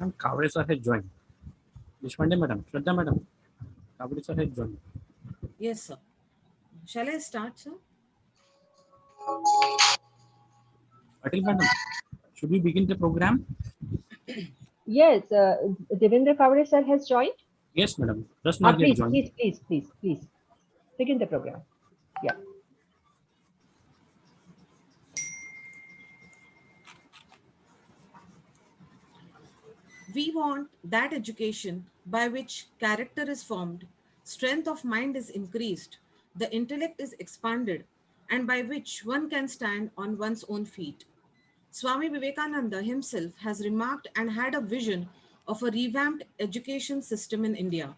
Madam, Kawday sir has joined. Deshpande madam, Shraddha madam, Kawday sir has joined. Yes, sir. Shall I start, sir? Patil madam, should we begin the program? Yes, Devender Kawday sir has joined. Yes, madam. Just now he has joined. Please begin the program. Yeah. We want that education by which character is formed, strength of mind is increased, the intellect is expanded, and by which one can stand on one's own feet. Swami Vivekananda himself has remarked and had a vision of a revamped education system in India.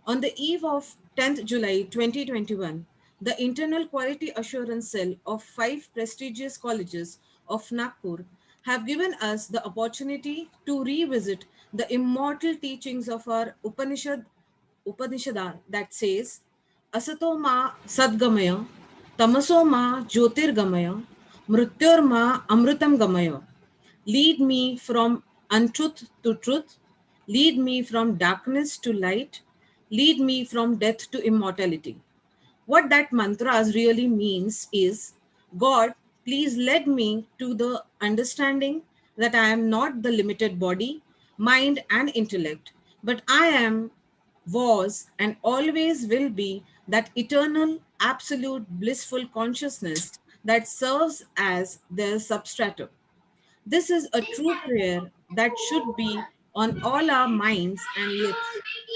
On the eve of 10th July 2021, the Internal Quality Assurance Cell of 5 prestigious colleges of Nagpur have given us the opportunity to revisit the immortal teachings of our Upanishad that says, Asato ma sadgamaya, tamaso ma jyotirgamaya, mrityor ma amritam gamaya. Lead me from untruth to truth. Lead me from darkness to light. Lead me from death to immortality. What that mantras really means is, God, please lead me to the understanding that I am not the limited body, mind, and intellect, but I am, was, and always will be that eternal, absolute, blissful consciousness that serves as their substratum. This is a true prayer that should be on all our minds and lips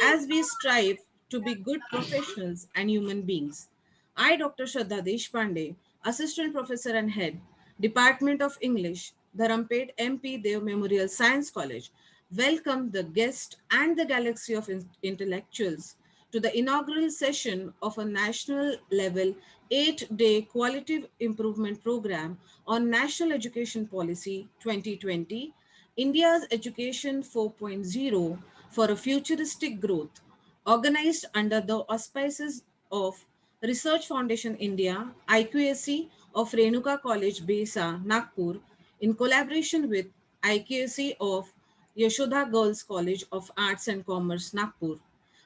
as we strive to be good professionals and human beings. I, Dr. Shraddha Deshpande, Assistant Professor and Head, Department of English, Dharampet MP Dev Memorial Science College, welcome the guest and the galaxy of intellectuals to the inaugural session of a national level 8-day quality improvement program on National Education Policy 2020, India's Education 4.0 for a futuristic growth, organized under the auspices of Research Foundation India, IQAC of Renuka College, Besa, Nagpur, in collaboration with IQAC of Yashoda Girls College of Arts and Commerce, Nagpur,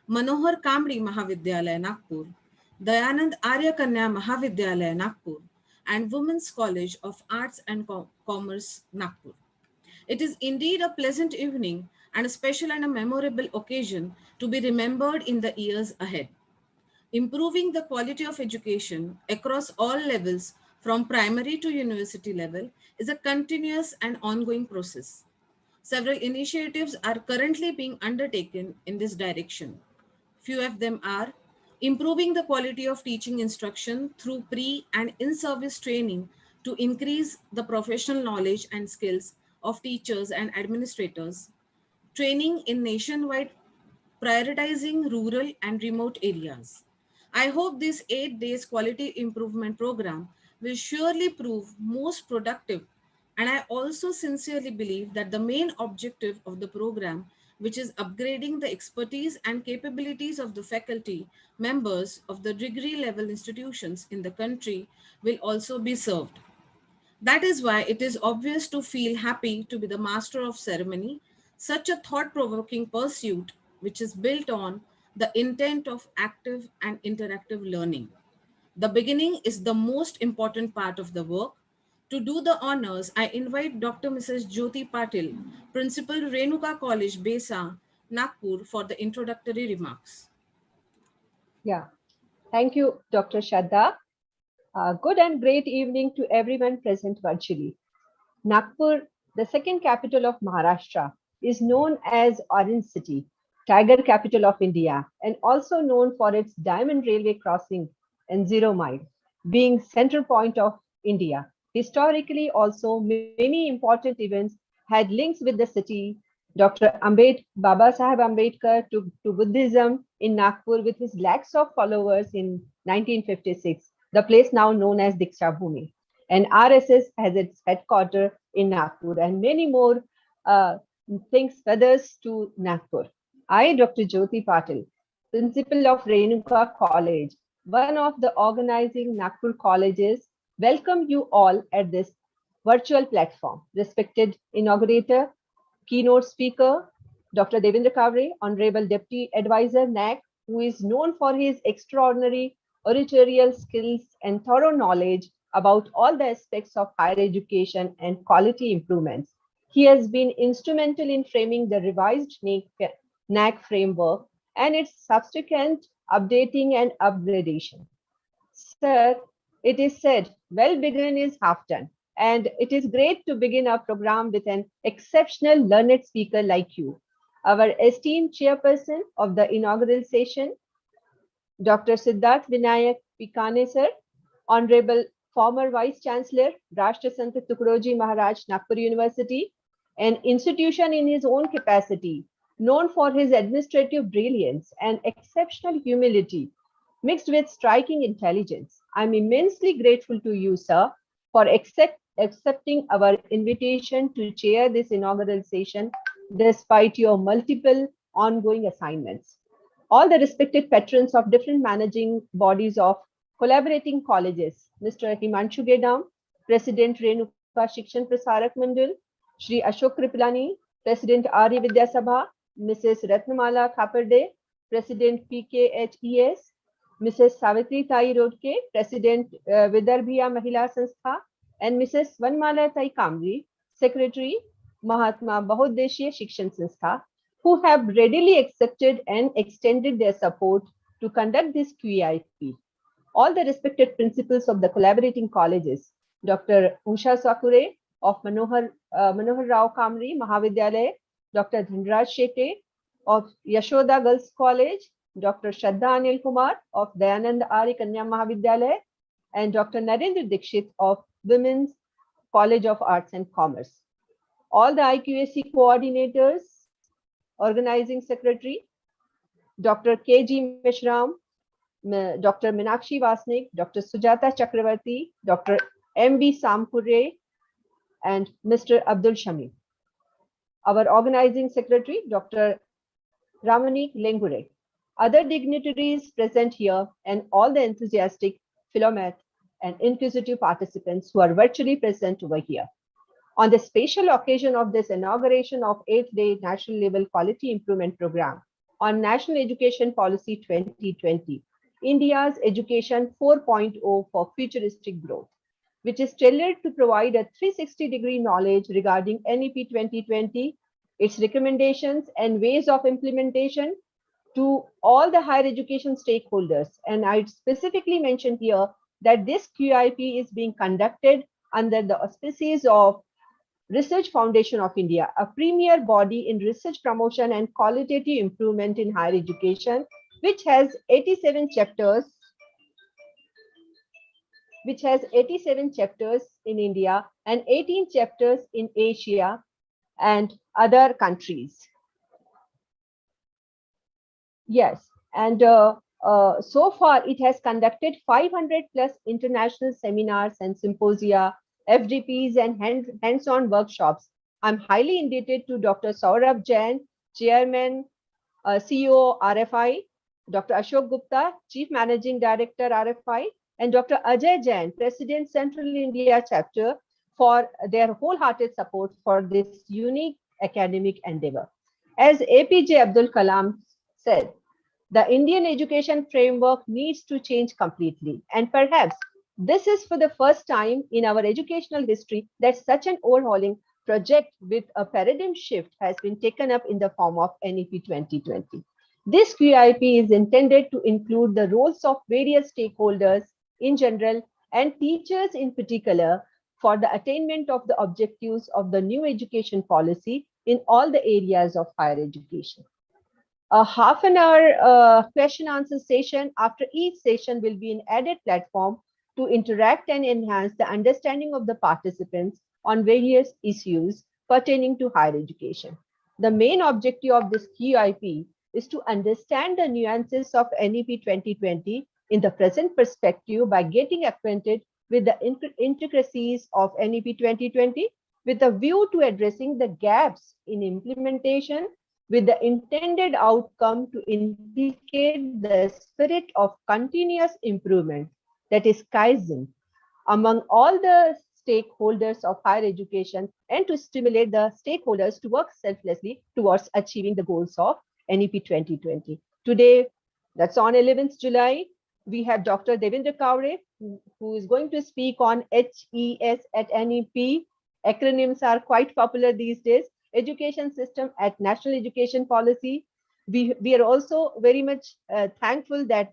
Manohar Kamri Mahavidyalaya, Nagpur, Dayanand Arya Kanya Mahavidyalaya, Nagpur, and Women's College of Arts and Commerce, Nagpur. It is indeed a pleasant evening and a special and a memorable occasion to be remembered in the years ahead. Improving the quality of education across all levels from primary to university level is a continuous and ongoing process. Several initiatives are currently being undertaken in this direction. Few of them are improving the quality of teaching instruction through pre and in-service training to increase the professional knowledge and skills of teachers and administrators, training in nationwide prioritizing rural and remote areas. I hope this 8 days quality improvement program will surely prove most productive, and I also sincerely believe that the main objective of the program, which is upgrading the expertise and capabilities of the faculty members of the degree level institutions in the country, will also be served. That is why it is obvious to feel happy to be the master of ceremony, such a thought provoking pursuit which is built on the intent of active and interactive learning. The beginning is the most important part of the work. To do the honors, I invite Dr. Mrs. Jyoti Patil, Principal Renuka College, Besa, Nagpur, for the introductory remarks. Yeah. Thank you, Dr. Shraddha. Good and great evening to everyone present virtually. Nagpur, the second capital of Maharashtra, is known as Orange City, Tiger capital of India, and also known for its diamond railway crossing and zero mile, being central point of India. Historically, also many important events had links with the city. Dr. Baba Sahib Ambedkar to Buddhism in Nagpur with his lakhs of followers in 1956, the place now known as Diksha Bhumi. And RSS has its headquarters in Nagpur, and many more things, feathers to Nagpur. I, Dr. Jyoti Patil, principal of Renuka College, one of the organizing Nagpur colleges, welcome you all at this virtual platform. Respected inaugurator, keynote speaker, Dr. Devender Kawday, Honorable Deputy Advisor, NAAC, who is known for his extraordinary oratorial skills and thorough knowledge about all the aspects of higher education and quality improvements. He has been instrumental in framing the revised NAAC framework and its subsequent updating and upgradation. Sir, it is said, well begun is half done. And it is great to begin our program with an exceptional learned speaker like you. Our esteemed chairperson of the inaugural session, Dr. Siddharth Vinayak Pikane, sir, Honorable former Vice-Chancellor, Rashtra Sant Tukadoji Maharaj, Nagpur University, an institution in his own capacity, known for his administrative brilliance and exceptional humility, mixed with striking intelligence. I'm immensely grateful to you, sir, for accepting our invitation to chair this inaugural session despite your multiple ongoing assignments. All the respected patrons of different managing bodies of collaborating colleges, Mr. Himanshu Gedam, President Renuka Shikshan Prasarak Mandal, Shri Ashok Kripalani, President Arya Vidya Sabha, Mrs. Ratnamala Khaparde, President PKHES, Mrs. Savitri Tai Rodke, President Vidarbhiya Mahila Sanstha, and Mrs. Vanmala Tai Kamri, Secretary, Mahatma Bahuddeshiya Shikshan Sanstha, who have readily accepted and extended their support to conduct this QIP. All the respected principals of the collaborating colleges, Dr. Usha Sakure of Manohar Rao Kamri Mahavidyalaya, Dr. Dhanraj Shete of Yashoda Girls College, Dr. Shraddha Anil Kumar of Dayanand Ari Kanya Mahavidyalaya, and Dr. Narendra Dikshit of Women's College of Arts and Commerce. All the IQAC coordinators, organizing secretary, Dr. K.G. Mishram, Dr. Meenakshi Vasnik, Dr. Sujata Chakravarti, Dr. M.B. Samkure, and Mr. Abdul Shami. Our organizing secretary, Dr. Ramanik Lengure. Other dignitaries present here and all the enthusiastic Philomath and inquisitive participants who are virtually present over here. On the special occasion of this inauguration of 8th-day National Level Quality Improvement Program on National Education Policy 2020, India's Education 4.0 for Futuristic Growth, which is tailored to provide a 360-degree knowledge regarding NEP 2020, its recommendations and ways of implementation to all the higher education stakeholders. And I specifically mentioned here that this QIP is being conducted under the auspices of Research Foundation of India, a premier body in research promotion and qualitative improvement in higher education, which has 87 chapters in India and 18 chapters in Asia and other countries. Yes, and so far it has conducted 500 plus international seminars and symposia, FDPs and hands-on workshops. I'm highly indebted to Dr. Saurabh Jain, Chairman, CEO RFI, Dr. Ashok Gupta, Chief Managing Director RFI, and Dr. Ajay Jain, President Central India Chapter, for their wholehearted support for this unique academic endeavor. As APJ Abdul Kalam said, the Indian education framework needs to change completely, and perhaps this is for the first time in our educational history that such an overhauling project with a paradigm shift has been taken up in the form of NEP 2020. This QIP is intended to include the roles of various stakeholders in general and teachers in particular for the attainment of the objectives of the new education policy in all the areas of higher education. A half an hour question answer session after each session will be an added platform to interact and enhance the understanding of the participants on various issues pertaining to higher education. The main objective of this QIP is to understand the nuances of NEP 2020 in the present perspective by getting acquainted with the intricacies of NEP 2020 with a view to addressing the gaps in implementation with the intended outcome to indicate the spirit of continuous improvement, that is Kaizen, among all the stakeholders of higher education and to stimulate the stakeholders to work selflessly towards achieving the goals of NEP 2020. Today, that's on 11th July, we have Dr. Devender Kawday, who is going to speak on HES at NEP. Acronyms are quite popular these days. Education system at National Education Policy. We are also very much thankful that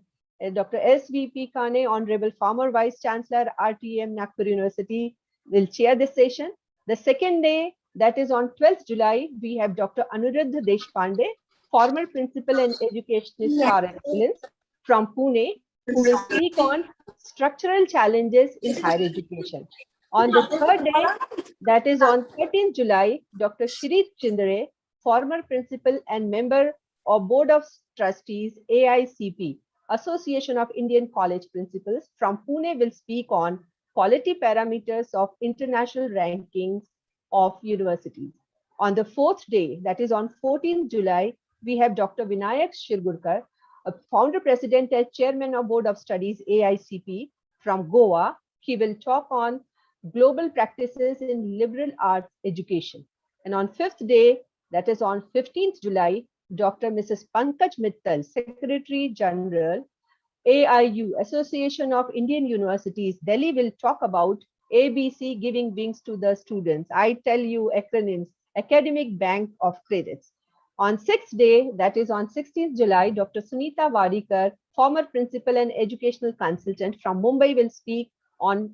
Dr. SVP Kane, Honorable former Vice-Chancellor, RTM Nagpur University, will chair this session. The second day, that is on 12th July, we have Dr. Anuruddha Deshpande, former Principal and Educationist par excellence from Pune, who will speak on structural challenges in higher education. On the third day, that is on 13th July, Dr. Shri Chindre, former Principal and member of Board of Trustees, AICP, Association of Indian College Principals from Pune, will speak on quality parameters of international rankings of universities. On the fourth day, that is on 14th July, we have Dr. Vinayak Shirgurkar, a founder president and chairman of Board of Studies, AICP from Goa. He will talk on global practices in liberal arts education. And on fifth day, that is on 15th July, Dr. Mrs. Pankaj Mittal, Secretary General, AIU, Association of Indian Universities, Delhi, will talk about ABC, giving wings to the students. I tell you acronyms, Academic Bank of Credits. On sixth day, that is on 16th July, Dr. Sunita Wadikar, former principal and educational consultant from Mumbai, will speak on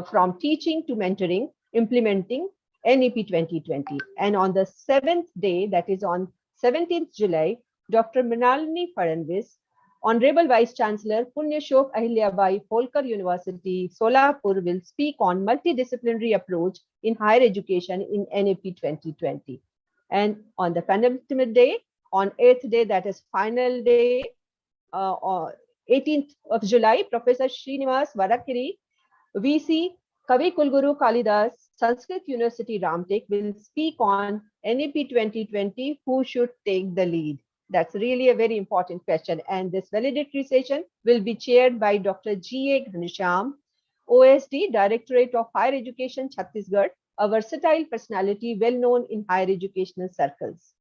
from teaching to mentoring, implementing NEP 2020. And on the seventh day, that is on 17th July, Dr. Mrinalini Fadnavis, Honorable Vice-Chancellor, Punyashok Ahilyabai Holkar University, Solapur, will speak on multidisciplinary approach in higher education in NEP 2020. And on the penultimate day, on 8th day, that is final day, 18th of July, Professor Srinivas Varakiri, VC, Kavi Kulguru Kalidas, Sanskrit University Ramtek, will speak on NEP 2020, who should take the lead? That's really a very important question. And this valedictory session will be chaired by Dr. G.A. Ghanesham, OSD, Directorate of Higher Education, Chhattisgarh, a versatile personality well known in higher educational circles.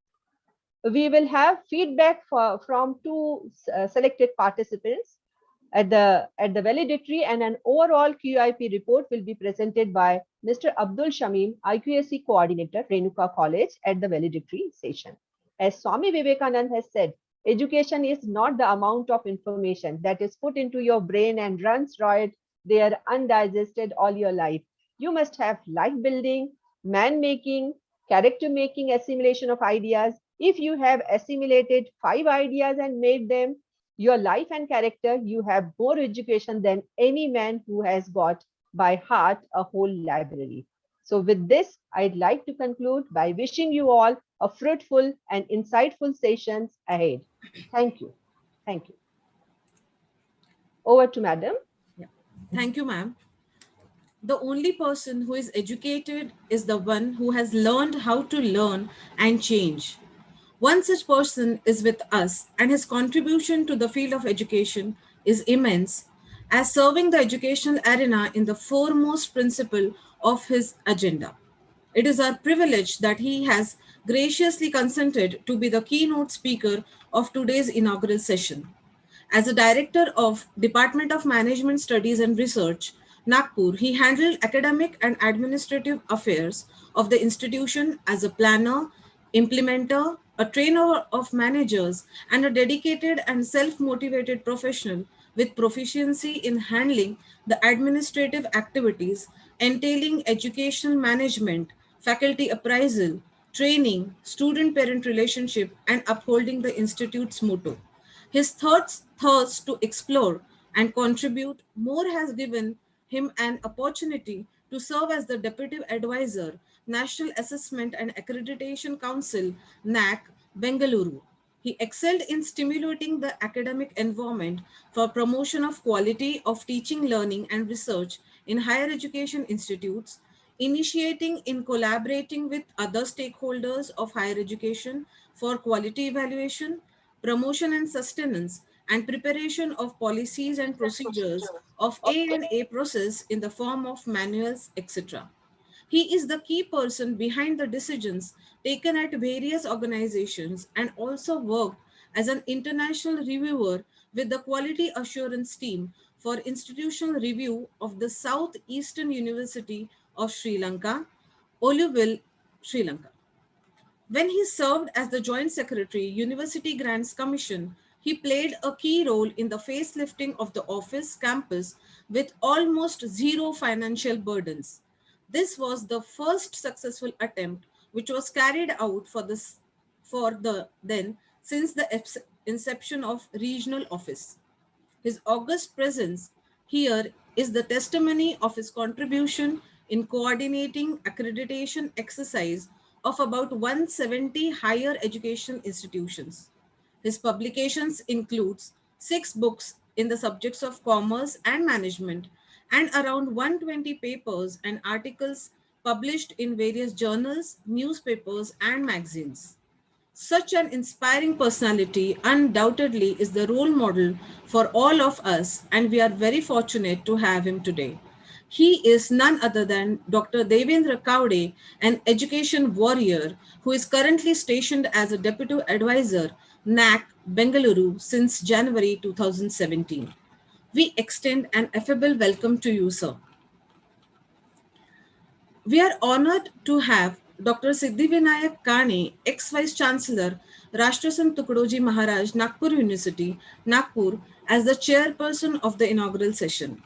We will have feedback from two selected participants at the valedictory, and an overall QIP report will be presented by Mr. Abdul Shamim, IQAC Coordinator, Renuka College, at the valedictory session. As Swami Vivekananda has said, education is not the amount of information that is put into your brain and runs riot there undigested all your life. You must have life building, man making, character making, assimilation of ideas. If you have assimilated 5 ideas and made them your life and character, you have more education than any man who has got by heart a whole library. So with this, I'd like to conclude by wishing you all a fruitful and insightful sessions ahead. Thank you. Thank you. Over to Madam. Yeah. Thank you, ma'am. The only person who is educated is the one who has learned how to learn and change. One such person is with us, and his contribution to the field of education is immense, as serving the educational arena in the foremost principle of his agenda. It is our privilege that he has graciously consented to be the keynote speaker of today's inaugural session. As a director of Department of Management Studies and Research, Nagpur, he handled academic and administrative affairs of the institution as a planner, implementer, a trainer of managers, and a dedicated and self-motivated professional with proficiency in handling the administrative activities entailing educational management, faculty appraisal, training, student-parent relationship, and upholding the institute's motto. His thirst to explore and contribute more has given him an opportunity to serve as the Deputy Advisor, National Assessment and Accreditation Council, NAAC, Bengaluru. He excelled in stimulating the academic environment for promotion of quality of teaching, learning, and research in higher education institutes, initiating in collaborating with other stakeholders of higher education for quality evaluation, promotion and sustenance, and preparation of policies and procedures of A&A process in the form of manuals, etc. He is the key person behind the decisions taken at various organizations and also worked as an international reviewer with the quality assurance team for institutional review of the Southeastern University of Sri Lanka, Oluville, Sri Lanka. When he served as the Joint Secretary, University Grants Commission, he played a key role in the facelifting of the office campus with almost zero financial burdens. This was the first successful attempt which was carried out for the then since the inception of regional office. His august presence here is the testimony of his contribution in coordinating accreditation exercise of about 170 higher education institutions. His publications includes 6 books in the subjects of commerce and management and around 120 papers and articles published in various journals, newspapers and magazines. Such an inspiring personality undoubtedly is the role model for all of us, and we are very fortunate to have him today. He is none other than Dr. Devender Kawday, an education warrior who is currently stationed as a Deputy Advisor, NAAC, Bengaluru since January 2017. We extend an affable welcome to you, sir. We are honored to have Dr. Siddhivinayak Kane, ex-Vice-Chancellor, Rashtrasan Tukdoji Maharaj, Nagpur University, Nagpur, as the chairperson of the inaugural session.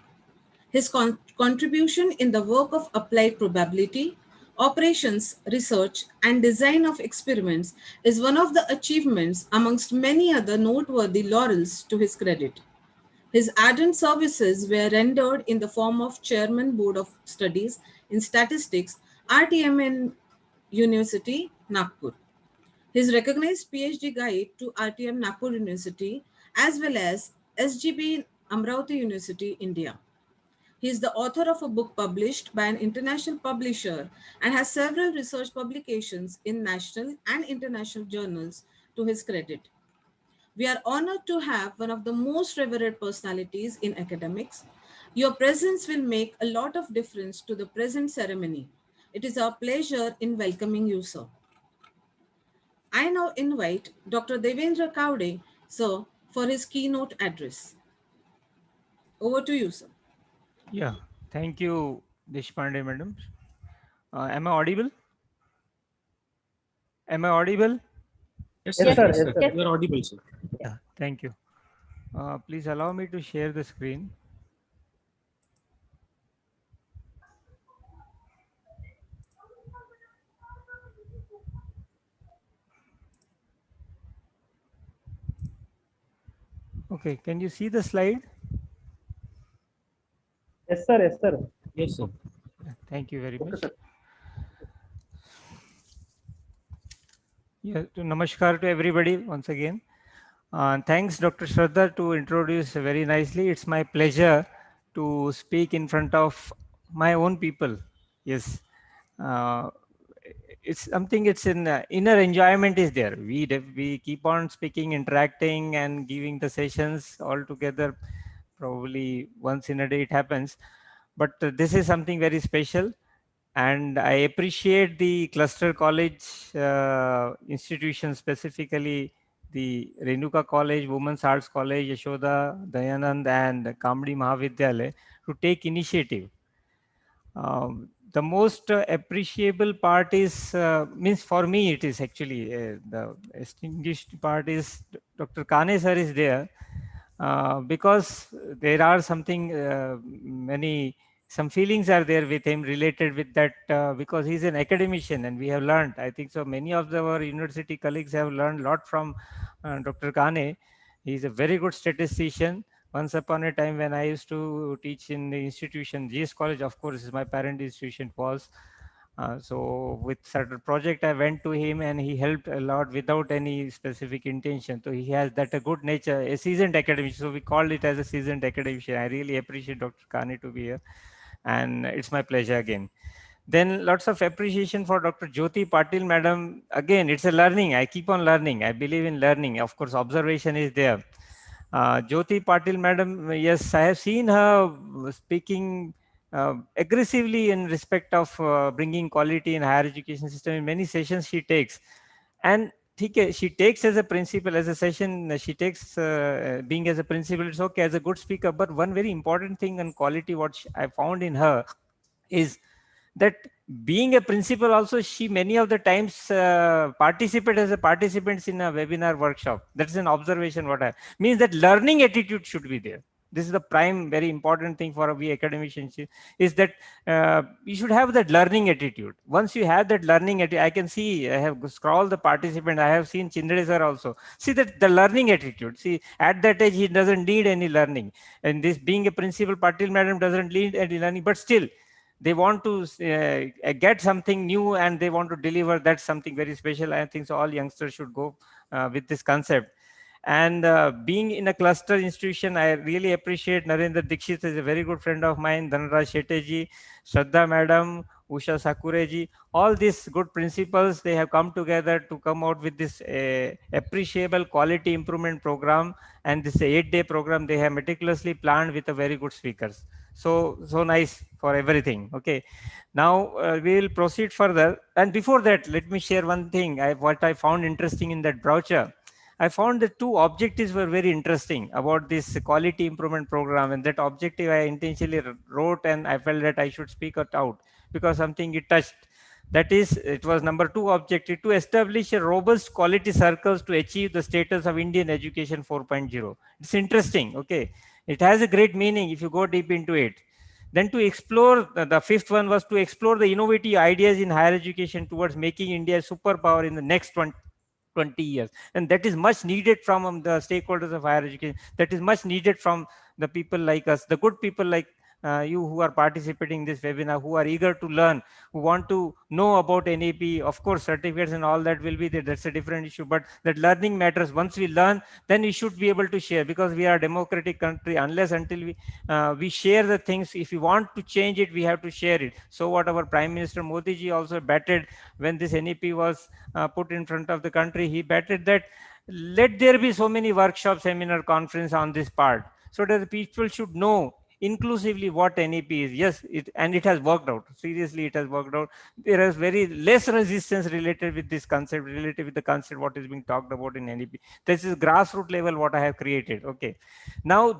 His contribution in the work of applied probability, operations, research, and design of experiments is one of the achievements amongst many other noteworthy laurels to his credit. His ardent services were rendered in the form of Chairman Board of Studies in Statistics, RTMNU University, Nagpur. His recognized PhD guide to RTM Nagpur University as well as SGB Amravati University, India. He is the author of a book published by an international publisher and has several research publications in national and international journals to his credit. We are honored to have one of the most revered personalities in academics. Your presence will make a lot of difference to the present ceremony. It is our pleasure in welcoming you, sir. I now invite Dr. Devender Kawday, sir, for his keynote address. Over to you, sir. Yeah, thank you, Deshpande madam. Am I audible? Am I audible? Yes, sir. Yes, sir. You are audible, sir. Yeah, thank you. Please allow me to share the screen. Okay, can you see the slide? Yes, sir. Yes, sir. Yes, sir. Thank you very Okay, much. sir. Yeah, namaskar to everybody once again. Thanks, Dr. Shraddha, to introduce very nicely. It's my pleasure to speak in front of my own people. Yes, it's something. It's in inner enjoyment is there. We keep on speaking, interacting, and giving the sessions all together. Probably once in a day it happens, but this is something very special. And I appreciate the cluster college institution, specifically the Renuka College, Women's Arts College, Yashoda, Dayanand, and Kamdi Mahavidyalaya to take initiative. The most appreciable part is, means for me, it is actually the distinguished part is Dr. Kane sir is there because there are something, some feelings are there with him related with that because he's an academician and we have learned, I think so many of our university colleagues have learned a lot from Dr. Kane. He's a very good statistician. Once upon a time when I used to teach in the institution, GS College, of course, my parent institution was. So with certain project, I went to him and he helped a lot without any specific intention. So he has that a good nature, a seasoned academic. So we called it as a seasoned academician. I really appreciate Dr. Kane to be here. And it's my pleasure again. Then lots of appreciation for Dr. Jyoti Patil, madam. Again, it's a learning. I keep on learning. I believe in learning. Of course, observation is there. Jyoti Patil madam, yes, I have seen her speaking aggressively in respect of bringing quality in higher education system. In many sessions she takes, and she takes as a principal, as a session, she takes being as a principal, it's okay as a good speaker. But one very important thing on quality, what I found in her is that being a principal also, she many of the times participate as a participants in a webinar workshop. That's an observation what I means, that learning attitude should be there. This is the prime very important thing for we academicians, is that you should have that learning attitude. Once you have that learning attitude, I can see, I have scrolled the participant, I have seen Chindre sir also, see that the learning attitude, see at that age he doesn't need any learning, and this being a principal, Patil madam doesn't need any learning, but still they want to get something new and they want to deliver. That's something very special. I think so all youngsters should go with this concept. And being in a cluster institution, I really appreciate Narendra Dixit is a very good friend of mine, Dhanraj Shetty, Shraddha madam, Usha Sakureji, all these good principals, they have come together to come out with this appreciable quality improvement program. And this 8-day program they have meticulously planned with a very good speakers. So nice for everything. Okay, now we will proceed further. And before that, let me share one thing. What I found interesting in that brochure, I found the two objectives were very interesting about this quality improvement program. And that objective I intentionally wrote, and I felt that I should speak it out because something it touched. That is, it was number 2 objective, to establish a robust quality circles to achieve the status of Indian education 4.0. It's interesting. Okay, it has a great meaning if you go deep into it. Then to explore, the 5th one was to explore the innovative ideas in higher education towards making India a superpower in the next 20 years. And that is much needed from the stakeholders of higher education. That is much needed from the people like us, the good people like you who are participating in this webinar, who are eager to learn, who want to know about NAP. Of course, certificates and all that will be there. That's a different issue. But that learning matters. Once we learn, then we should be able to share, because we are a democratic country. Unless until we share the things, if we want to change it, we have to share it. So what our Prime Minister Modi ji also batted when this NAP was put in front of the country, he batted that let there be so many workshops, seminar, conference on this part, so that the people should know inclusively what NAP is. Yes, it has worked out. Seriously, it has worked out. There is very less resistance related with this concept, related with the concept what is being talked about in NAP. This is grassroots level what I have created. Okay, now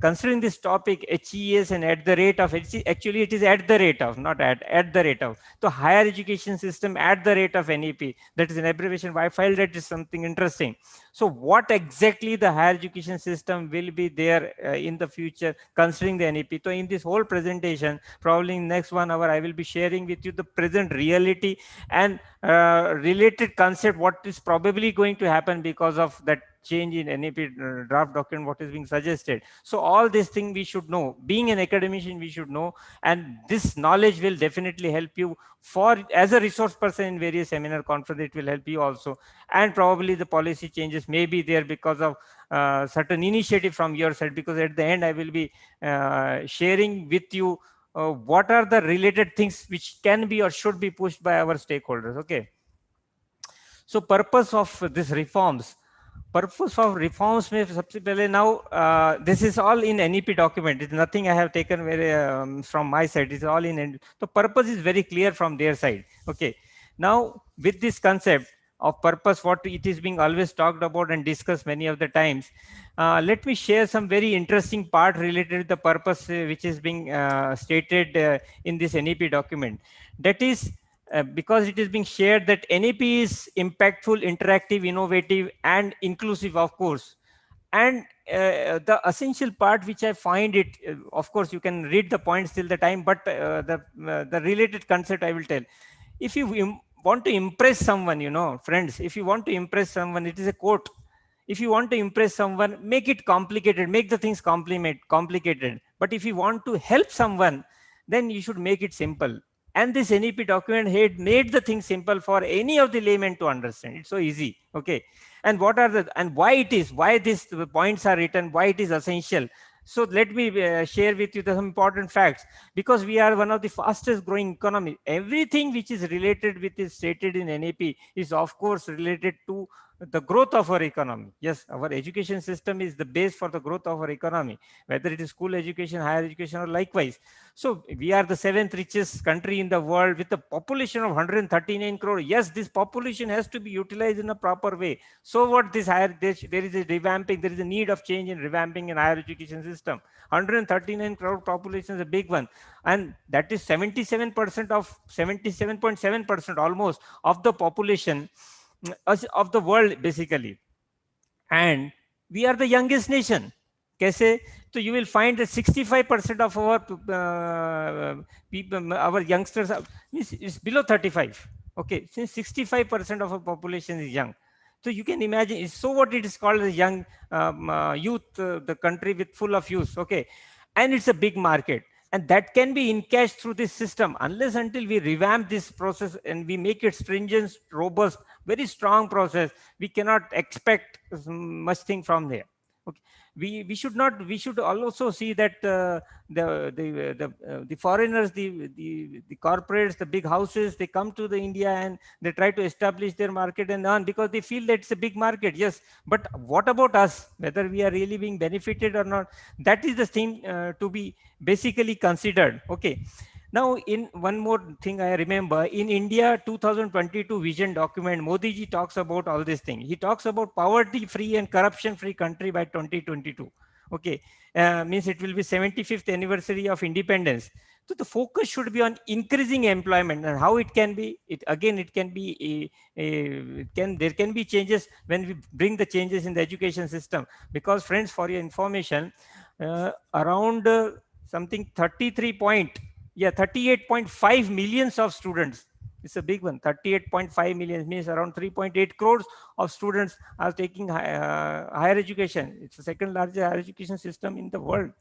considering this topic, HES and at the rate of, actually it is at the rate of, not at the rate of. So higher education system at the rate of NAP, that is an abbreviation. I felt that is something interesting. So what exactly the higher education system will be there in the future considering the NAP? So in this whole presentation, probably in next 1 hour, I will be sharing with you the present reality and related concept, what is probably going to happen because of that change in NAP draft document, what is being suggested. So all these things we should know. Being an academician, we should know, and this knowledge will definitely help you for as a resource person in various seminar conference. It will help you also, and probably the policy changes may be there because of certain initiative from your side, because at the end I will be sharing with you what are the related things which can be or should be pushed by our stakeholders. Okay, so purpose of this reforms. Purpose of reforms may subsequently now this is all in NEP document. It's nothing I have taken very from my side. It's all in. The purpose is very clear from their side. Okay. Now with this concept of purpose, what it is being always talked about and discussed many of the times, let me share some very interesting part related to the purpose which is being stated in this NEP document. That is, because it is being shared that NAP is impactful, interactive, innovative, and inclusive, of course. And the essential part which I find it, of course, you can read the points till the time, but the related concept I will tell. If you want to impress someone, friends, if you want to impress someone, it is a quote. If you want to impress someone, make it complicated, make the things complicated. But if you want to help someone, then you should make it simple. And this NEP document had made the thing simple for any of the laymen to understand. It's so easy. Okay. And what are why these points are written, why it is essential. So let me share with you some important facts, because we are one of the fastest growing economy. Everything which is related with is stated in NAP is of course related to the growth of our economy. Yes, our education system is the base for the growth of our economy, whether it is school education, higher education, or likewise. So we are the 7th richest country in the world with a population of 139 crore. Yes, this population has to be utilized in a proper way. So what this higher, there is a revamping, there is a need of change in revamping in higher education system. 139 crore population is a big one. And that is 77% of 77.7% almost of the population of the world basically, and we are the youngest nation. Kaise? So you will find that 65% of our people, our youngsters is below 35. Okay, since 65% of our population is young, so you can imagine. So what it is called as young youth, the country with full of youth. Okay, and it's a big market. And that can be encashed through this system unless until we revamp this process and we make it stringent, robust, very strong process. We cannot expect much thing from there. Okay, we should not. We should also see that the foreigners, the corporates, the big houses, they come to the India and they try to establish their market and earn because they feel that it's a big market. Yes, but what about us? Whether we are really being benefited or not? That is the thing to be basically considered. Okay. Now, in one more thing I remember, in India 2022 vision document, Modi ji talks about all this thing. He talks about poverty-free and corruption-free country by 2022. Okay, means it will be 75th anniversary of independence. So the focus should be on increasing employment and how it can be. There can be changes when we bring the changes in the education system. Because friends, for your information, around something 38.5 millions of students. It's a big one. 38.5 million means around 3.8 crores of students are taking higher education. It's the second largest higher education system in the world.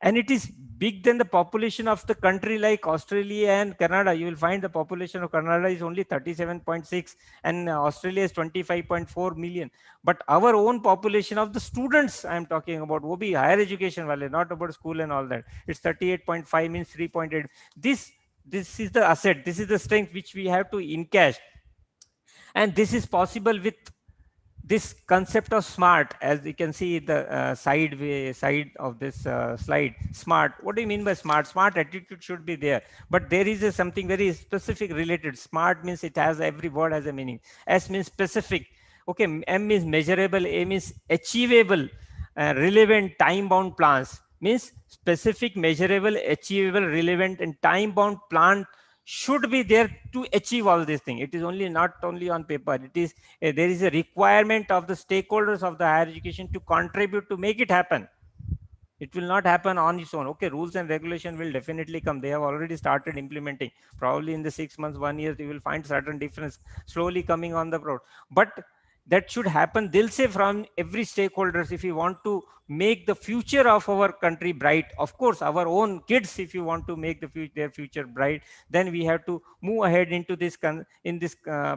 And it is big than the population of the country like Australia and Canada. You will find the population of Canada is only 37.6 and Australia is 25.4 million. But our own population of the students I am talking about, wo bhi higher education wale, not about school and all that. It's 38.5 means 3.8. This is the asset. This is the strength which we have to encash. And this is possible with this concept of smart, as you can see the side of this slide. Smart, what do you mean by smart? Smart attitude should be there, but there is something very specific related. Smart means it has, every word has a meaning. S means specific. Okay, M means measurable, A means achievable, relevant, time bound plans. Means specific, measurable, achievable, relevant, and time bound plan should be there to achieve all these things. It is not only on paper. It is there is a requirement of the stakeholders of the higher education to contribute to make it happen. It will not happen on its own. Okay, rules and regulation will definitely come. They have already started implementing. Probably in the 6 months, 1 year, you will find certain difference slowly coming on the road. But that should happen, they'll say, from every stakeholders. If you want to make the future of our country bright, of course our own kids, if you want to make their future bright, then we have to move ahead into this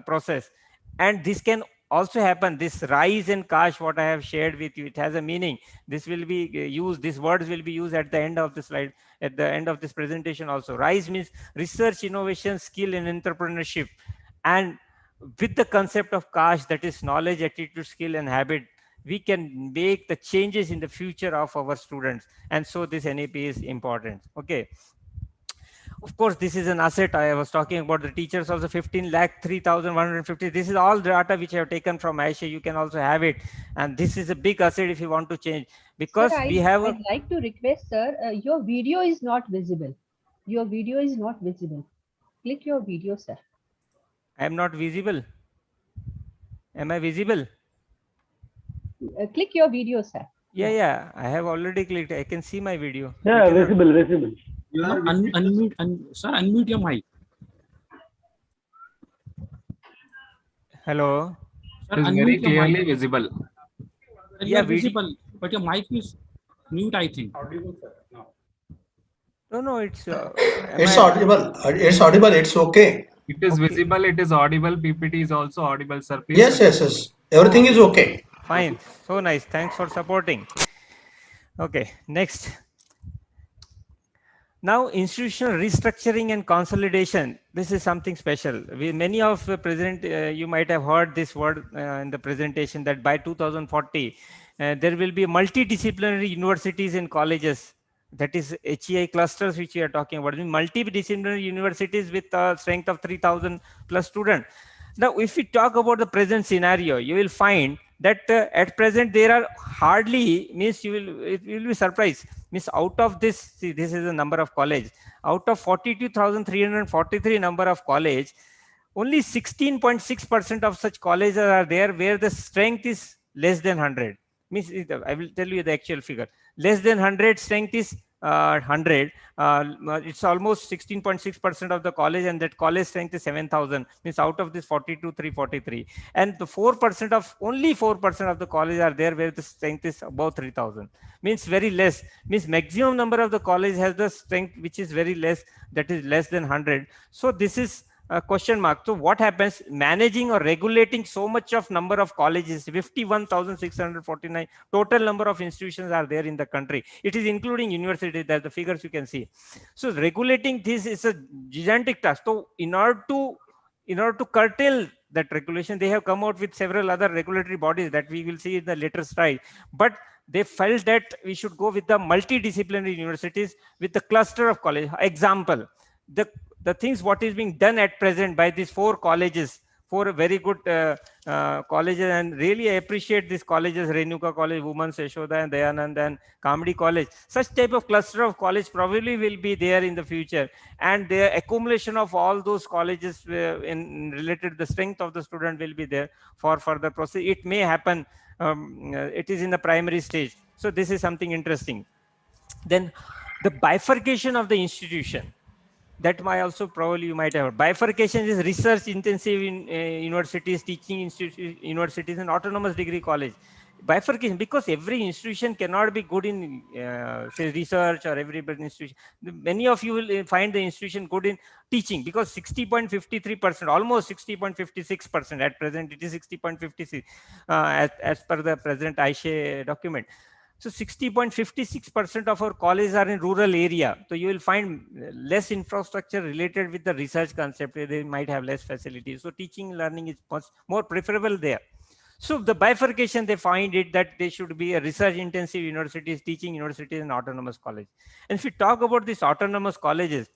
process. And this can also happen, this rise and cash, what I have shared with you, it has a meaning. This will be used, these words will be used at the end of the slide, at the end of this presentation also. Rise means research, innovation, skill, and entrepreneurship. And with the concept of cash, that is knowledge, attitude, skill, and habit, we can make the changes in the future of our students. And so this NAP is important. Okay. Of course, this is an asset. I was talking about the teachers also, 15,03,150. This is all data which I have taken from Aisha. You can also have it. And this is a big asset if you want to change. Because sir, we have... I'd like to request, sir, your video is not visible. Your video is not visible. Click your video, sir. I am not visible. Am I visible? Click your video, sir. Yeah. I have already clicked. I can see my video. Yeah, visible. Unmute, sir, unmute your mic. Hello. Sir, It is very clearly visible. Yeah, visible, but your mic is mute, I think. No, it's it's audible. It's audible. It's okay. It is visible. It is audible. PPT is also audible, sir. Please Yes. Everything is okay. Fine. So nice. Thanks for supporting. Okay. Next. Now, institutional restructuring and consolidation. This is something special. Many of the present, you might have heard this word in the presentation, that by 2040, there will be multidisciplinary universities and colleges. That is HEI clusters, which we are talking about. Multidisciplinary universities with a strength of 3,000 plus students. Now, if we talk about the present scenario, you will find that at present there are hardly, means you will be surprised, means out of this, see, this is the number of college, out of 42,343 number of college, only 16.6% of such colleges are there where the strength is less than 100. Means I will tell you the actual figure. Less than 100 strength is 100. It's almost 16.6% of the college, and that college strength is 7,000. Means out of this 42,343, and the 4% of, only 4% of the college are there where the strength is above 3,000. Means very less. Means maximum number of the college has the strength which is very less, that is less than 100. So this is a question mark. So what happens, managing or regulating so much of number of colleges, 51,649 total number of institutions are there in the country. It is including universities, that the figures you can see. So regulating this is a gigantic task. So in order to curtail that regulation, they have come out with several other regulatory bodies that we will see in the later slide. But they felt that we should go with the multidisciplinary universities with the cluster of college. Example, the things what is being done at present by these 4 colleges, 4 very good colleges, and really I appreciate these colleges: Renuka College, Women's, Yashoda and Dayanand, and Kamdi College. Such type of cluster of college probably will be there in the future, and the accumulation of all those colleges in related to the strength of the student will be there for further process. It may happen, it is in the primary stage. So this is something interesting. Then the bifurcation of the institution, that might also probably you might have. Bifurcation is research intensive in universities, teaching universities, and autonomous degree college. Bifurcation, because every institution cannot be good in say research, or every institution. Many of you will find the institution good in teaching, because 60.53%, almost 60.56% at present, it is 60.56 as per the present Aisha document. So 60.56% of our colleges are in rural area. So you will find less infrastructure related with the research concept. They might have less facilities. So teaching and learning is much more preferable there. So the bifurcation, they find it that they should be a research intensive universities, teaching universities, and autonomous college. And if we talk about these autonomous colleges,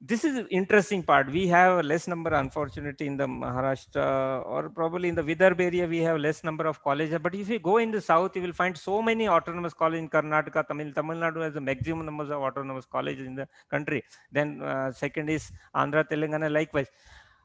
this is an interesting part. We have a less number, unfortunately, in the Maharashtra, or probably in the Vidarbha area, we have less number of colleges. But if you go in the south, you will find so many autonomous colleges in Karnataka. Tamil Nadu has the maximum numbers of autonomous colleges in the country. Then second is Andhra, Telangana, likewise.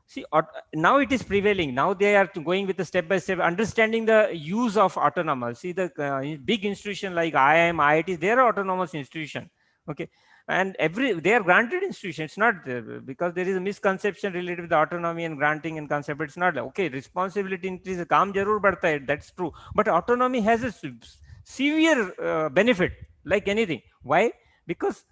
See, now it is prevailing. Now they are going with the step-by-step, understanding the use of autonomous. See, the big institution like IIM, IIT, they are autonomous institution. Okay. And they are granted institutions. It's not because there is a misconception related with the autonomy and granting and concept. It's not okay. Responsibility increases. Kaam jarur badhta hai. That's true. But autonomy has a severe benefit, like anything. Why? Because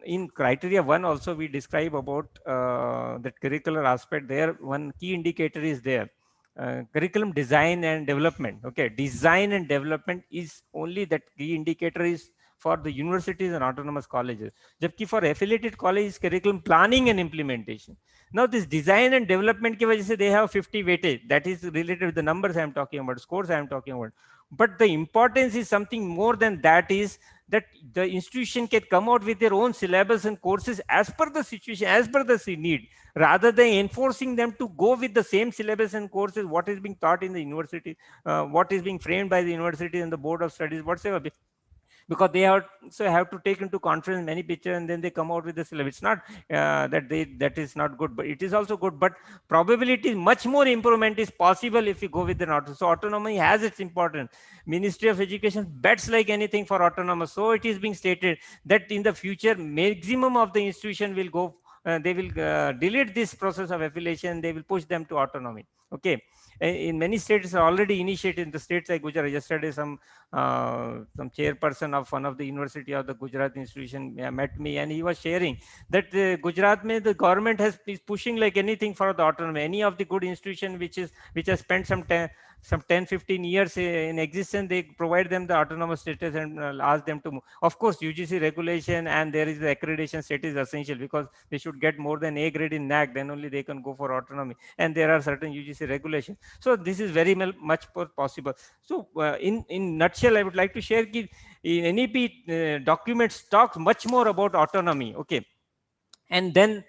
in criteria 1 also we describe about that curricular aspect. There, one key indicator is there. Curriculum design and development. Okay, design and development is only that key indicator is for the universities and autonomous colleges. Jabki for affiliated colleges, curriculum planning and implementation. Now this design and development ki wajah se they have 50 weightage. That is related with the numbers I am talking about, scores I am talking about. But the importance is something more than that, is that the institution can come out with their own syllabus and courses as per the situation, as per the need, rather than enforcing them to go with the same syllabus and courses what is being taught in the university, what is being framed by the university and the board of studies, whatsoever. Because they have to take into conference many pictures, and then they come out with the syllabus. It's not that is not good, but it is also good. But probability is much more improvement is possible if you go with the autonomous. So autonomy has its importance. Ministry of Education bets like anything for autonomous. So it is being stated that in the future, maximum of the institution will go. They will delete this process of affiliation. They will push them to autonomy. Okay, in many states are already initiated. In the states like Gujarat, yesterday some chairperson of one of the university of the Gujarat institution met me, and he was sharing that Gujarat the government is pushing like anything for the autonomy. Any of the good institution which has spent some 10-15 years in existence, they provide them the autonomous status and ask them to move. Of course, UGC regulation and there is the accreditation status is essential, because they should get more than A grade in NAAC, then only they can go for autonomy, and there are certain UGC regulations. So this is very much possible. So in nutshell, I would like to share in NEP documents talks much more about autonomy. Okay, and then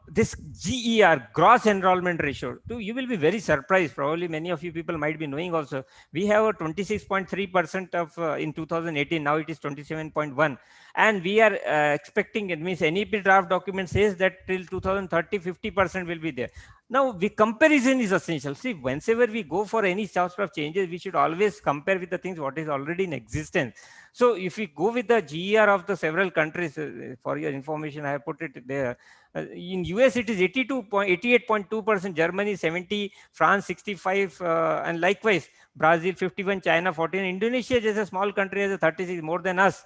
this GER, gross enrollment ratio, you will be very surprised. Probably many of you people might be knowing also. We have a 26.3% of in 2018. Now it is 27.1, and we are expecting, it means NEP draft document says that till 2030 50% will be there. Now the comparison is essential. See, whenever we go for any sort of changes, we should always compare with the things what is already in existence. So if we go with the GER of the several countries, for your information, I have put it there. In US, it is 88.2%, Germany 70, France 65, and likewise Brazil 51, China 14, Indonesia, just a small country, has a 36, more than us.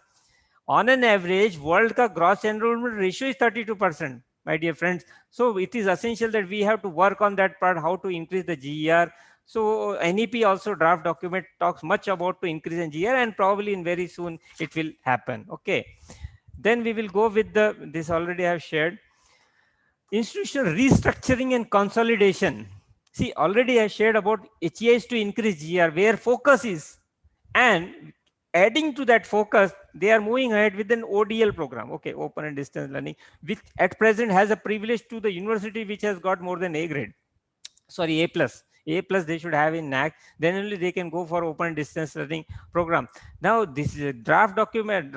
On an average, world ka gross enrollment ratio is 32%, my dear friends. So it is essential that we have to work on that part, how to increase the GER. So NEP also draft document talks much about to increase in GER, and probably in very soon it will happen. Okay. Then we will go with this already I have shared. Institutional restructuring and consolidation. See, already I shared about HEIs to increase GR, where focus is, and adding to that focus, they are moving ahead with an ODL program, okay, open and distance learning, which at present has a privilege to the university which has got more than A grade. Sorry, A plus they should have in NAAC, then only they can go for open distance learning program. Now this is a draft documents,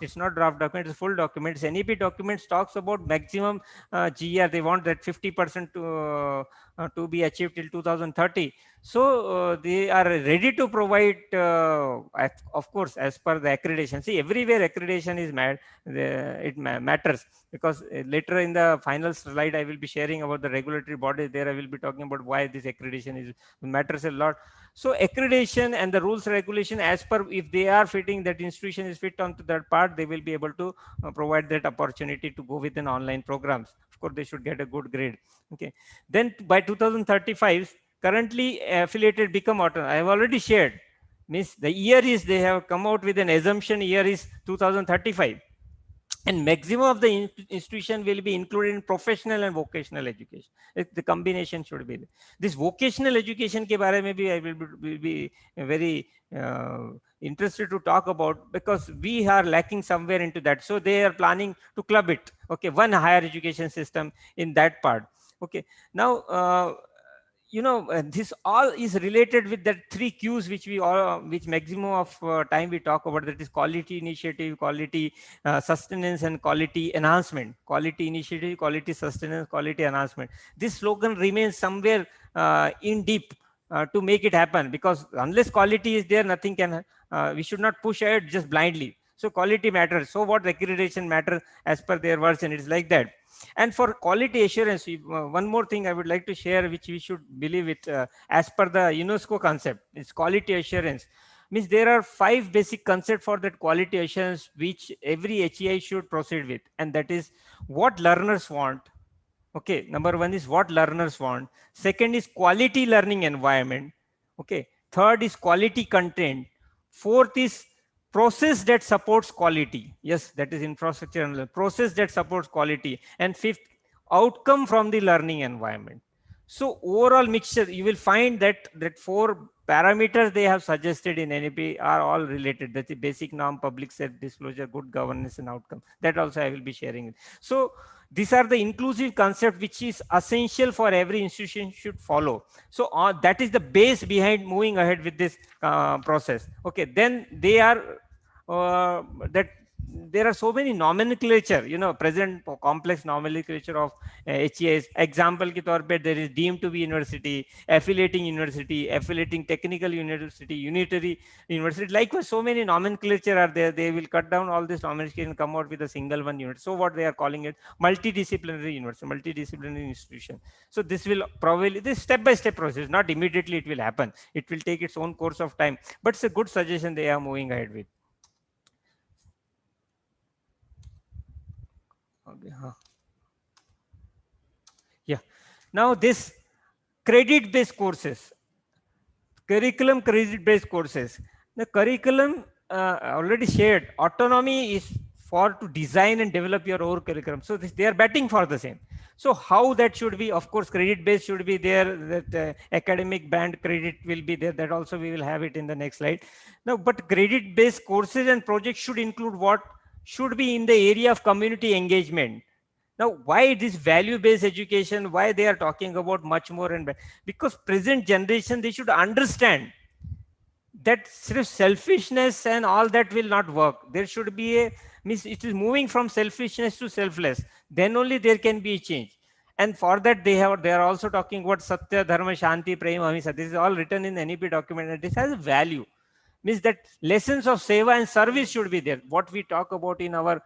it's not draft document, it's full documents. NEP documents talks about maximum GR, they want that 50% to be achieved till 2030. So they are ready to provide, of course, as per the accreditation. See, everywhere accreditation is matters, because later in the final slide I will be sharing about the regulatory bodies. There I will be talking about why this accreditation matters a lot. So accreditation and the rules regulation, as per, if they are fitting, that institution is fit onto that part, they will be able to provide that opportunity to go with an online programs. Of course, they should get a good grade. Okay, then by 2035, currently affiliated become autonomous. I have already shared. Means the year is, they have come out with an assumption year is 2035. And maximum of the institution will be included in professional and vocational education. The combination should be there. This vocational education ke bare mein bhi I will be very interested to talk about, because we are lacking somewhere into that. So they are planning to club it. Okay, one higher education system in that part. Okay, now this all is related with that 3 Qs which maximum of time we talk about, that is quality initiative, quality sustenance, and quality enhancement. Quality initiative, quality sustenance, quality enhancement. This slogan remains somewhere in deep to make it happen, because unless quality is there, nothing can, we should not push ahead just blindly. So quality matters. So what accreditation matters as per their version, it's like that. And for quality assurance, one more thing I would like to share, which we should believe it as per the UNESCO concept, is quality assurance. Means there are 5 basic concepts for that quality assurance, which every HEI should proceed with. And that is what learners want. Okay, number 1 is what learners want. Second is quality learning environment. Okay, third is quality content. Fourth is process that supports quality. Yes, that is infrastructure and process that supports quality. And fifth, outcome from the learning environment. So overall mixture, you will find that 4 parameters they have suggested in NEP are all related. That's the basic norm, public self-disclosure, good governance, and outcome. That also I will be sharing. So these are the inclusive concept which is essential for every institution should follow. So that is the base behind moving ahead with this process. Okay, then they are that there are so many nomenclature, present complex nomenclature of HES. Example ki taur pe, there is deemed to be university, affiliating technical university, unitary university. Likewise, so many nomenclature are there. They will cut down all this nomenclature and come out with a single one unit. So what they are calling it, multidisciplinary university, multidisciplinary institution. So this will probably, this step-by-step process, not immediately it will happen. It will take its own course of time, but it's a good suggestion they are moving ahead with. Okay, yeah. Now this credit-based courses, curriculum credit-based courses. The curriculum already shared. Autonomy is for to design and develop your own curriculum. So they are betting for the same. So how that should be? Of course, credit-based should be there. That academic band credit will be there. That also we will have it in the next slide. Now, but credit-based courses and projects should include what? Should be in the area of community engagement. Now, why this value-based education? Why they are talking about much more? And because present generation, they should understand that selfishness and all that will not work. There should be a, it is moving from selfishness to selfless. Then only there can be a change. And for that, they are also talking about Satya, Dharma, Shanti, Prema, Ahimsa. This is all written in the NEP document, and this has a value. Means that lessons of seva and service should be there. What we talk about in our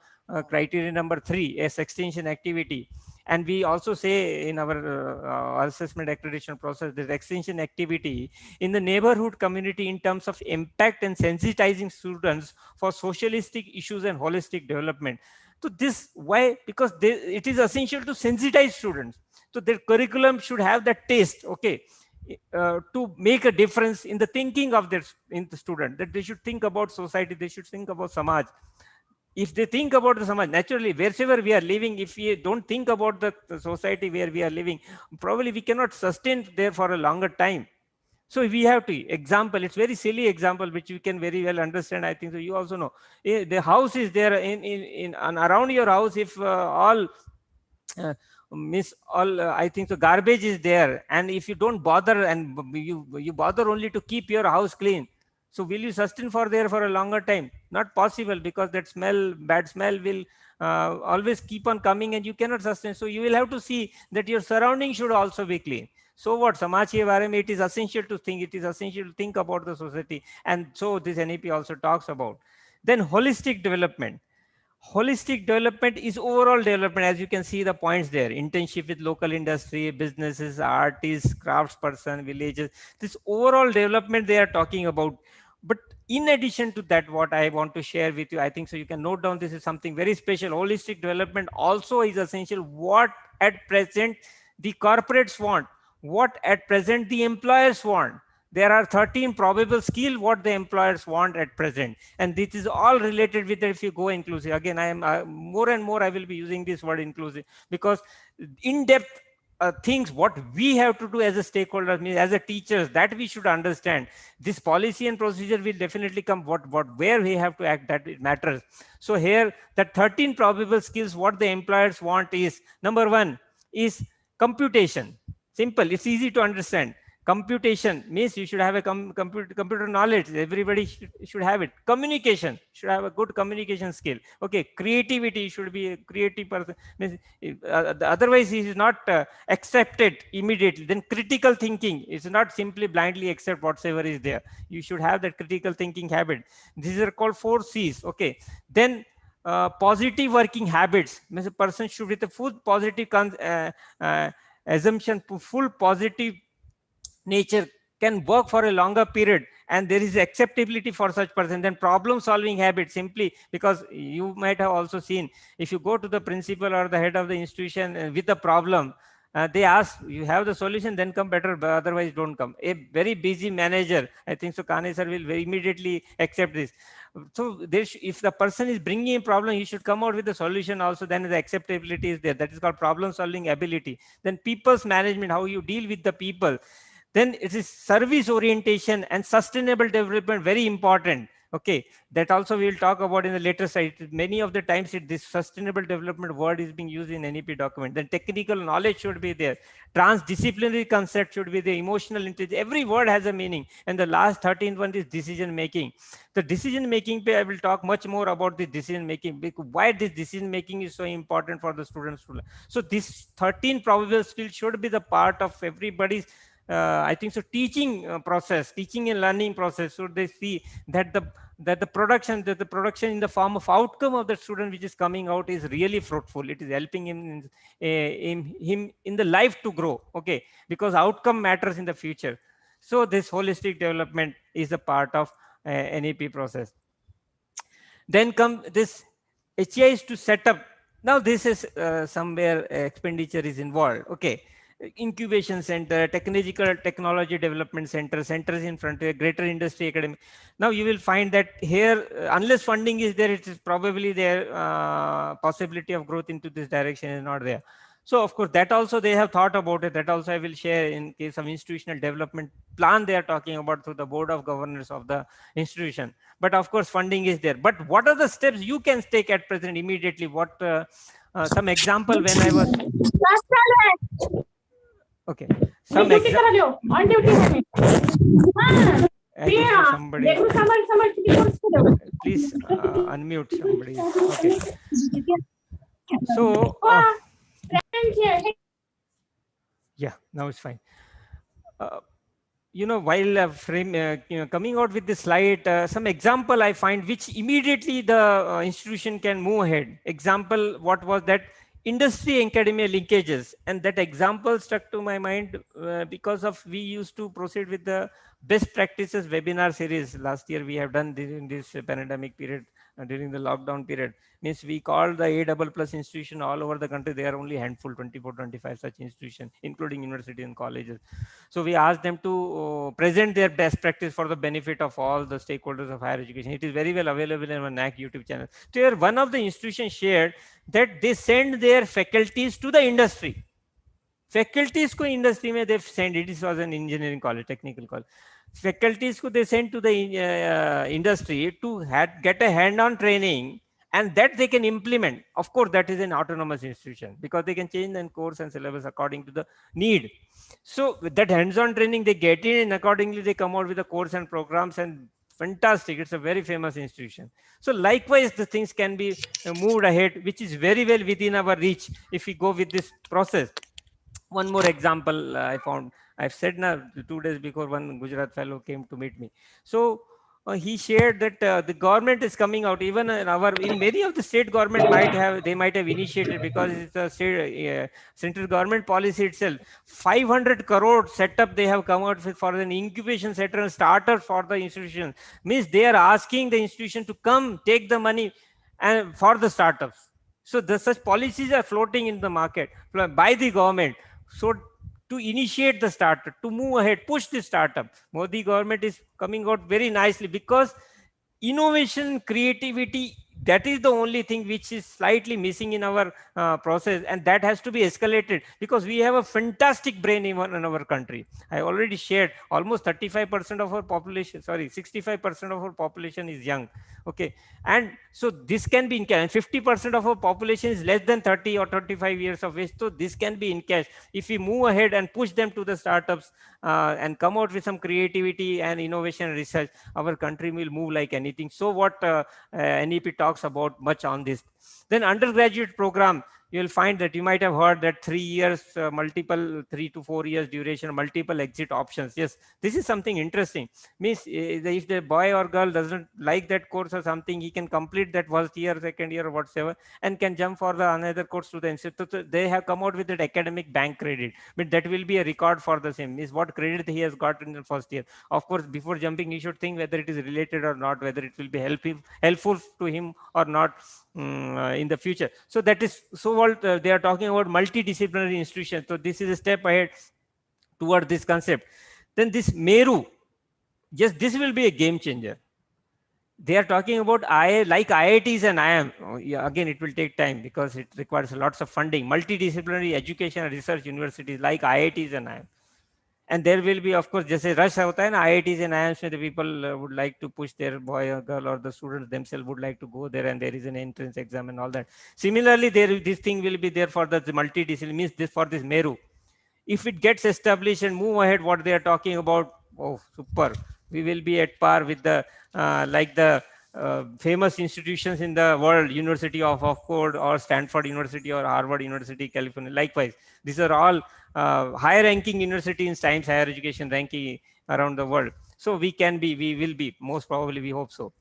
criteria number 3 as extension activity, and we also say in our assessment accreditation process that extension activity in the neighborhood community in terms of impact and sensitizing students for socialistic issues and holistic development. So this, why? Because it is essential to sensitize students. So their curriculum should have that taste, okay, to make a difference in the thinking of the student, that they should think about society, they should think about Samaj. If they think about the Samaj, naturally, wherever we are living, if we don't think about the society where we are living, probably we cannot sustain there for a longer time. So we have to, example, it's very silly example, which you can very well understand. I think so. You also know, the house is there in around your house. If all I think so garbage is there, and if you don't bother and you bother only to keep your house clean, so will you sustain for there for a longer time? Not possible, because that smell, bad smell will always keep on coming and you cannot sustain. So you will have to see that your surrounding should also be clean. So what Samaj ke bare mein, it is essential to think, it is essential to think about the society. And so this NEP also talks about. Then holistic development. Holistic development is overall development, as you can see the points there. Internship with local industry, businesses, artists, craftsperson, villages. This overall development they are talking about. But in addition to that, what I want to share with you, I think so you can note down, this is something very special. Holistic development also is essential. What at present the corporates want, what at present the employers want. There are 13 probable skills what the employers want at present, and this is all related with if you go inclusive. Again, I am more and more I will be using this word inclusive, because in-depth things what we have to do as a stakeholder, as a teachers, that we should understand. This policy and procedure will definitely come where we have to act, that it matters. So here that 13 probable skills what the employers want is, number 1 is computation. Simple, it's easy to understand. Computation means you should have a computer knowledge. Everybody should have it. Communication, should have a good communication skill. Okay, creativity, should be a creative person. Otherwise, he is not accepted immediately. Then critical thinking is not simply blindly accept whatsoever is there. You should have that critical thinking habit. These are called 4 C's. Okay, then positive working habits. Means a person should with a full positive assumption, full positive nature, can work for a longer period, and there is acceptability for such person. Then problem solving habit, simply because you might have also seen, if you go to the principal or the head of the institution with a problem, they ask, you have the solution, then come better, but otherwise don't come. A very busy manager, I think so Kane sir will very immediately accept this. So if the person is bringing a problem, he should come out with the solution also. Then the acceptability is there. That is called problem solving ability. Then people's management, how you deal with the people. Then it is service orientation and sustainable development, very important. Okay, that also we will talk about in the later slide. Many of the times this sustainable development word is being used in NEP document. Then technical knowledge should be there. Transdisciplinary concept should be there. Emotional intelligence. Every word has a meaning. And the last 13th one is decision making. The decision making, I will talk much more about the decision making. Because why this decision making is so important for the students to learn. So this 13 probable skills should be the part of everybody's I think so teaching process, teaching and learning process. So they see that the production in the form of outcome of the student which is coming out is really fruitful. It is helping him in the life to grow. Okay, because outcome matters in the future. So this holistic development is a part of NEP process. Then come this HIs to set up. Now this is somewhere expenditure is involved. Okay, incubation center, technology development center, centers in frontier, greater industry academy. Now you will find that here, unless funding is there, it is probably there possibility of growth into this direction is not there. So of course that also they have thought about it. That also I will share in case of institutional development plan they are talking about through the board of governors of the institution. But of course funding is there. But what are the steps you can take at present immediately? What some example when I was okay. Some example. Somebody. Please unmute somebody. Okay. So. Yeah, now it's fine. You know, while coming out with this slide, some example I find which immediately the institution can move ahead. Example, what was that? Industry academia linkages, and that example stuck to my mind because of we used to proceed with the best practices webinar series. Last year we have done during this pandemic period, during the lockdown period. Means we called the A++ institution all over the country. There are only handful, 24, 25 such institutions, including university and colleges. So we asked them to present their best practice for the benefit of all the stakeholders of higher education. It is very well available in our NAAC YouTube channel. So here one of the institutions shared that they send their faculties to the industry. Faculties को industry में they send it. This was an engineering college, technical college. Faculties को they send to the industry to get a hand-on training, and that they can implement. Of course, that is an autonomous institution because they can change the course and syllabus according to the need. So with that hands-on training, they get in, and accordingly they come out with the course and programs, and fantastic. It's a very famous institution. So likewise, the things can be moved ahead, which is very well within our reach if we go with this process. One more example I found. I've said now 2 days before one Gujarat fellow came to meet me. So he shared that the government is coming out. Even in many of the state government might have initiated, because it's a state, central government policy itself. 500 crore setup they have come out with for an incubation center and starter for the institution. Means they are asking the institution to come take the money and for the startups. So such policies are floating in the market by the government. So to initiate the startup, to move ahead, push the startup, Modi government is coming out very nicely, because innovation, creativity, that is the only thing which is slightly missing in our process, and that has to be escalated, because we have a fantastic brain even in our country. I already shared almost 35% of our population, 65% of our population is young. Okay, and so this can be in cash. 50% of our population is less than 30 or 35 years of age. So this can be in cash if we move ahead and push them to the startups and come out with some creativity and innovation research. Our country will move like anything. So what NEP talks about much on this. Then undergraduate program, you'll find that you might have heard that 3 years, 3 to 4 years duration, multiple exit options. Yes, this is something interesting. Means if the boy or girl doesn't like that course or something, he can complete that first year, second year, or whatever, and can jump for the another course to the institute. They have come out with that academic bank credit, but that will be a record for the same. Means what credit he has got in the first year. Of course, before jumping, you should think whether it is related or not, whether it will be helpful to him or not in the future. So that is they are talking about multidisciplinary institutions. So this is a step ahead toward this concept. Then this Meru, yes, this will be a game changer. They are talking about like IITs and IIM. Yeah, again, it will take time because it requires lots of funding. Multidisciplinary education and research universities like IITs and IIM. And there will be, of course, just a rush hota hai na, IITs and IIMs, the people would like to push their boy or girl, or the students themselves would like to go there, and there is an entrance exam and all that. Similarly, this thing will be there for the multidisciplinary, means this for this Meru. If it gets established and move ahead, what they are talking about, oh, super. We will be at par with the, like the famous institutions in the world, University of Oxford or Stanford University or Harvard University, California. Likewise, these are all high ranking university in science higher education ranking around the world. So we will be, most probably, we hope so.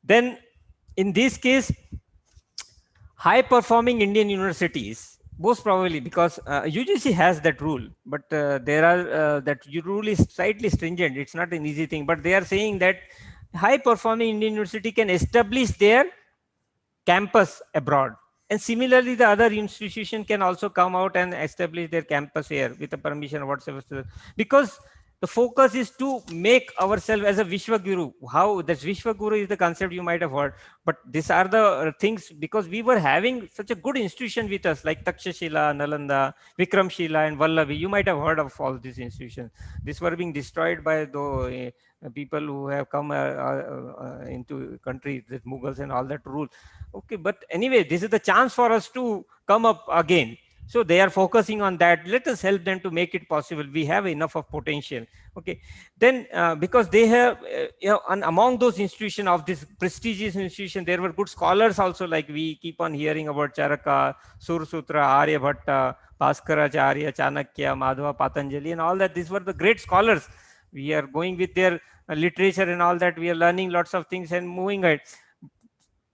Then in this case, high performing Indian universities, most probably, because UGC has that rule, but there are that rule is slightly stringent. It's not an easy thing, but they are saying that high performing Indian university can establish their campus abroad. And similarly, the other institution can also come out and establish their campus here with the permission or whatsoever. Because the focus is to make ourselves as a Vishwaguru. How that Vishwaguru is the concept you might have heard, but these are the things, because we were having such a good institution with us like Takshashila, Nalanda, Vikramshila, and Vallavi. You might have heard of all these institutions. These were being destroyed by the people who have come into country, the Mughals and all that rule. Okay, but anyway, this is the chance for us to come up again. So they are focusing on that. Let us help them to make it possible. We have enough of potential. Okay, then because they have, and among those institutions of this prestigious institution, there were good scholars also. Like we keep on hearing about Charaka, Sursutra, Aryabhatta, Bhaskaracharya, Chanakya, Madhava, Patanjali, and all that. These were the great scholars. We are going with their literature and all that. We are learning lots of things and moving ahead.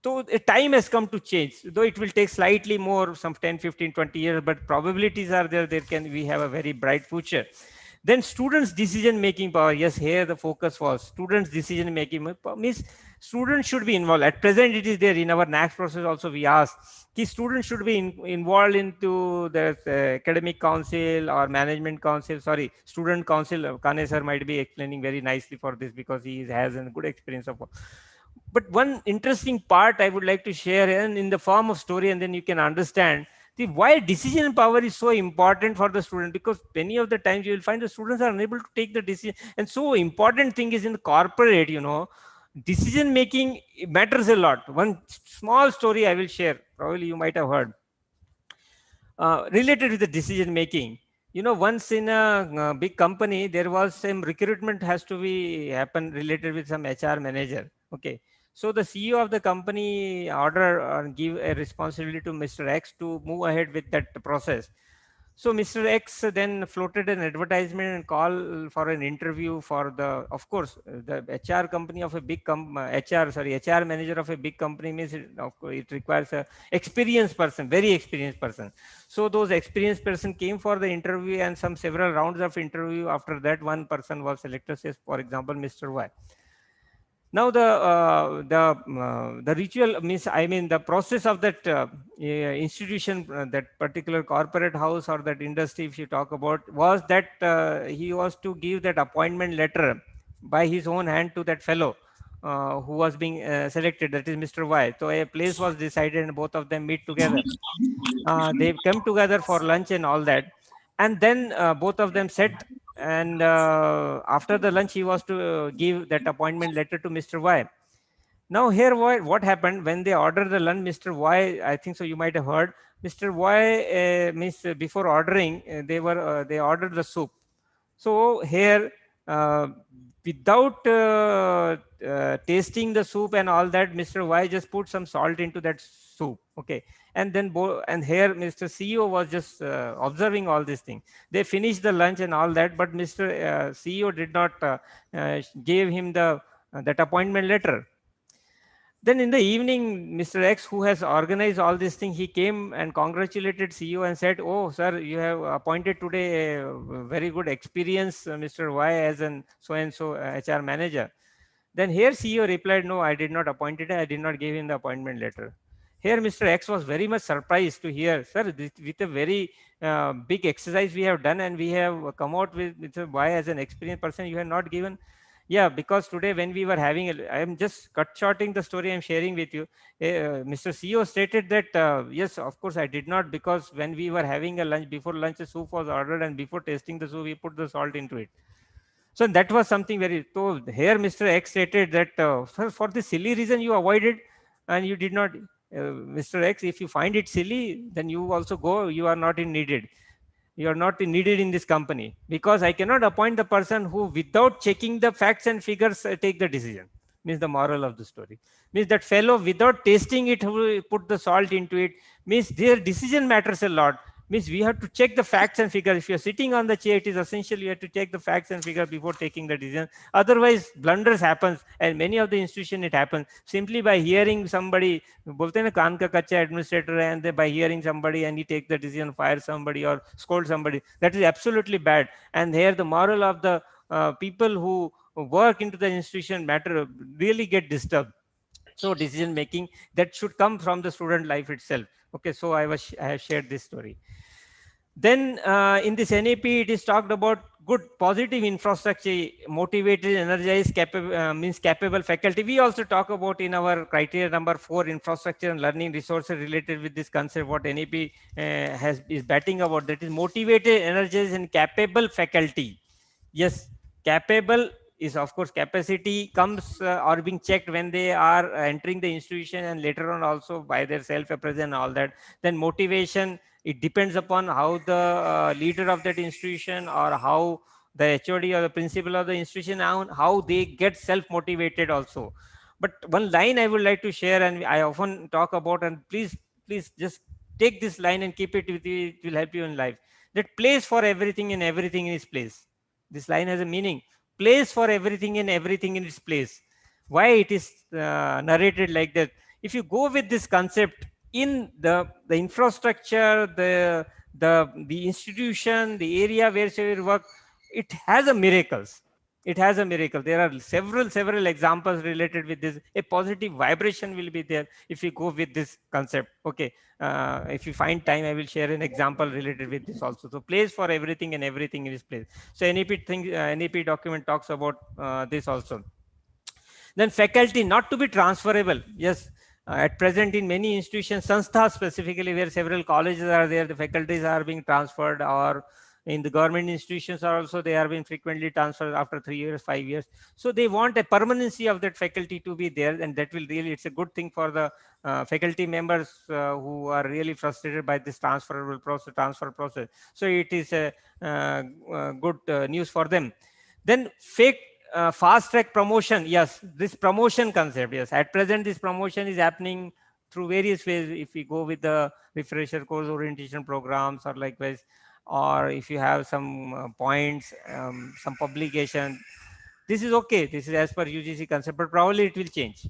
So time has come to change, though it will take slightly more, some 10, 15, 20 years, but probabilities are there. We have a very bright future. Then students' decision-making power. Yes, here the focus was students' decision-making means students should be involved. At present, it is there in our NAAC process also. We ask key students should be involved into the academic council or management council. Sorry, student council. Kane sir might be explaining very nicely for this because he has a good experience of. But one interesting part I would like to share, and in the form of story, and then you can understand why decision power is so important for the student, because many of the times you will find the students are unable to take the decision. And so important thing is in the corporate, decision making matters a lot. One small story I will share, probably you might have heard, related with the decision making. Once in a big company, there was some recruitment has to be happen related with some HR manager. Okay. So the CEO of the company order give a responsibility to Mr. X to move ahead with that process. So Mr. X then floated an advertisement and call for an interview for the, of course, the HR company of a big HR manager of a big company means it requires a experienced person, very experienced person. So those experienced person came for the interview, and several rounds of interview. After that, one person was selected, says, for example, Mr. Y. Now the ritual means, the process of that institution, that particular corporate house or that industry, if you talk about, was that he was to give that appointment letter by his own hand to that fellow who was being selected, that is Mr. Y. So a place was decided and both of them meet together. They come together for lunch and all that. And then both of them sat, and after the lunch, he was to give that appointment letter to Mr. Y. Now here, what happened when they ordered the lunch, Mr. Y, I think so you might have heard, Mr. Y means before ordering, they ordered the soup. So here, without tasting the soup and all that, Mr. Y just put some salt into that soup. Okay. And then and here Mr. CEO was just observing all these things. They finished the lunch and all that, but Mr. CEO did not give him that appointment letter. Then in the evening, Mr. X, who has organized all these things, he came and congratulated CEO and said, "Oh, sir, you have appointed today a very good experience, Mr. Y, as an so-and-so HR manager." Then here CEO replied, "No, I did not appoint it. I did not give him the appointment letter." Here Mr. X was very much surprised to hear, "Sir, with a very big exercise we have done, and we have come out with Mr. Y as an experienced person, you have not given." Yeah, because today when we were having, I am just cut shorting the story I'm sharing with you. Mr. CEO stated that, yes, of course I did not, because when we were having a lunch, before lunch a soup was ordered, and before tasting the soup, we put the salt into it. So that was something very, so here Mr. X stated that for this silly reason you avoided and you did not, Mr. X, if you find it silly, then you also go, you are not in needed. You are not needed in this company, because I cannot appoint the person who without checking the facts and figures take the decision. Means the moral of the story. Means that fellow without tasting it, who put the salt into it, means their decision matters a lot. Means we have to check the facts and figures. If you're sitting on the chair, it is essential you have to check the facts and figures before taking the decision. Otherwise, blunders happens, and many of the institution it happens simply by hearing somebody. बोलते हैं ना कान का कच्चा administrator है, and they, by hearing somebody and he take the decision, fire somebody or scold somebody. That is absolutely bad. And here the moral of the people who work into the institution matter really get disturbed. So decision making that should come from the student life itself. Okay, so I have shared this story. Then in this NAP, it is talked about good positive infrastructure, motivated, energized, means capable faculty. We also talk about in our criteria number 4, infrastructure and learning resources related with this concept, what NAP is batting about, that is motivated, energized and capable faculty. Yes, capable is of course capacity comes or being checked when they are entering the institution, and later on also by their self-appraisal and all that. Then motivation, it depends upon how the leader of that institution or how the HOD or the principal of the institution, how they get self-motivated also. But one line I would like to share, and I often talk about, and please just take this line and keep it with you, it will help you in life. That place for everything and everything in its place. This line has a meaning. Place for everything and everything in its place. Why it is narrated like that? If you go with this concept in the infrastructure, the institution, the area where you work, it has a miracles. It has a miracle. There are several examples related with this. A positive vibration will be there if you go with this concept. Okay, if you find time, I will share an example related with this also. So place for everything and everything in its place. So NAP document talks about this also. Then faculty not to be transferable. Yes, at present in many institutions, sanstha specifically, where several colleges are there, the faculties are being transferred, or in the government institutions are also, they are being frequently transferred after 3 years, 5 years. So they want a permanency of that faculty to be there, and that will really, it's a good thing for the faculty members who are really frustrated by this transfer process. So it is a good news for them. Then fast track promotion. Yes, this promotion concept. Yes, at present this promotion is happening through various ways. If we go with the refresher course orientation programs, or likewise, or if you have some points, some publication, this is okay. This is as per UGC concept, but probably it will change.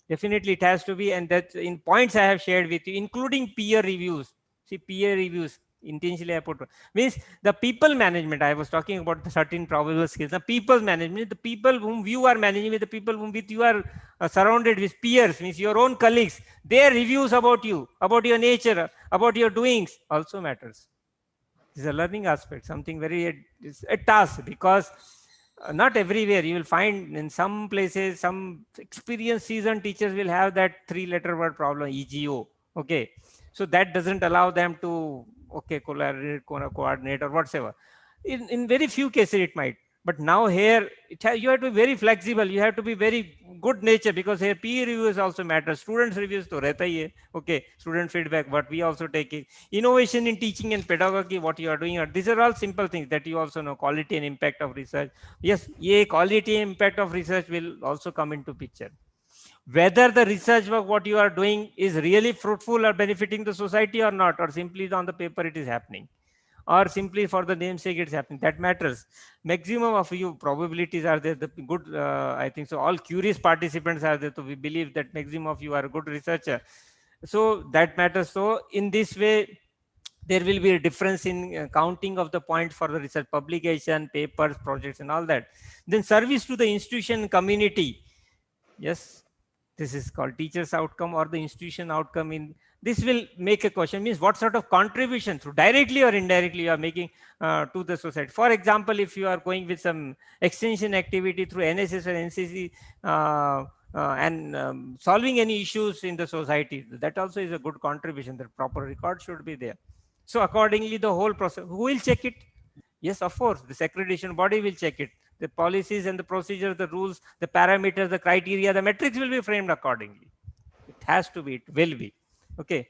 Definitely it has to be, and that in points I have shared with you, including peer reviews. See, peer reviews, intentionally I put, means the people management. I was talking about the certain probable skills. The people management, the people whom you are managing with, the people whom with you are surrounded with, peers, means your own colleagues, their reviews about you, about your nature, about your doings also matters. This is a learning aspect, something very, it's a task, because not everywhere you will find. In some places, some experienced seasoned teachers will have that 3-letter word problem, EGO. Okay, so that doesn't allow them to coordinate or whatever. In very few cases it might, but now here you have to be very flexible. You have to be very good nature, because here peer reviews also matter. Students reviews to rehta hi hai. Okay, student feedback, but we also take it. Innovation in teaching and pedagogy, what you are doing. These are all simple things that you also know. Quality and impact of research. Yes, quality and impact of research will also come into picture. Whether the research work what you are doing is really fruitful or benefiting the society or not, or simply on the paper it is happening, or simply for the namesake it's happening, that matters. Maximum of you probabilities are there. The good, I think so, all curious participants are there, so we believe that maximum of you are a good researcher. So that matters. So in this way, there will be a difference in counting of the points for the research publication, papers, projects and all that. Then service to the institution community. Yes, this is called teacher's outcome or the institution outcome in This will make a question, means what sort of contribution through directly or indirectly you are making to the society. For example, if you are going with some extension activity through NSS or NCC and solving any issues in the society, that also is a good contribution. The proper record should be there. So accordingly, the whole process, who will check it? Yes, of course, this accreditation body will check it. The policies and the procedures, the rules, the parameters, the criteria, the metrics will be framed accordingly. It has to be, it will be. Okay.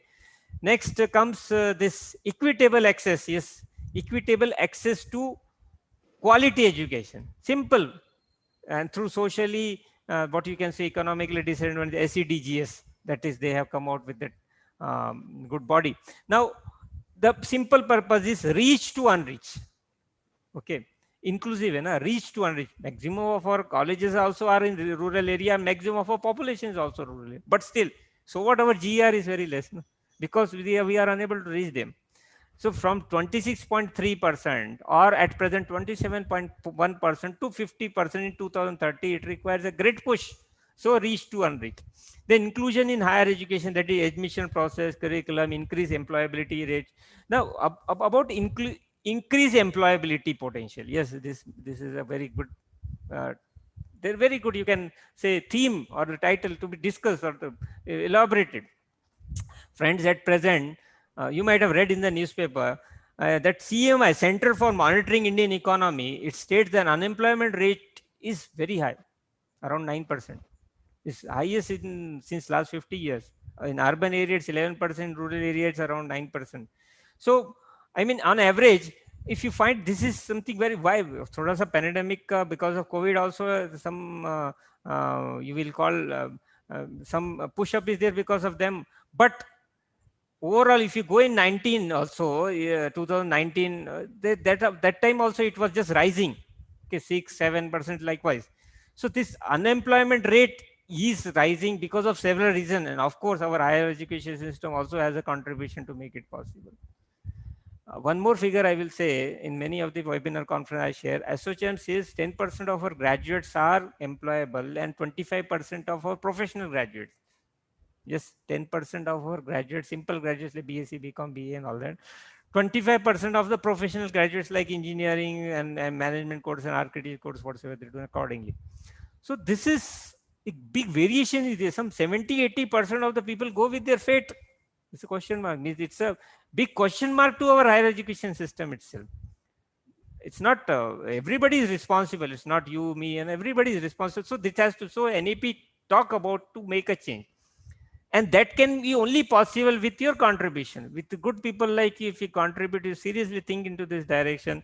Next comes this equitable access. Yes, equitable access to quality education. Simple. And through socially, what you can say, economically disadvantaged, SEDGS, that is, they have come out with that good body. Now, the simple purpose is reach to unreach. Okay. Inclusive, reach to unreach. Maximum of our colleges also are in the rural area, maximum of our population is also rural. But still, so what our GR is very less, no? Because we are unable to reach them. So from 26.3% or at present 27.1% to 50% in 2030, it requires a great push. So reach to unreach. The inclusion in higher education, that is admission process, curriculum, increase employability rate. Now about increase employability potential. Yes, this is a very good, they're very good, you can say, theme or the title to be discussed or to elaborated. Friends, at present, you might have read in the newspaper that CMI, Center for Monitoring Indian Economy, it states that unemployment rate is very high, around 9%. It's highest since last 50 years. In urban areas, 11%, rural areas, around 9%. So, I mean, on average, if you find this is something very, why? Thoda sa pandemic, because of COVID also, some, you will call, some push-up is there because of them. But overall, if you go in 19 also, 2019, that time also it was just rising, okay, 6-7% likewise. So this unemployment rate is rising because of several reasons, and of course our higher education system also has a contribution to make it possible. One more figure I will say, in many of the webinar conference I share, ASSOCHAM says 10% of our graduates are employable and 25% of our professional graduates. Just 10% of our graduates, simple graduates like BSc, BCom, BA and all that. 25% of the professional graduates like engineering and management course and architecture course, whatsoever they're doing accordingly. So this is a big variation. Is there some 70-80% of the people go with their fate? It's a question mark. It's a big question mark to our higher education system itself. It's not everybody is responsible. It's not you, me, and everybody is responsible. So this has to, so NAP talk about to make a change. And that can be only possible with your contribution, with the good people like you. If you contribute, you seriously think into this direction,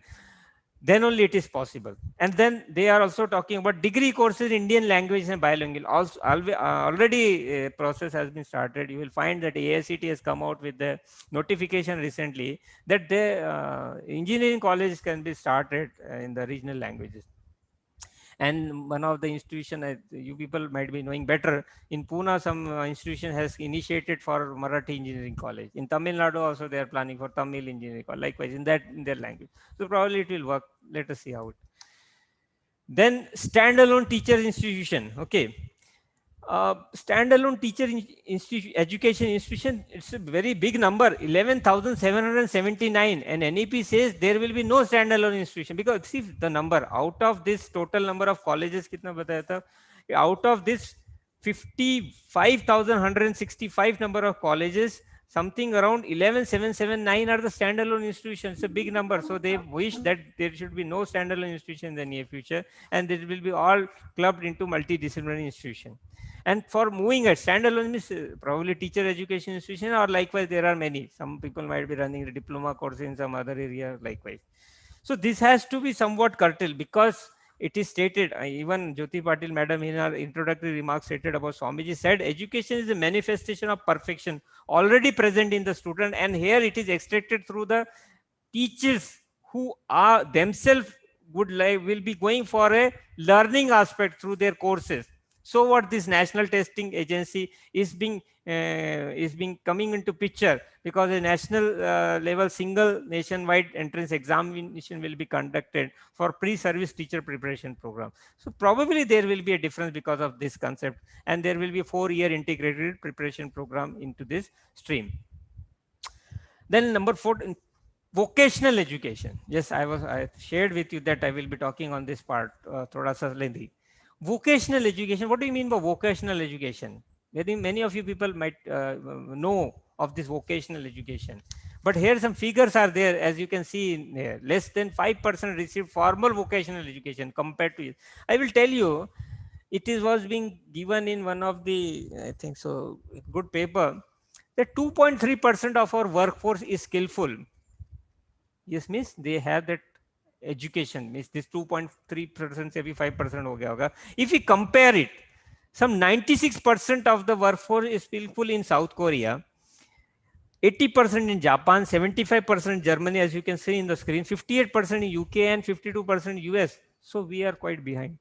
then only it is possible. And then they are also talking about degree courses, Indian language and bilingual. Also, already a process has been started. You will find that AICT has come out with the notification recently that the engineering colleges can be started in the regional languages. And one of the institution, you people might be knowing better, in Pune, some institution has initiated for Marathi Engineering College. In Tamil Nadu also they are planning for Tamil Engineering College, likewise in their language. So probably it will work. Let us see how it. Then standalone teacher institution. Okay. Standalone teacher education institution, it's a very big number, 11,779, and NEP says there will be no standalone institution, because see the number out of this total number of colleges, kitna bataya tha? Out of this 55,165 number of colleges, something around 11,779 are the standalone institutions. It's a big number. So they wish that there should be no standalone institution in the near future, and it will be all clubbed into multidisciplinary institution. And for moving at standalone means probably teacher education institution, or likewise there are many. Some people might be running a diploma course in some other area likewise. So this has to be somewhat curtailed, because it is stated, even Jyoti Patil madam in her introductory remarks stated about Swamiji said, education is a manifestation of perfection already present in the student, and here it is extracted through the teachers who are themselves will be going for a learning aspect through their courses. So what this national testing agency is being coming into picture, because a national level single nationwide entrance examination will be conducted for pre-service teacher preparation program. So probably there will be a difference because of this concept, and there will be a 4-year integrated preparation program into this stream. Then number 4, vocational education. Yes, I shared with you that I will be talking on this part thoda sa lengthy. Vocational education. What do you mean by vocational education? Many of you people might know of this vocational education, but here some figures are there, as you can see in here. Less than 5% receive formal vocational education compared to it. I will tell you, it was being given in one of the, I think so, good paper, that 2.3% of our workforce is skillful. Yes, means they have that education, means this 2.3% से भी 5% हो गया होगा. If we compare it, some 96% of the workforce is skillful in South Korea, 80% in Japan, 75% in Germany, as you can see in the screen, 58% in UK and 52% in US. So we are quite behind.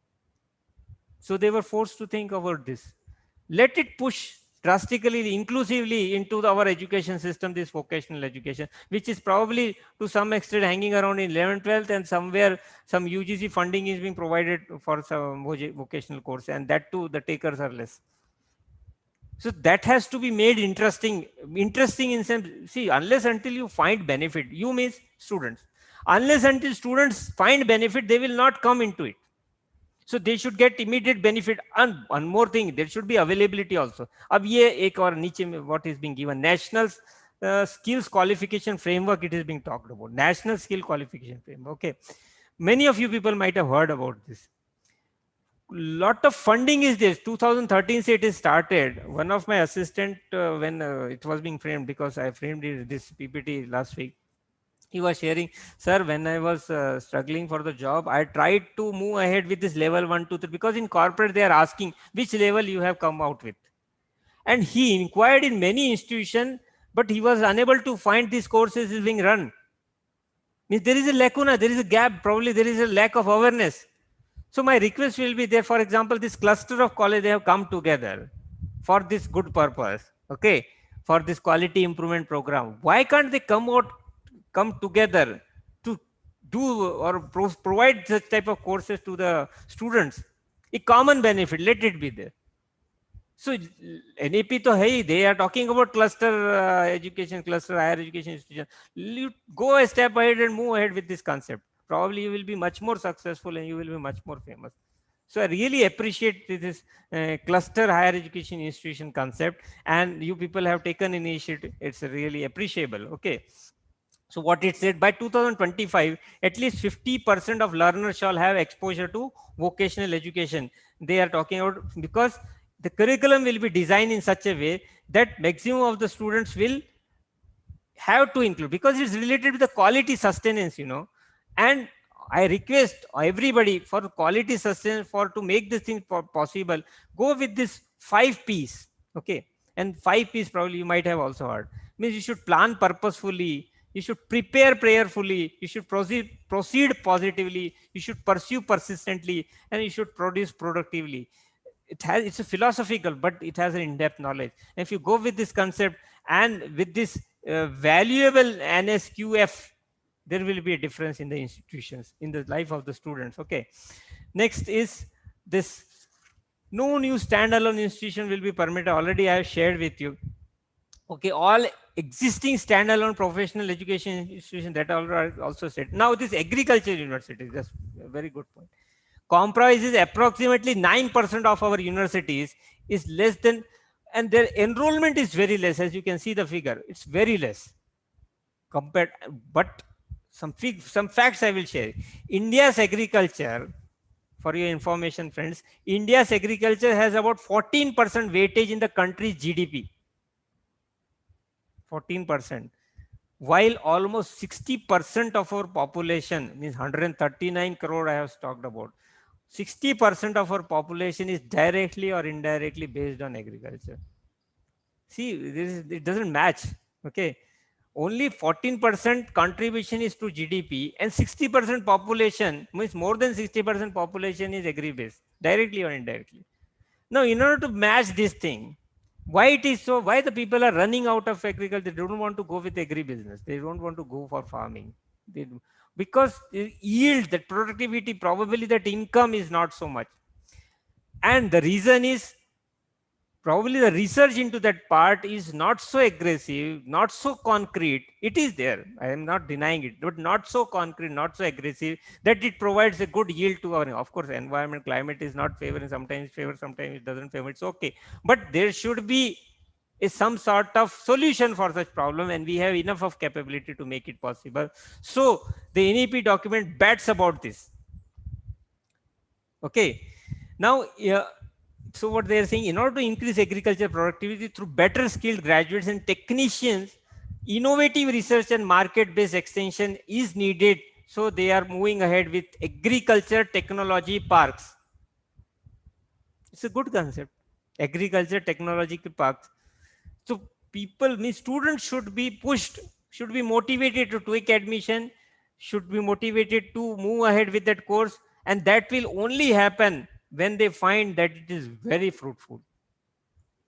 So they were forced to think about this. Let it push drastically, inclusively into our education system, this vocational education, which is probably to some extent hanging around in 11th, 12th, and somewhere some UGC funding is being provided for some vocational course, and that too, the takers are less. So that has to be made interesting. Interesting in sense, see, unless until you find benefit, you means students. Unless until students find benefit, they will not come into it. So they should get immediate benefit. And one more thing, there should be availability also. अब ये एक और नीचे में what is being given, national skills qualification framework, it is being talked about. National skill qualification framework. Okay, many of you people might have heard about this. Lot of funding is this. 2013 se it is started. One of my assistant when it was being framed, because I framed this PPT last week, he was sharing, sir, when I was struggling for the job, I tried to move ahead with this level 1, 2, 3, because in corporate they are asking which level you have come out with. And he inquired in many institutions, but he was unable to find these courses is being run. Means there is a lacuna, there is a gap, probably there is a lack of awareness. So my request will be there, for example, this cluster of college, they have come together for this good purpose, okay, for this quality improvement program. Why can't they come together to do or provide such type of courses to the students? A common benefit, let it be there. So NAP to hai, they are talking about cluster education, cluster higher education institution. You go a step ahead and move ahead with this concept. Probably you will be much more successful and you will be much more famous. So I really appreciate this cluster higher education institution concept, and you people have taken initiative. It's really appreciable. Okay. So what it said, by 2025, at least 50% of learners shall have exposure to vocational education. They are talking about, because the curriculum will be designed in such a way that maximum of the students will have to include, because it's related to the quality sustenance, you know. And I request everybody for quality sustenance, for to make this thing possible, go with this 5 P's. Okay. And 5 P's probably you might have also heard. Means you should plan purposefully, you should prepare prayerfully, you should proceed positively, you should pursue persistently, and you should produce productively. It's a philosophical, but it has an in-depth knowledge. And if you go with this concept and with this valuable NSQF, there will be a difference in the institutions, in the life of the students. Okay. Next is this, no new standalone institution will be permitted. Already I have shared with you. Okay, all existing standalone professional education institutions that are also said. Now this agriculture university, that's a very good point, comprises approximately 9% of our universities, is less than, and their enrollment is very less, as you can see the figure, it's very less compared. But some facts I will share. India's agriculture, for your information friends, India's agriculture has about 14% weightage in the country's GDP. 14%, while almost 60% of our population, means 139 crore I have talked about, 60% of our population is directly or indirectly based on agriculture. See, it doesn't match. Okay, only 14% contribution is to GDP, and 60% population, means more than 60% population is agri-based, directly or indirectly. Now, in order to match this thing, why it is so, why the people are running out of agriculture, they don't want to go with agribusiness, they don't want to go for farming. Because the yield, that productivity, probably that income is not so much. And the reason is probably the research into that part is not so aggressive, not so concrete. It is there, I am not denying it, but not so concrete, not so aggressive that it provides a good yield to our, of course, environment, climate is not favoring, sometimes favor, sometimes it doesn't favor, it's okay. But there should be some sort of solution for such problem, and we have enough of capability to make it possible. So the NEP document bets about this. Okay. Now, so what they are saying, in order to increase agriculture productivity through better skilled graduates and technicians, innovative research and market-based extension is needed. So they are moving ahead with agriculture technology parks. It's a good concept. Agriculture technology parks. So people, students should be pushed, should be motivated to take admission, should be motivated to move ahead with that course, and that will only happen when they find that it is very fruitful.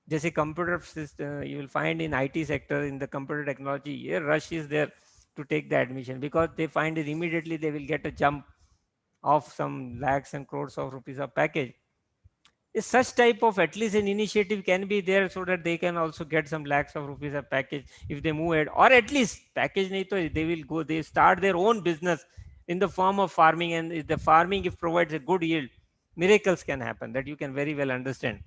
Just a computer system, you will find in IT sector, in the computer technology, a rush is there to take the admission, because they find it immediately they will get a jump of some lakhs and crores of rupees of package. Such type of at least an initiative can be there, so that they can also get some lakhs of rupees of package if they move ahead, or at least package nahi to they will go, they start their own business in the form of farming, and if the farming if provides a good yield, miracles can happen, that you can very well understand.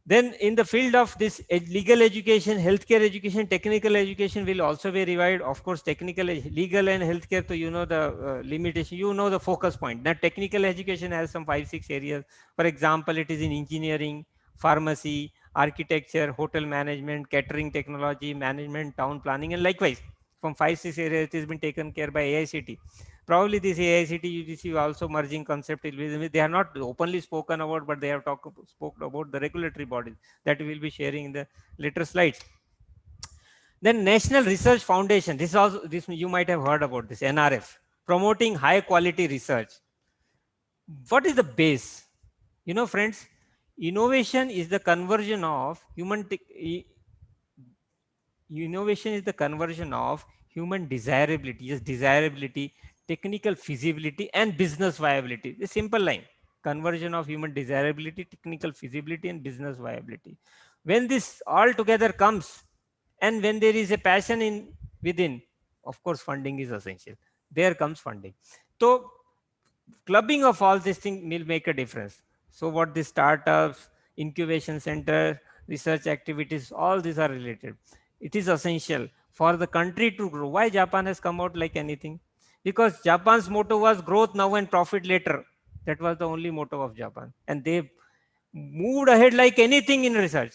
Then in the field of this legal education, healthcare education, technical education will also be revived. Of course, technical, legal and healthcare, so you know the limitation, you know the focus point. Now technical education has some 5-6 areas. For example, it is in engineering, pharmacy, architecture, hotel management, catering technology, management, town planning, and likewise from 5-6 areas it has been taken care by AICT. Probably this AICT, UGC also merging concept. They are not openly spoken about, but they have spoken about the regulatory bodies that we will be sharing in the later slides. Then National Research Foundation. This also, this you might have heard about this, NRF, promoting high quality research. What is the base? You know, friends, innovation is the conversion of innovation is the conversion of human desirability, yes, desirability, technical feasibility, and business viability. The simple line: conversion of human desirability, technical feasibility, and business viability. When this all together comes, and when there is a passion within, of course, funding is essential. There comes funding. So clubbing of all these things will make a difference. So what the startups, incubation center, research activities, all these are related. It is essential for the country to grow. Why Japan has come out like anything? Because Japan's motto was growth now and profit later. That was the only motto of Japan. And they moved ahead like anything in research.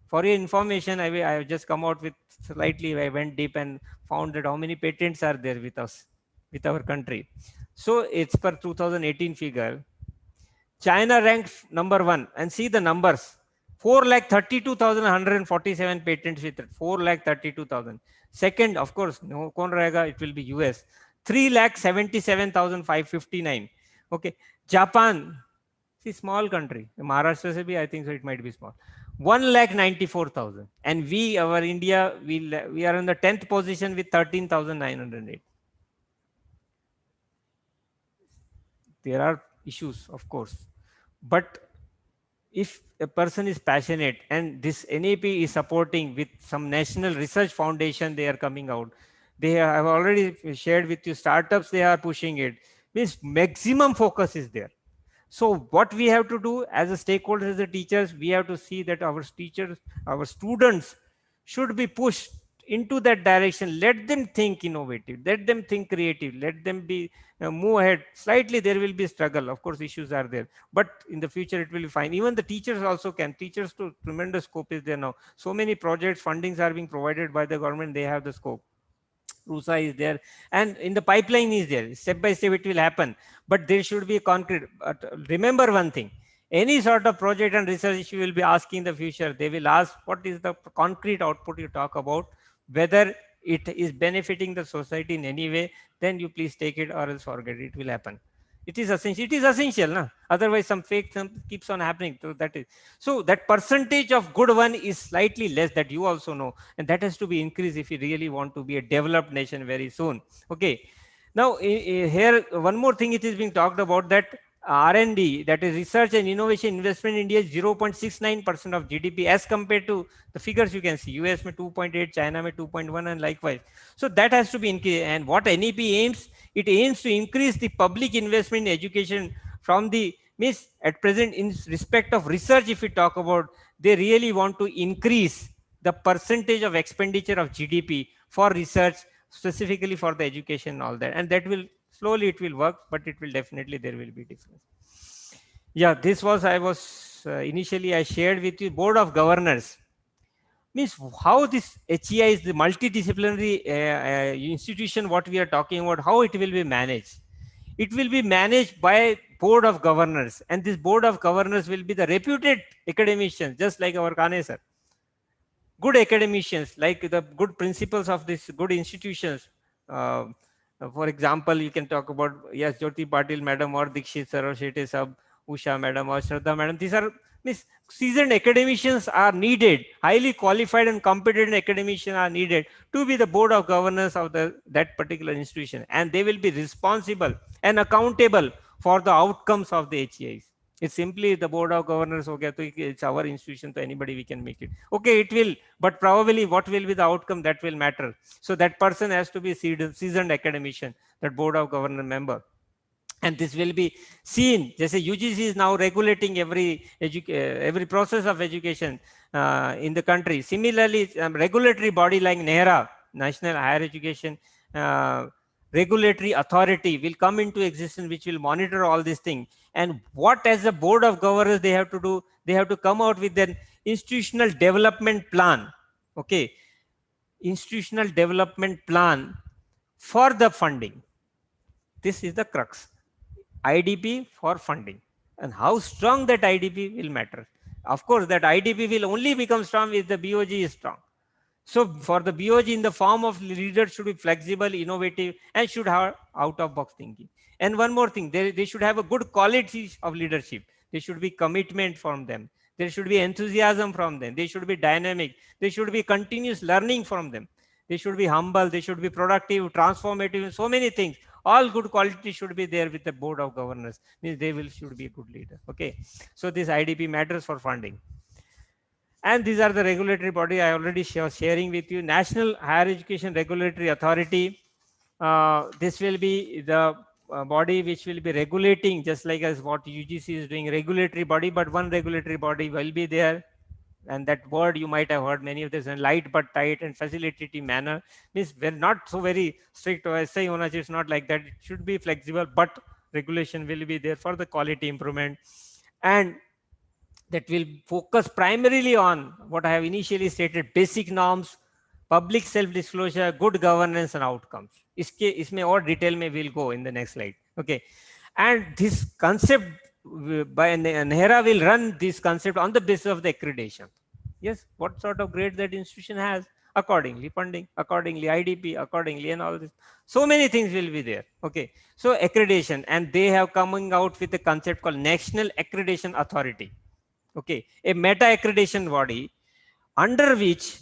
For your information, I have just come out with slightly, I went deep and found that how many patents are there with us, with our country. So it's per 2018 figure. China ranked number 1, and see the numbers. 4,32,147 patents with it. 4,32,000. Second, of course, no kon rahega, it will be US. 3,77,559. Okay. Japan, see, small country. Maharashtra se bhi, I think so it might be small. 1,94,000. And we, our India, we are in the 10th position with 13,908. There are issues, of course, but if a person is passionate, and this NAP is supporting with some National Research Foundation, they are coming out. They have already shared with you startups, they are pushing it. Means maximum focus is there. So what we have to do as a stakeholders, as a teachers, we have to see that our teachers, our students should be pushed into that direction. Let them think innovative, let them think creative, let them be move ahead. Slightly there will be struggle, of course issues are there, but in the future it will be fine. Even the teachers also can, teachers to tremendous scope is there now. So many projects, fundings are being provided by the government, they have the scope. RUSA is there, and in the pipeline is there. Step by step it will happen, but there should be a concrete. But remember one thing, any sort of project and research you will be asking in the future, they will ask what is the concrete output you talk about, whether it is benefiting the society in any way, then you please take it, or else forget it, will happen. It is essential. It is essential, na? Otherwise, some fake keeps on happening. So that is, so that percentage of good one is slightly less, that you also know, and that has to be increased if you really want to be a developed nation very soon. Okay. Now here one more thing it is being talked about, that R&D, that is research and innovation investment in India, is 0.69% of GDP, as compared to the figures you can see. US में 2.8, China में 2.1, and likewise. So that has to be increased. And what NEP aims, it aims to increase the public investment in education from the, means at present in respect of research, if we talk about, they really want to increase the percentage of expenditure of GDP for research, specifically for the education and all that. And that will slowly, it will work, but it will definitely, there will be difference. Yeah, this was, I was initially I shared with you board of governors, means how this HEI is the multidisciplinary institution, what we are talking about, how it will be managed. It will be managed by board of governors, and this board of governors will be the reputed academicians, just like our Kane sir. Good academicians, like the good principles of this good institutions. For example, you can talk about, yes, Jyoti Patil madam, or Dikshit sir, or Shetty sab, Usha madam, or Shraddha madam. These are, means seasoned academicians are needed, highly qualified and competent academicians are needed to be the board of governors of that particular institution, and they will be responsible and accountable for the outcomes of the HEIs. It's simply the board of governors, okay, so it's our institution, so anybody we can make it. Okay, it will, but probably what will be the outcome, that will matter. So that person has to be seasoned academician, that board of governor member. And this will be seen, just as UGC is now regulating every process of education in the country. Similarly, regulatory body like NAAC, National Higher Education Regulatory Authority, will come into existence, which will monitor all these things. And what, as a board of governors, they have to do, they have to come out with an institutional development plan. Okay, institutional development plan for the funding. This is the crux. IDP for funding, and how strong that IDP will matter. Of course, that IDP will only become strong if the BOG is strong. So for the BOG, in the form of leaders, should be flexible, innovative, and should have out-of-box thinking. And one more thing, they should have a good quality of leadership. There should be commitment from them. There should be enthusiasm from them. They should be dynamic. There should be continuous learning from them. They should be humble. They should be productive, transformative, so many things. All good qualities should be there with the board of governors. Means they should be a good leader. Okay. So this IDP matters for funding. And these are the regulatory body I already sharing with you. National Higher Education Regulatory Authority. This will be the body which will be regulating, just like as what UGC is doing, regulatory body, but one regulatory body will be there. And that word you might have heard many of this, and light but tight and facilitative manner, means we're not so very strict or essay ownership. It's not like that. It should be flexible, but regulation will be there for the quality improvement. And that will focus primarily on what I have initially stated: basic norms, public self-disclosure, good governance, and outcomes. Isme और detail में we'll go in the next slide. Okay, and this concept by NEHRA will run this concept on the basis of the accreditation. Yes, what sort of grade that institution has, accordingly funding, accordingly IDP, accordingly, and all this. So many things will be there. Okay, so accreditation, and they have coming out with a concept called National Accreditation Authority. Okay, a meta accreditation body under which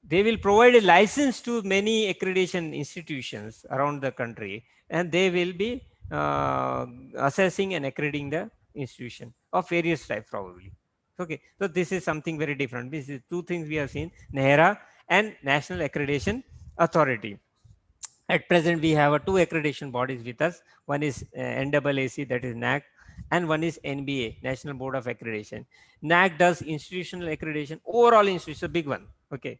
they will provide a license to many accreditation institutions around the country, and they will be assessing and accrediting the institution of various types probably. Okay, so this is something very different. This is two things we have seen: NEHRA and National Accreditation Authority. At present, we have two accreditation bodies with us. One is NAAC, that is NAAC, and one is NBA, National Board of Accreditation. NAAC does institutional accreditation, overall institution, a big one. Okay.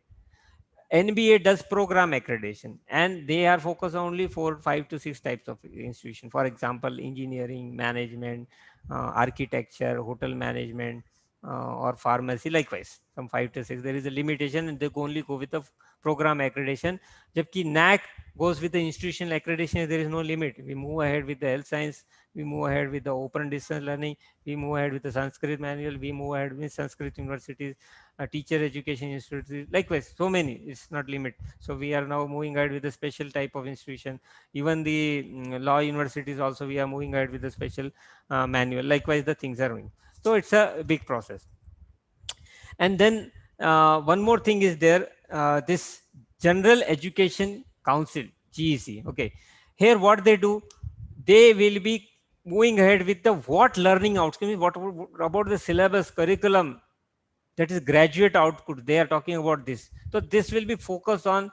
NBA does program accreditation, and they are focused on only 5 to 6 types of institution. For example, engineering, management, architecture, hotel management, or pharmacy. Likewise, some 5 to 6. There is a limitation, and they only go with the program accreditation. Jabki NAAC goes with the institutional accreditation, there is no limit. We move ahead with the health science, we move ahead with the open distance learning, we move ahead with the Sanskrit manual, we move ahead with Sanskrit universities, teacher education institutes, likewise, so many, it's not limit. So we are now moving ahead with a special type of institution. Even the law universities also, we are moving ahead with a special manual. Likewise, the things are going. So it's a big process. And then one more thing is there, this General Education Council, GEC. Okay, here what they do, they will be moving ahead with the what learning outcomes, what about the syllabus, curriculum, that is graduate output. They are talking about this. So this will be focused on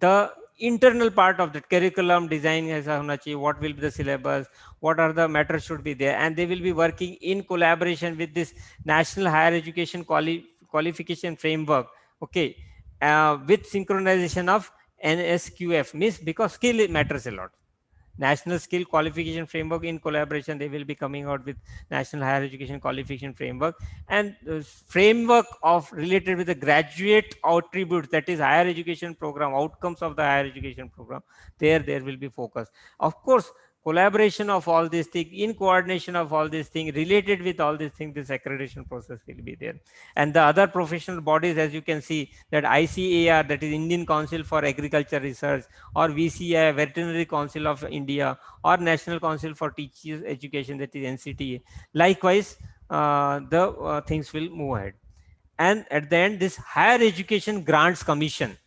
the internal part of the curriculum design, what will be the syllabus, what are the matters should be there, and they will be working in collaboration with this National Higher Education Qualification Framework. Okay, with synchronization of NSQF, means because skill matters a lot. National Skill Qualification Framework, in collaboration they will be coming out with National Higher Education Qualification Framework, and framework of related with the graduate attributes, that is higher education program, outcomes of the higher education program. There will be focus. Of course, collaboration of all these things, in coordination of all these things, related with all these things, this accreditation process will be there. And the other professional bodies, as you can see, that ICAR, that is Indian Council for Agriculture Research, or VCI, Veterinary Council of India, or National Council for Teachers Education, that is NCTA. Likewise, the things will move ahead. And at the end, this Higher Education Grants Commission,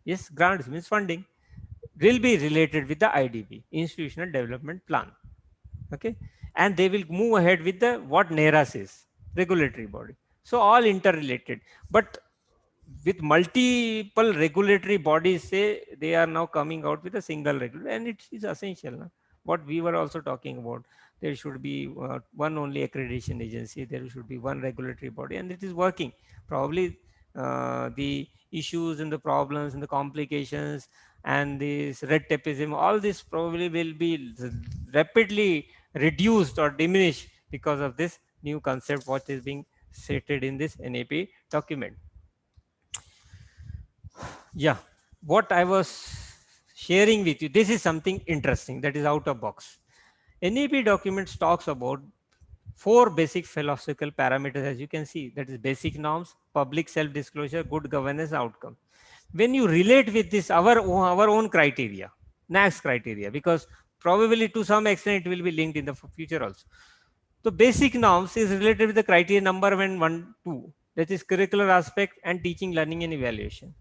yes, grants means funding, will be related with the IDP, Institutional Development Plan. Okay, and they will move ahead with the what NAAC says, regulatory body. So all interrelated, but with multiple regulatory bodies, say they are now coming out with a single regulator, and it is essential. No? What we were also talking about, there should be one only accreditation agency, there should be one regulatory body, and it is working. Probably the issues and the problems and the complications and this red tapeism, all this probably will be rapidly reduced or diminished because of this new concept what is being stated in this NAP document. Yeah, what I was sharing with you, this is something interesting that is out of box. NAP documents talks about 4 basic philosophical parameters, as you can see, that is basic norms, public self-disclosure, good governance, outcome. When you relate with this, our own criteria, NAAC criteria, because probably to some extent it will be linked in the future also. So basic norms is related with the criteria number 1, 2, that is curricular aspect and teaching, learning and evaluation.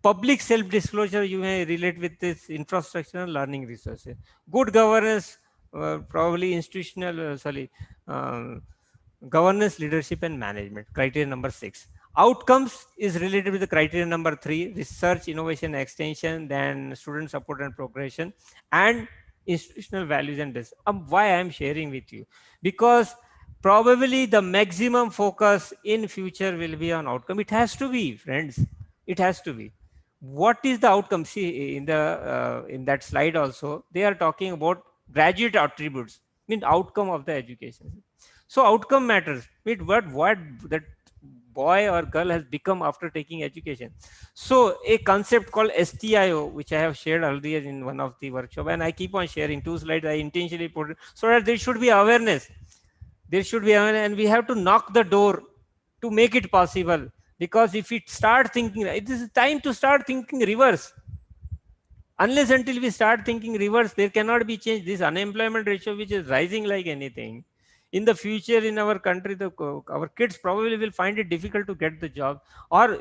Public self-disclosure, you may relate with this infrastructure and learning resources. Good governance, probably institutional, governance, leadership and management, criteria number 6. Outcomes is related with the criteria number 3, research, innovation, extension, then student support and progression, and institutional values and this. Why I am sharing with you? Because probably the maximum focus in future will be on outcome. It has to be, friends. It has to be. What is the outcome? See, in the in that slide also, they are talking about graduate attributes, mean outcome of the education. So outcome matters. What that boy or girl has become after taking education. So a concept called STIO, which I have shared earlier in one of the workshop, and I keep on sharing 2 slides. I intentionally put it so that there should be awareness. There should be awareness, and we have to knock the door to make it possible. Because if we start thinking, it is time to start thinking reverse. Unless until we start thinking reverse, there cannot be change. This unemployment ratio, which is rising like anything, in the future in our country, our kids probably will find it difficult to get the job, or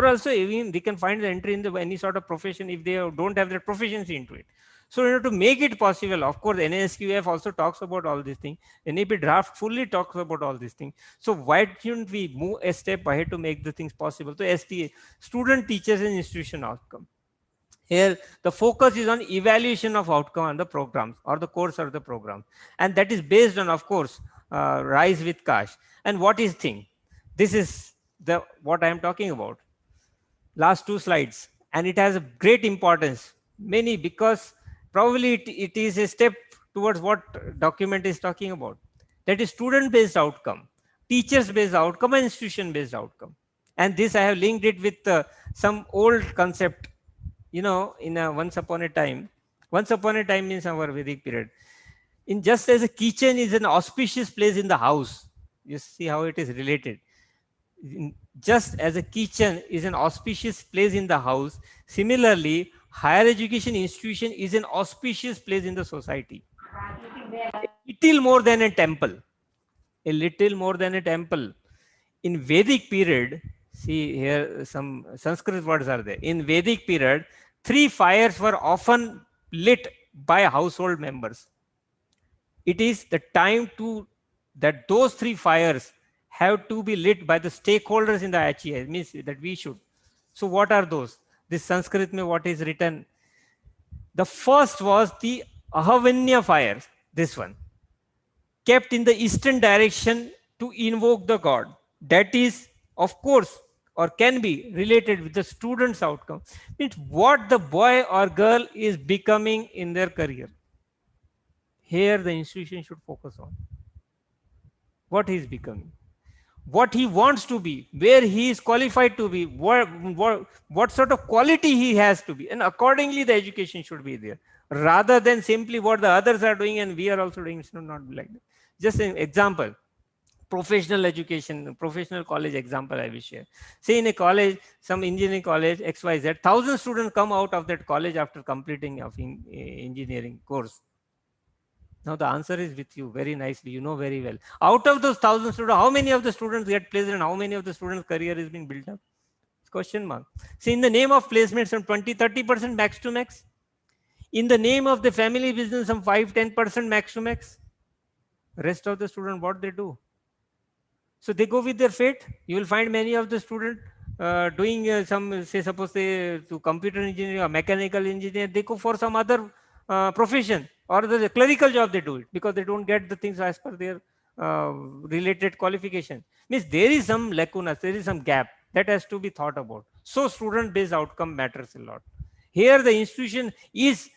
also even they can find the entry in any sort of profession if they don't have that proficiency into it. So in order to make it possible, of course, NASQF also talks about all these things. NAP draft fully talks about all these things. So why shouldn't we move a step ahead to make the things possible? So STA, student, teachers and institution outcome. Here, the focus is on evaluation of outcome on the programs or the course or the program. And that is based on, of course, Rise with Cash. And what is thing? This is what I am talking about. Last 2 slides. And it has a great importance. Many, because probably it is a step towards what document is talking about. That is student-based outcome, teachers-based outcome, and institution-based outcome. And this I have linked it with some old concept you know, in a once upon a time means our Vedic period. In just as a kitchen is an auspicious place in the house, you see how it is related. Just as a kitchen is an auspicious place in the house, similarly, higher education institution is an auspicious place in the society. A little more than a temple. A little more than a temple. In Vedic period, see here some Sanskrit words are there. In Vedic period, 3 fires were often lit by household members. It is the time to that those 3 fires have to be lit by the stakeholders in the HEI, means that we should. So what are those? This Sanskrit mein what is written? The first was the Ahavanya fire, this one, kept in the eastern direction to invoke the god. That is, of course, or can be related with the student's outcome. Means what the boy or girl is becoming in their career. Here the institution should focus on what he is becoming, what he wants to be, where he is qualified to be, what sort of quality he has to be, and accordingly the education should be there, rather than simply what the others are doing and we are also doing. It should not be like that. Just an example, professional education, professional college example I will share. Say in a college, some engineering college XYZ, 1,000 students come out of that college after completing of engineering course. Now the answer is with you very nicely, you know very well. Out of those 1,000 students, how many of the students get placed and how many of the students' career is being built up? Question mark. See, in the name of placement, some 20-30% max to max. In the name of the family business, some 5-10% max to max. Rest of the student, what they do? So they go with their fate. You will find many of the students doing some, say, suppose they to computer engineering or mechanical engineer, they go for some other profession, or the clerical job they do it because they don't get the things as per their related qualification. Means there is some lacuna, there is some gap that has to be thought about. So student-based outcome matters a lot. Here the institution is,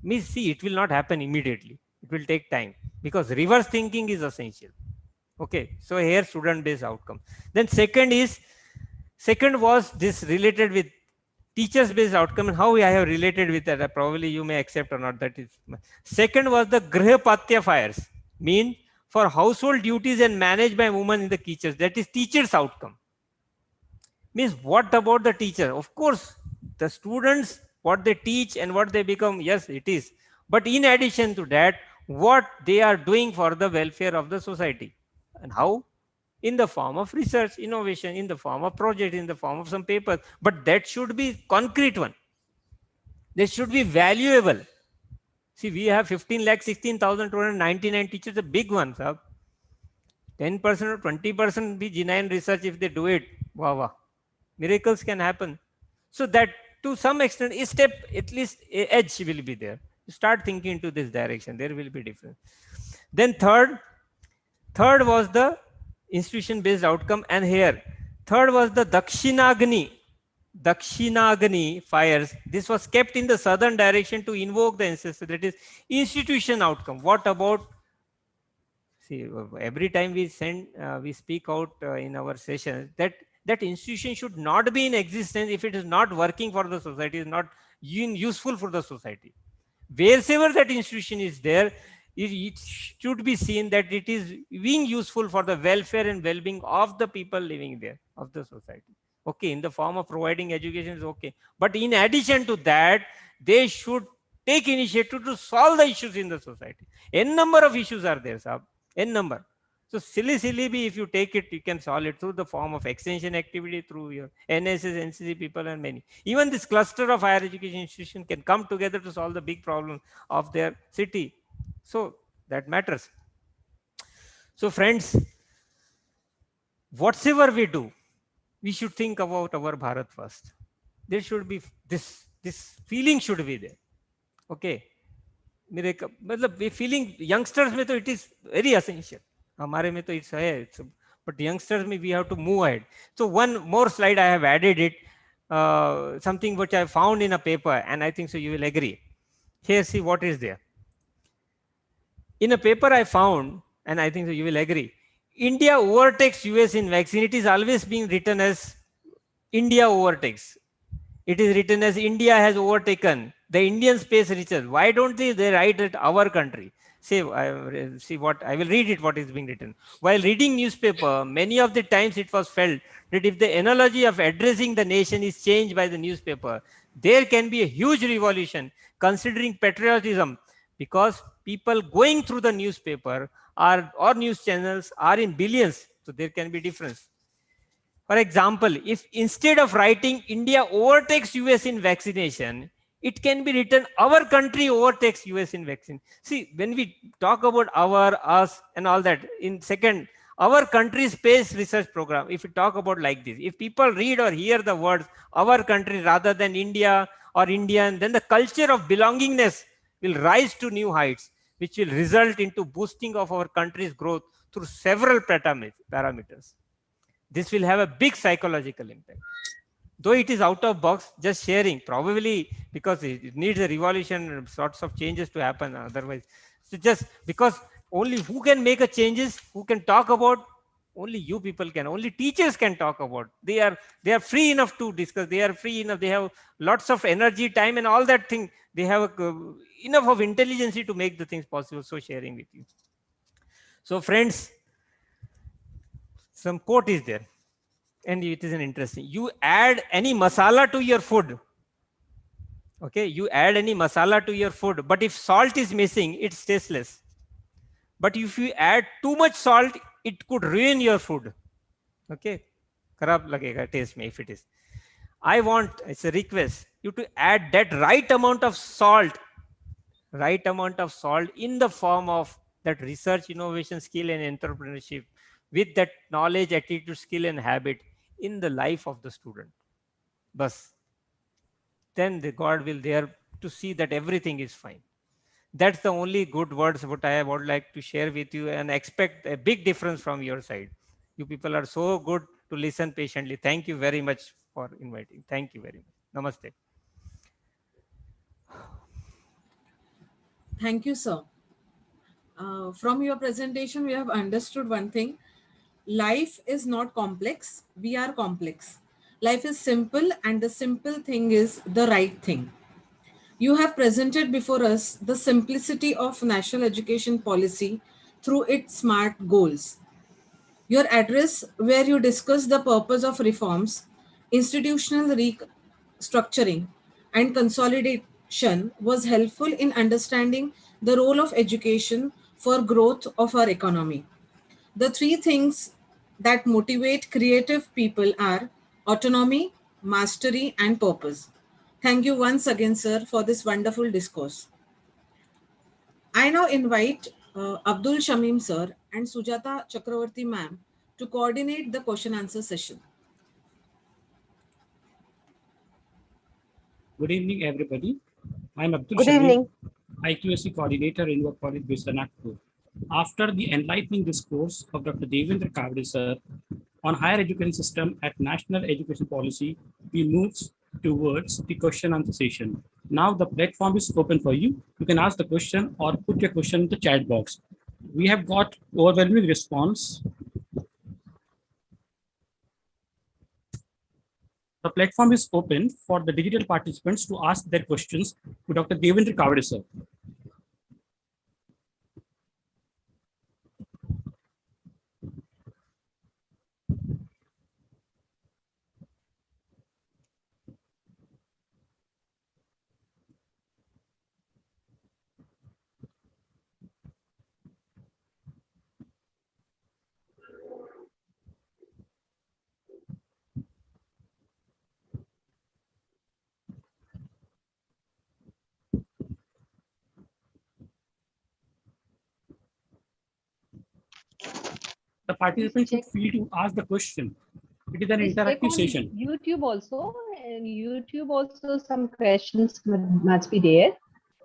means see, it will not happen immediately. It will take time because reverse thinking is essential. Okay, so here student-based outcome. Then second was this related with teachers-based outcome, and how I have related with that, probably you may accept or not. That is, second was the Grihapatya fires, mean for household duties and managed by women in the teachers. That is teachers' outcome. Means what about the teacher? Of course, the students, what they teach and what they become, yes, it is. But in addition to that, what they are doing for the welfare of the society. And how? In the form of research, innovation, in the form of project, in the form of some papers. But that should be concrete one. They should be valuable. See, we have 15,16,299 teachers, a big one, sir. 10% or 20% be genuine research if they do it. Wow, wow. Miracles can happen. So that to some extent, a step, at least a edge will be there. You start thinking into this direction, there will be difference. Then third was the institution-based outcome, and here third was the Dakshinagni fires. This was kept in the southern direction to invoke the ancestor. That is institution outcome. What about? See, every time we speak out in our sessions that institution should not be in existence if it is not working for the society, is not useful for the society. Wherever that institution is there, it should be seen that it is being useful for the welfare and well-being of the people living there, of the society. Okay, in the form of providing education is okay. But in addition to that, they should take initiative to solve the issues in the society. N number of issues are there, sir. N number. So silly if you take it, you can solve it through the form of extension activity, through your NSS, NCC people and many. Even this cluster of higher education institutions can come together to solve the big problem of their city. So that matters. So friends, whatever we do, we should think about our Bharat first. There should be this feeling should be there. Okay. We feeling youngsters mein to it is very essential. Hamare mein to it's but youngsters mein we have to move ahead. So one more slide I have added it, something which I found in a paper, and I think so you will agree. Here, see what is there. In a paper I found, and I think so you will agree, India overtakes US in vaccine. It is always being written as India overtakes. It is written as India has overtaken the Indian space research. Why don't they write it our country? See what I will read it. What is being written while reading newspaper? Many of the times it was felt that if the analogy of addressing the nation is changed by the newspaper, there can be a huge revolution considering patriotism, because people going through the newspaper or news channels are in billions. So there can be difference. For example, if instead of writing India overtakes US in vaccination, it can be written our country overtakes US in vaccine. See, when we talk about our, us and all that, in second, our country space research program, if we talk about like this, if people read or hear the words our country rather than India or Indian, then the culture of belongingness will rise to new heights, which will result into boosting of our country's growth through several parameters. This will have a big psychological impact. Though it is out of box, just sharing, probably because it needs a revolution, sorts of changes to happen otherwise. So just because only who can make a changes, who can talk about, only you people can, only teachers can talk about. They are free enough to discuss, they are free enough, they have lots of energy, time and all that thing. They have enough of intelligence to make the things possible. So sharing with you. So friends, some quote is there, and it is an interesting. You add any masala to your food. Okay, you add any masala to your food, but if salt is missing, it's tasteless. But if you add too much salt, it could ruin your food. Okay, kharab lagega taste mein if it is. I want, it's a request, you to add that right amount of salt in the form of that research, innovation, skill and entrepreneurship, with that knowledge, attitude, skill and habit in the life of the student. Bas. Then the God will there to see that everything is fine. That's the only good words what I would like to share with you, and expect a big difference from your side. You people are so good to listen patiently. Thank you very much for inviting. Thank you very much. Namaste. Thank you, sir. From your presentation, we have understood one thing. Life is not complex. We are complex. Life is simple, and the simple thing is the right thing. You have presented before us the simplicity of national education policy through its SMART goals. Your address, where you discuss the purpose of reforms, institutional restructuring, and consolidation, was helpful in understanding the role of education for growth of our economy. The three things that motivate creative people are autonomy, mastery, and purpose. Thank you once again, sir, for this wonderful discourse. I now invite Abdul Shamim sir and Sujata Chakravarti ma'am to coordinate the question answer session. Good evening, everybody. I'm Abdul Good Shamim, evening. IQSC Coordinator in your college based in Nagpur. After the enlightening discourse of Dr. Devender Kawday sir on higher education system at national education policy, we move towards the question answer session. Now the platform is open for you. You can ask the question or put your question in the chat box. We have got overwhelming response. The platform is open for the digital participants to ask their questions to Dr. Devender Kawday sir. The participants should feel to ask the question. It is an interactive session. YouTube also, and YouTube also some questions must be there.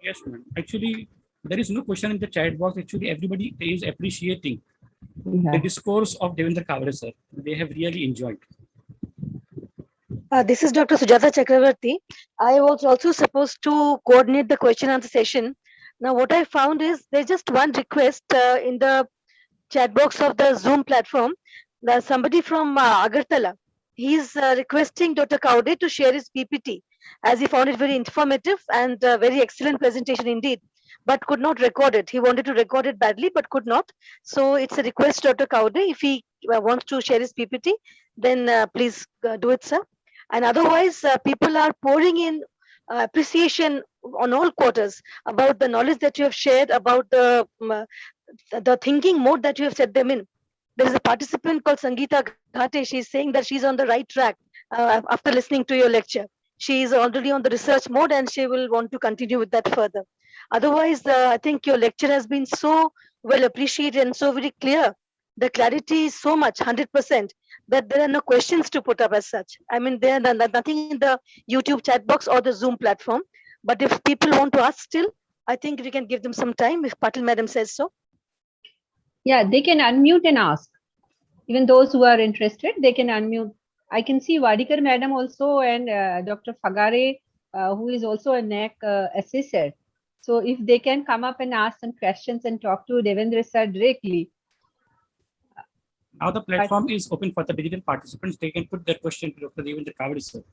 Yes, ma'am. Actually, there is no question in the chat box. Actually, everybody is appreciating the discourse of Devender Kawday sir. They have really enjoyed. This is Dr. Sujata Chakravarti. I was also supposed to coordinate the question answer session. Now, what I found is there's just one request in the chat box of the Zoom platform. There's somebody from Agartala. He's requesting Dr. Kawday to share his PPT as he found it very informative and very excellent presentation indeed, but could not record it. He wanted to record it badly, but could not. So it's a request, Dr. Kawday, if he wants to share his PPT, then please do it, sir. And otherwise, people are pouring in appreciation on all quarters about the knowledge that you have shared, about the thinking mode that you have set them in. There is a participant called Sangeeta Ghate. She's saying that she's on the right track after listening to your lecture. She is already on the research mode and she will want to continue with that further. Otherwise, I think your lecture has been so well appreciated and so very clear. The clarity is so much, 100%, that there are no questions to put up as such. I mean, there are nothing in the YouTube chat box or the Zoom platform. But if people want to ask still, I think we can give them some time if Patil Madam says so. Yeah, they can unmute and ask. Even those who are interested, they can unmute. I can see Wadikar Madam also and Dr. Fagare, who is also a NAAC assessor. So if they can come up and ask some questions and talk to Devender sir directly. Now the platform is open for the digital participants. They can put their question to Dr. Devender Kawday sir.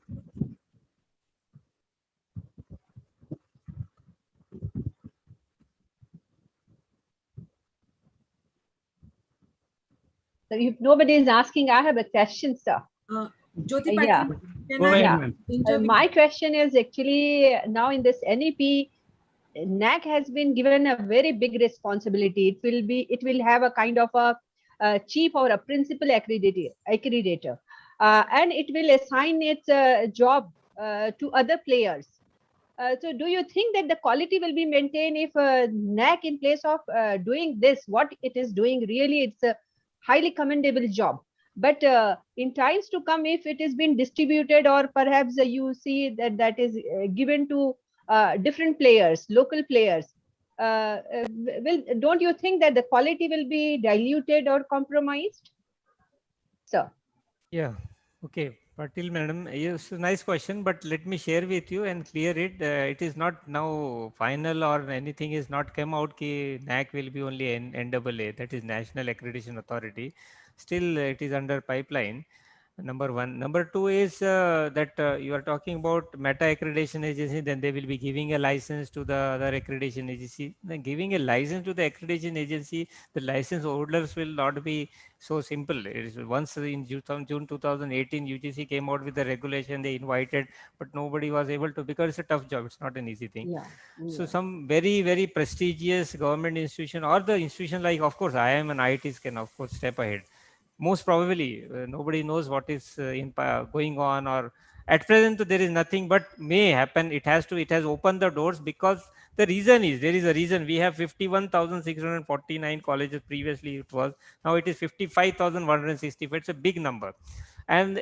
So if nobody is asking, I have a question, sir. Jyoti Yeah. Patil, can Go I ahead, ma'am. intervene? My question is actually now in this NEP, NAAC has been given a very big responsibility. It will have a kind of a chief or a principal accreditor, and it will assign its job to other players. So do you think that the quality will be maintained if NAAC, in place of doing this, what it is doing, really it's a highly commendable job. But in times to come, if it is being distributed or perhaps you see that is given to different players, local players, don't you think that the quality will be diluted or compromised? Sir. Yeah. Okay. Patil Madam, yes, nice question, but let me share with you and clear it. It is not now final or anything is not come out ki NAAC will be only NAA, that is National Accreditation Authority. Still, it is under pipeline. Number one. Number two is that you are talking about meta accreditation agency, then they will be giving a license to the other accreditation agency. Then giving a license to the accreditation agency, the license holders will not be so simple. It is once in June 2018, UGC came out with the regulation, they invited, but nobody was able to, because it's a tough job. It's not an easy thing. Yeah. So some very, very prestigious government institution or the institution like, of course, IIM and IITs can, of course, step ahead. Most probably nobody knows what is going on, or at present there is nothing, but may happen. It has opened the doors, because the reason is, there is a reason. We have 51,649 colleges. Previously it was, now it is 55,165. It's a big number. And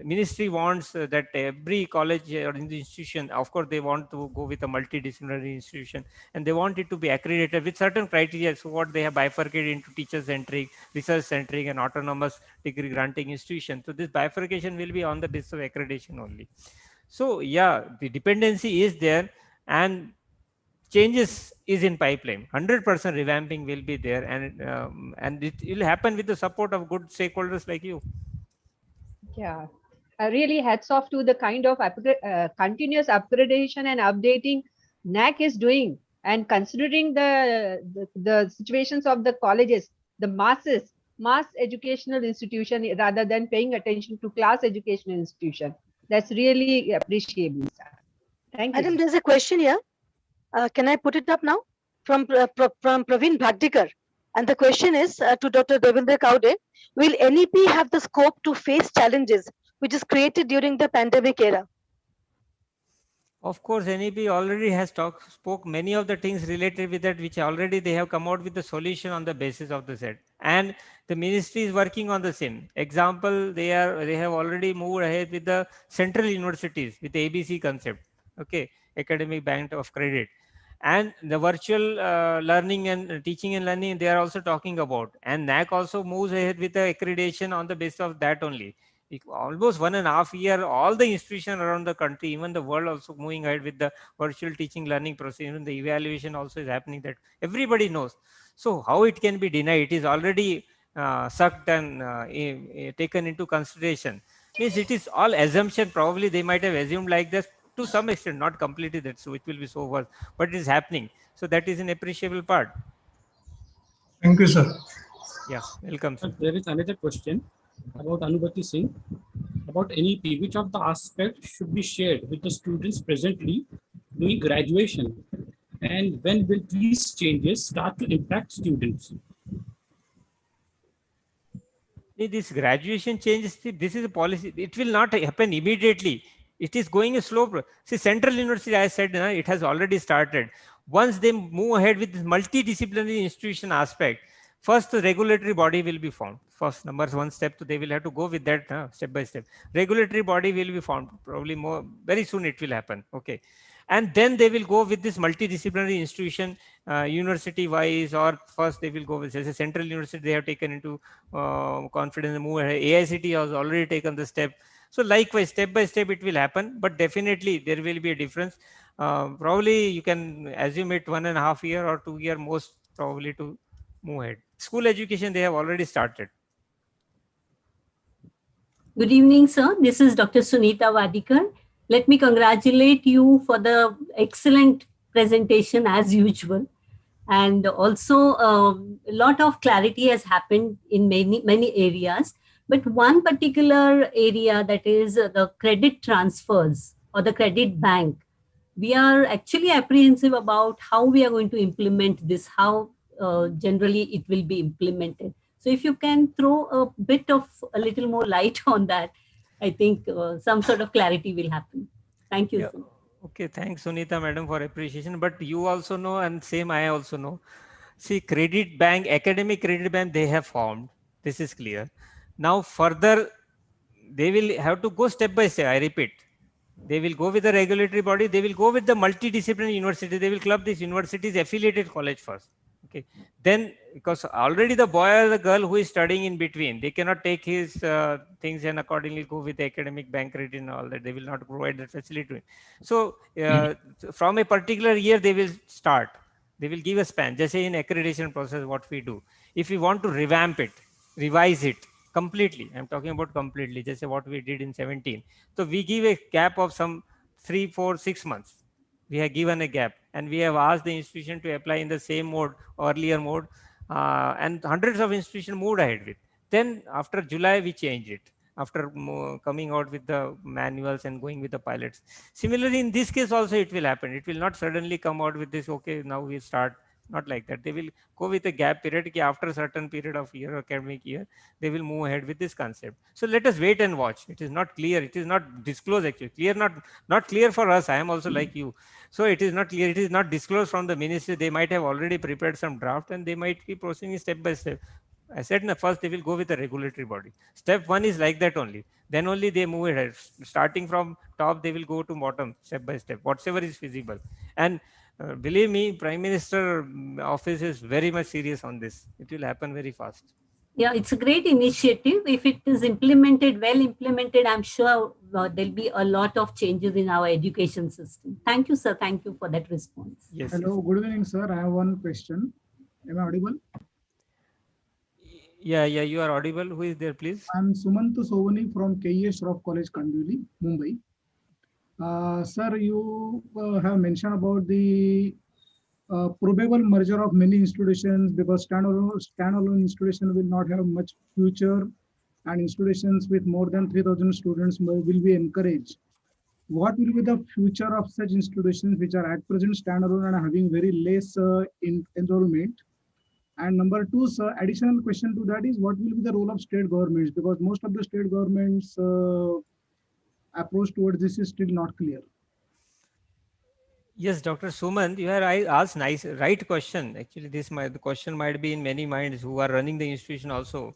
ministry wants that every college or institution, of course they want to go with a multidisciplinary institution, and they want it to be accredited with certain criteria. So what they have bifurcated into teacher centric, research centric, and autonomous degree granting institution. So this bifurcation will be on the basis of accreditation only. So yeah, the dependency is there, and changes is in pipeline. 100% revamping will be there, and it will happen with the support of good stakeholders like you. Yeah, really hats off to the kind of continuous upgradation and updating NAAC is doing, and considering the situations of the colleges, the mass educational institution, rather than paying attention to class educational institution. That's really appreciable, sir. Thank you. Madam, there's a question here. Can I put it up now? From Praveen Bhagdikar. And the question is to Dr. Devender Kawday, will NEP have the scope to face challenges which is created during the pandemic era? Of course, NEP already has spoke many of the things related with that, which already they have come out with the solution on the basis of the set. And the ministry is working on the same. Example, they have already moved ahead with the central universities with the ABC concept. Okay, academic bank of credit. And the virtual learning and teaching and learning, they are also talking about. And NAAC also moves ahead with the accreditation on the basis of that only. Almost 1.5 years, all the institutions around the country, even the world, also moving ahead with the virtual teaching learning process. Even the evaluation also is happening, that everybody knows. So how it can be denied? It is already sucked and taken into consideration. Means it is all assumption. Probably they might have assumed like this to some extent, not completely that, so it will be so worse, but it is happening. So that is an appreciable part. Thank you, sir. Yeah, welcome, sir. There is another question about Anubhati Singh about NEP. Which of the aspects should be shared with the students presently doing graduation, and when will these changes start to impact students? This graduation changes, this is a policy. It will not happen immediately. It is going a slow. See, Central University, I said, it has already started. Once they move ahead with this multidisciplinary institution aspect, first the regulatory body will be formed. First, one step, they will have to go with that step by step. Regulatory body will be formed. Probably more very soon it will happen. Okay. And then they will go with this multidisciplinary institution, university wise, or first they will go with, as a Central University, they have taken into confidence and move ahead. AICT has already taken the step. So likewise, step by step it will happen, but definitely there will be a difference. Probably you can assume it 1.5 year or 2 year most probably to move ahead. School education, they have already started. Good evening, sir. This is Dr. Sunita Wadikar. Let me congratulate you for the excellent presentation as usual. And also a lot of clarity has happened in many areas. But one particular area, that is the credit transfers or the credit bank, we are actually apprehensive about how we are going to implement this, how generally it will be implemented. So if you can throw a little more light on that, I think some sort of clarity will happen. Thank you. Yeah. Okay, thanks Sunita madam for appreciation. But you also know, and same I also know. See, credit bank, academic credit bank, they have formed. This is clear. Now further, they will have to go step by step. I repeat, they will go with the regulatory body. They will go with the multidisciplinary university. They will club this university's affiliated college first. Okay. Then, because already the boy or the girl who is studying in between, they cannot take his things and accordingly go with the academic bank credit and all that. They will not provide that facility. So from a particular year, they will start. They will give a span. Just say in accreditation process, what we do. If we want to revamp it, revise it completely, I'm talking about completely, just say what we did in 17. So we give a gap of some 3, 4, 6 months. We have given a gap and we have asked the institution to apply in the same mode, earlier mode, and hundreds of institutions moved ahead with. Then after July, we changed it after coming out with the manuals and going with the pilots. Similarly, in this case also it will happen. It will not suddenly come out with this, okay, now we start. Not like that. They will go with a gap period. After a certain period of year, academic year, they will move ahead with this concept. So let us wait and watch. It is not clear. It is not disclosed actually. Clear, not clear for us. I am also like you. So it is not clear. It is not disclosed from the ministry. They might have already prepared some draft and they might be proceeding step by step. I said in the first, they will go with the regulatory body. Step 1 is like that only. Then only they move ahead. Starting from top, they will go to bottom, step by step, whatever is feasible. And believe me, Prime Minister office is very much serious on this. It will happen very fast. Yeah, it's a great initiative. If it is implemented, well implemented, I'm sure there'll be a lot of changes in our education system. Thank you, sir. Thank you for that response. Yes. Hello, good evening, sir. I have one question. Am I audible? Yeah, you are audible. Who is there, please? I'm Sumantu Sovani from KES Shroff College, Kandivali, Mumbai. Sir, you have mentioned about the probable merger of many institutions because standalone institution will not have much future and institutions with more than 3,000 students will be encouraged. What will be the future of such institutions which are at present standalone and having very less enrollment? And number 2, sir, additional question to that is what will be the role of state governments, because most of the state governments approach towards this is still not clear. Yes, Dr. Sumant, you have asked right question. Actually, the question might be in many minds who are running the institution also,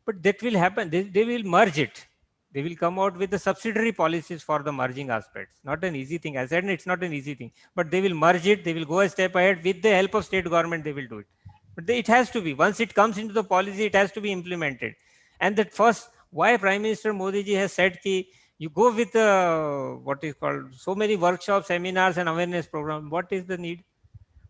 but that will happen. They will merge it. They will come out with the subsidiary policies for the merging aspects. Not an easy thing. I said it's not an easy thing, but they will merge it. They will go a step ahead with the help of state government. They will do it. But it has to be, once it comes into the policy, it has to be implemented. And that first, why Prime Minister Modi ji has said ki you go with what is called so many workshops, seminars and awareness program. What is the need?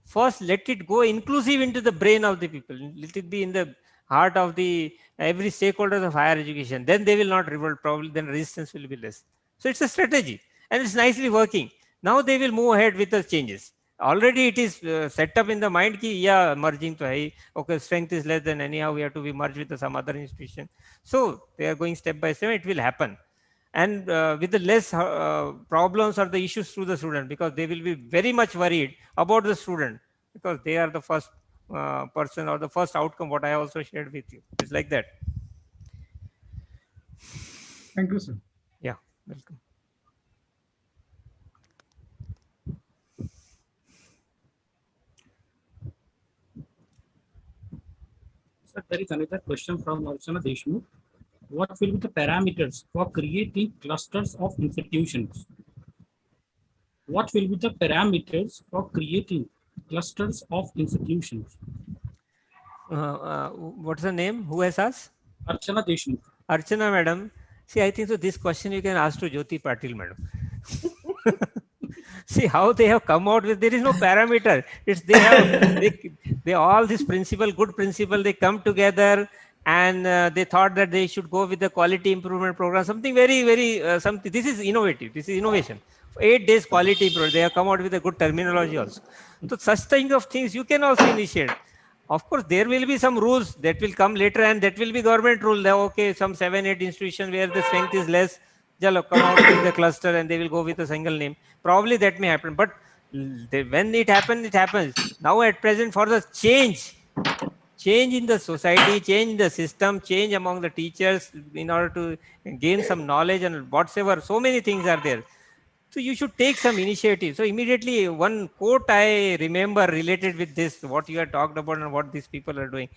First, let it go inclusive into the brain of the people. Let it be in the heart of the every stakeholders of higher education, then they will not revolt, probably then resistance will be less. So it's a strategy and it's nicely working. Now they will move ahead with the changes. Already it is set up in the mind ki, yeah, merging to hai, okay, strength is less than anyhow, we have to be merged with some other institution. So they are going step by step, it will happen. And with the less problems or the issues through the student, because they will be very much worried about the student, because they are the first person or the first outcome, what I also shared with you. It's like that. Thank you, sir. Yeah, welcome. Sir, there is another question from Archana Deshmukh. What will be the parameters for creating clusters of institutions? What will be the parameters for creating clusters of institutions? What's the name? Who has asked? Archana Deshmukh. Archana madam. See, I think so this question you can ask to Jyoti Patil madam. See how they have come out with, there is no parameter. It's they have, they all this principle, good principle, they come together and they thought that they should go with the quality improvement program, something very, very, something, this is innovative, this is innovation. 8 days quality improvement, they have come out with a good terminology also. So such kind of things you can also initiate. Of course, there will be some rules that will come later and that will be government rule. Okay, some 7-8 institutions where the strength is less, jalo, come out with the cluster and they will go with a single name. Probably that may happen, but when it happens, it happens. Now at present for the change in the society, change in the system, change among the teachers in order to gain some knowledge and whatsoever, so many things are there. So you should take some initiative. So immediately one quote I remember related with this, what you have talked about and what these people are doing.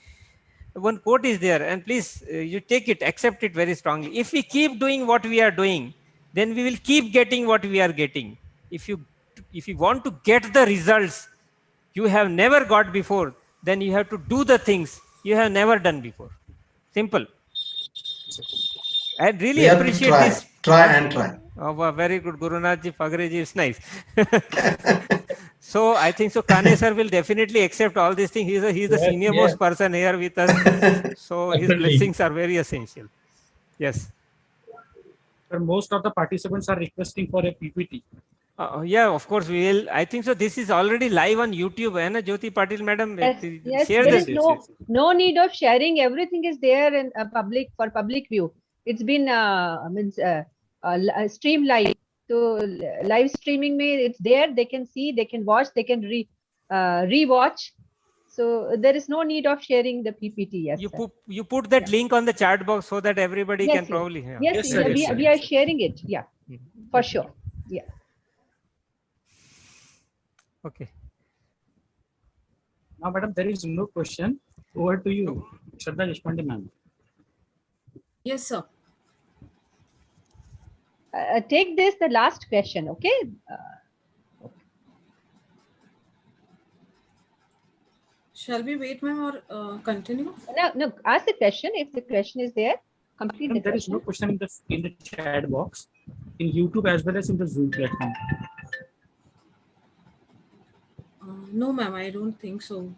One quote is there, and please you take it, accept it very strongly. If we keep doing what we are doing, then we will keep getting what we are getting. If you want to get the results you have never got before, then you have to do the things you have never done before. Simple. I really appreciate this. Try and try. Oh, very good. Gurunathji, Pagreji is nice. So I think so Kane sir will definitely accept all these things. He's the senior most person here with us. So his blessings are very essential. Yes. Sir, most of the participants are requesting for a PPT. Yeah, of course we will. I think so. This is already live on YouTube, and Jyoti Patil madam. Yes, share there this. is no need of sharing. Everything is there in public view. It's been stream live. So live streaming it's there. They can see, they can watch, they can rewatch. So there is no need of sharing the PPT. Yes, you put that link on the chat box so that everybody can probably. Yeah. Yes, we are sharing it. Yeah, for sure. Yeah. Okay. Now, madam, there is no question. Over to you, Shraddha Deshpande ma'am. Yes, sir. Take this the last question, okay? Shall we wait, ma'am, or continue? No. Ask the question. If the question is there, complete the question. There is no question in the chat box, in YouTube as well as in the Zoom platform. No, ma'am, I don't think so.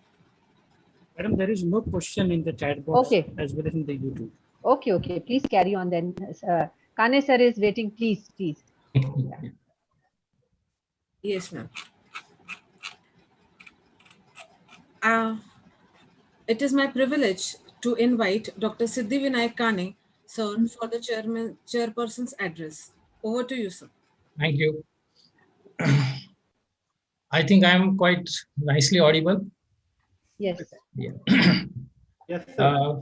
Madam, there is no question in the chat box as well as in the YouTube. Okay. Please carry on then. Kane sir is waiting. Please. Yeah. Yes, ma'am. It is my privilege to invite Dr. Siddhivinayak Kane, sir, for the chairperson's address. Over to you, sir. Thank you. I think I am quite nicely audible. Yes. Yeah. Yes, sir.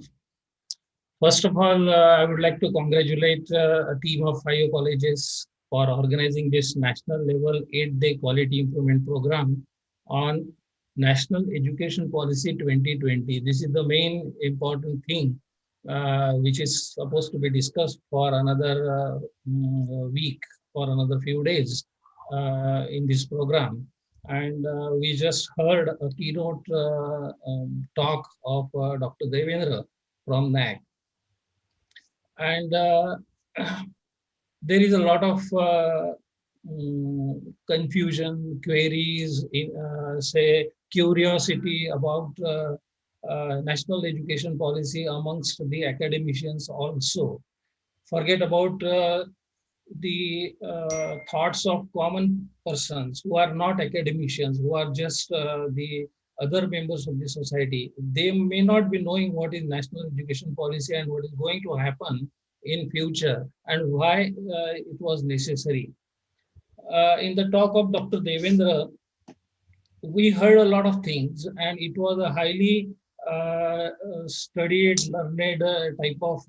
First of all, I would like to congratulate a team of 5 colleges for organizing this national level 8-day quality improvement program on National Education Policy 2020. This is the main important thing which is supposed to be discussed for another week, for another few days in this program. And we just heard a keynote talk of Dr. Devender from NAAC. And there is a lot of confusion, queries, say curiosity about national education policy amongst the academicians also. Forget about the thoughts of common persons who are not academicians, who are just the other members of the society. They may not be knowing what is national education policy and what is going to happen in future and why it was necessary. In the talk of Dr. Devender, we heard a lot of things, and it was a highly studied, learned type of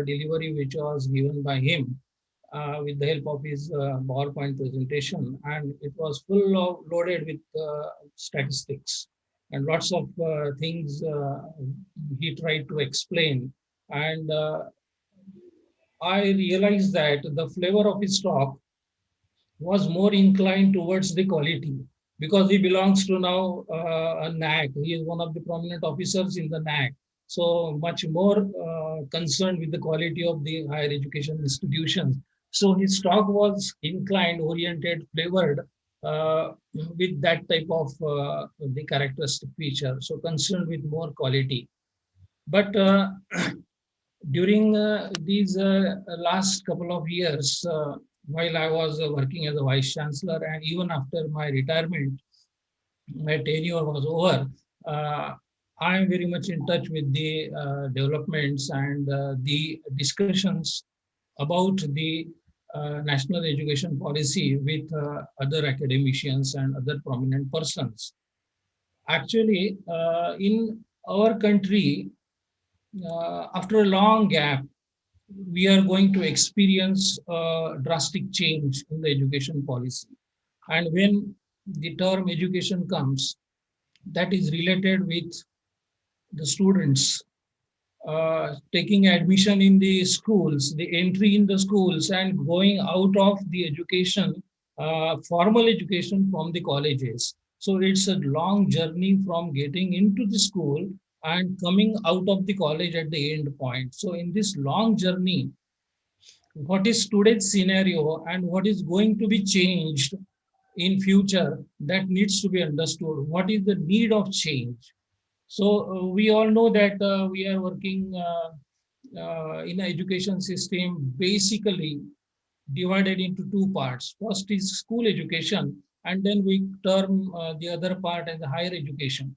delivery which was given by him with the help of his PowerPoint presentation, and it was full of loaded with statistics and lots of things he tried to explain. And I realized that the flavor of his talk was more inclined towards the quality because he belongs to now a NAAC. He is one of the prominent officers in the NAAC. So much more concerned with the quality of the higher education institutions. So his talk was inclined, oriented, flavored with that type of the characteristic feature. So concerned with more quality. But during these last couple of years, while I was working as a Vice-Chancellor and even after my retirement, my tenure was over, I am very much in touch with the developments and the discussions about the national education policy with other academicians and other prominent persons. Actually, in our country, after a long gap, we are going to experience a drastic change in the education policy. And when the term education comes, that is related with the students taking admission in the schools, the entry in the schools and going out of the education, formal education from the colleges. So it's a long journey from getting into the school and coming out of the college at the end point. So in this long journey, what is today's scenario and what is going to be changed in future, that needs to be understood. What is the need of change? So we all know that we are working in an education system basically divided into two parts. First is school education, and then we term the other part as the higher education.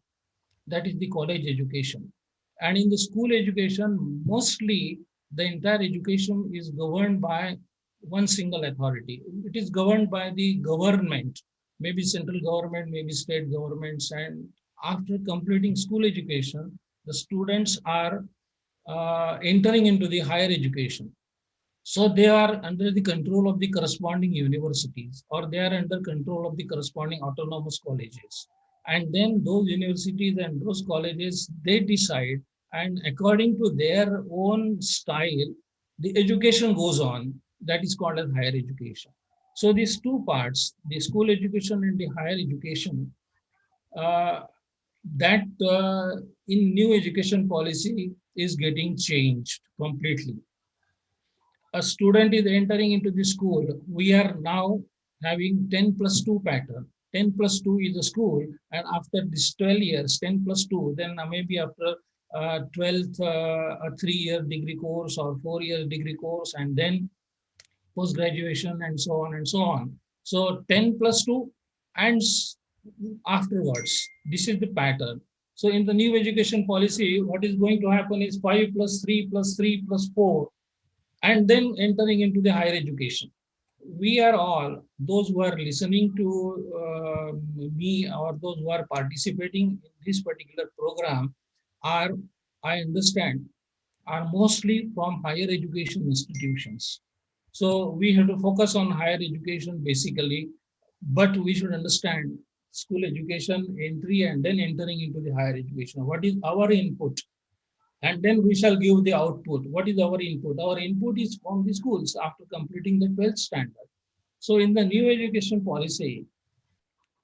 That is the college education. And in the school education, mostly the entire education is governed by one single authority. It is governed by the government, maybe central government, maybe state governments. And after completing school education, the students are entering into the higher education. So they are under the control of the corresponding universities, or they are under control of the corresponding autonomous colleges. And then those universities and those colleges, they decide, and according to their own style, the education goes on. That is called as higher education. So these two parts, the school education and the higher education, that in new education policy is getting changed completely. A student is entering into the school. We are now having 10+2 pattern. 10+2 is a school, and after this 12 years, 10+2, then maybe after 12th, a 3-year degree course or 4-year degree course, and then post-graduation and so on and so on. So 10+2 and afterwards, this is the pattern. So in the new education policy, what is going to happen is 5+3+3+4, and then entering into the higher education. We are all, those who are listening to me or those who are participating in this particular program are, I understand, are mostly from higher education institutions. So we have to focus on higher education basically, but we should understand school education entry and then entering into the higher education. What is our input? And then we shall give the output. What is our input? Our input is from the schools after completing the 12th standard. So in the new education policy,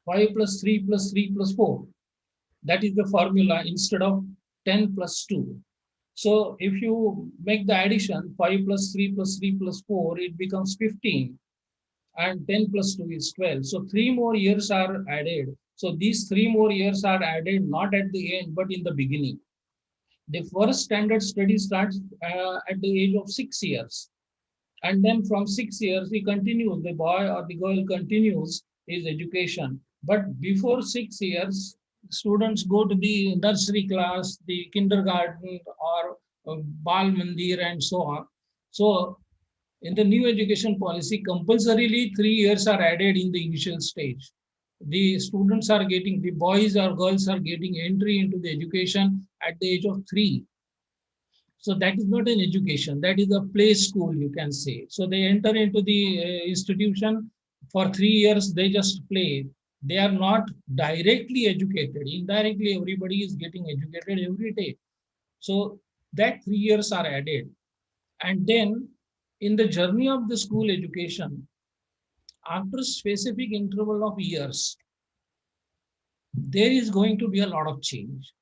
5+3+3+4, that is the formula instead of 10+2. So if you make the addition, 5+3+3+4, it becomes 15. And 10+2 is 12. So 3 more years are added. So these 3 more years are added not at the end, but in the beginning. The first standard study starts at the age of 6 years. And then from 6 years, he continues, the boy or the girl continues his education. But before 6 years, students go to the nursery class, the kindergarten or Bal Mandir and so on. So in the new education policy, compulsorily 3 years are added in the initial stage. The students are getting, the boys or girls are getting entry into the education at the age of 3. So that is not an education, that is a play school, you can say. So they enter into the institution for 3 years, they just play. They are not directly educated. Indirectly, everybody is getting educated every day. So that 3 years are added. And then in the journey of the school education, after a specific interval of years, there is going to be a lot of change.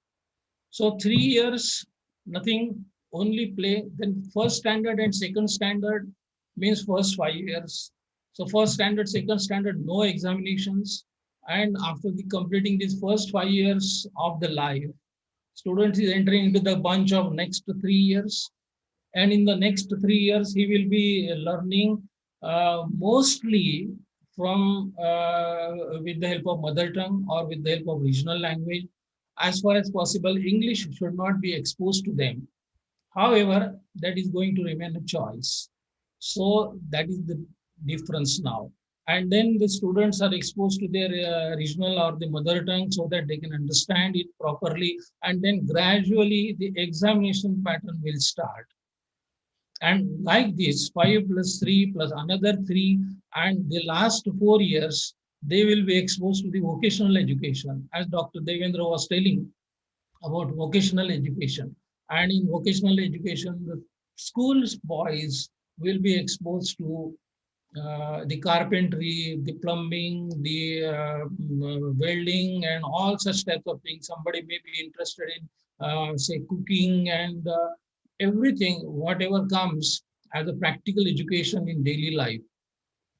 So 3 years, nothing, only play. Then first standard and second standard means first 5 years. So first standard, second standard, no examinations. And after the completing these first 5 years of the life, student is entering into the bunch of next 3 years. And in the next 3 years, he will be learning mostly from with the help of mother tongue or with the help of regional language. As far as possible, English should not be exposed to them. However, that is going to remain a choice. So that is the difference now. And then the students are exposed to their regional or the mother tongue so that they can understand it properly. And then gradually the examination pattern will start. And like this, 5 plus 3 plus another 3, and the last 4 years, they will be exposed to the vocational education, as Dr. Devender was telling about vocational education. And in vocational education, the schools boys will be exposed to the carpentry, the plumbing, the welding, and all such types of things. Somebody may be interested in, say, cooking and everything, whatever comes as a practical education in daily life,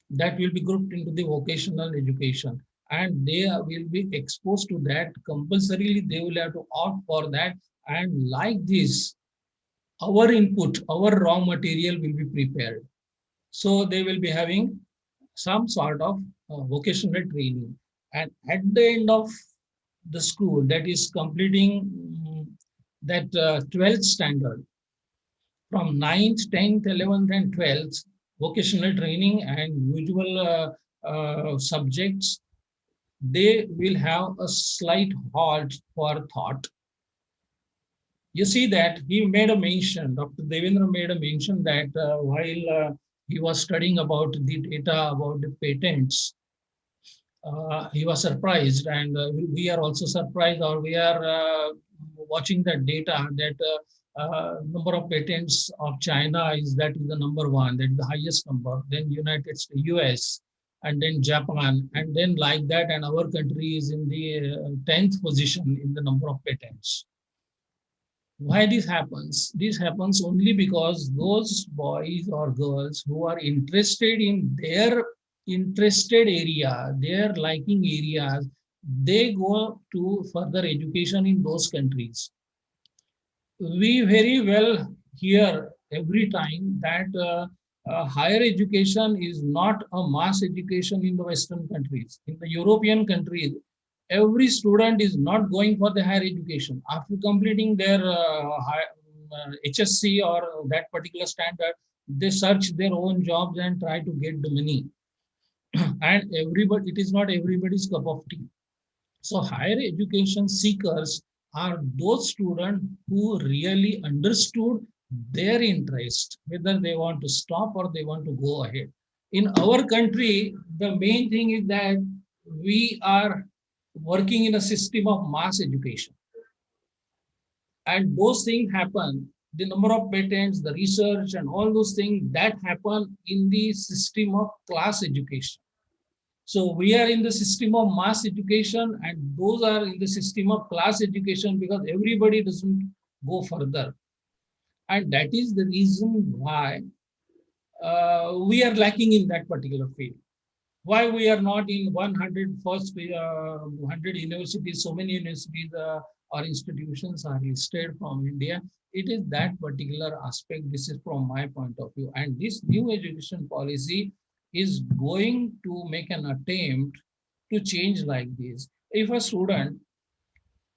that will be grouped into the vocational education. And they will be exposed to that compulsorily. They will have to opt for that. And like this, our input, our raw material will be prepared. So they will be having some sort of vocational training. And at the end of the school, that is completing that 12th standard, from 9th, 10th, 11th, and 12th, vocational training and usual subjects, they will have a slight halt for thought. You see that he made a mention, Dr. Devender made a mention that while he was studying about the data about the patents, he was surprised, and we are also surprised, or we are watching that data that number of patents of China is the number 1, that is the highest number, then United States, US, and then Japan, and then like that, and our country is in the 10th position in the number of patents. Why this happens? This happens only because those boys or girls who are interested in their interested area, their liking areas, they go to further education in those countries. We very well hear every time that higher education is not a mass education in the Western countries. In the European countries, every student is not going for the higher education. After completing their HSC or that particular standard, they search their own jobs and try to get the money. And everybody, it is not everybody's cup of tea. So higher education seekers are those students who really understood their interest, whether they want to stop or they want to go ahead. In our country, the main thing is that we are working in a system of mass education. And those things happen, the number of patents, the research, and all those things that happen in the system of class education. So we are in the system of mass education, and those are in the system of class education because everybody doesn't go further. And that is the reason why we are lacking in that particular field. Why we are not in 100 universities, so many universities or institutions are listed from India. It is that particular aspect. This is from my point of view. And this new education policy is going to make an attempt to change like this. If a student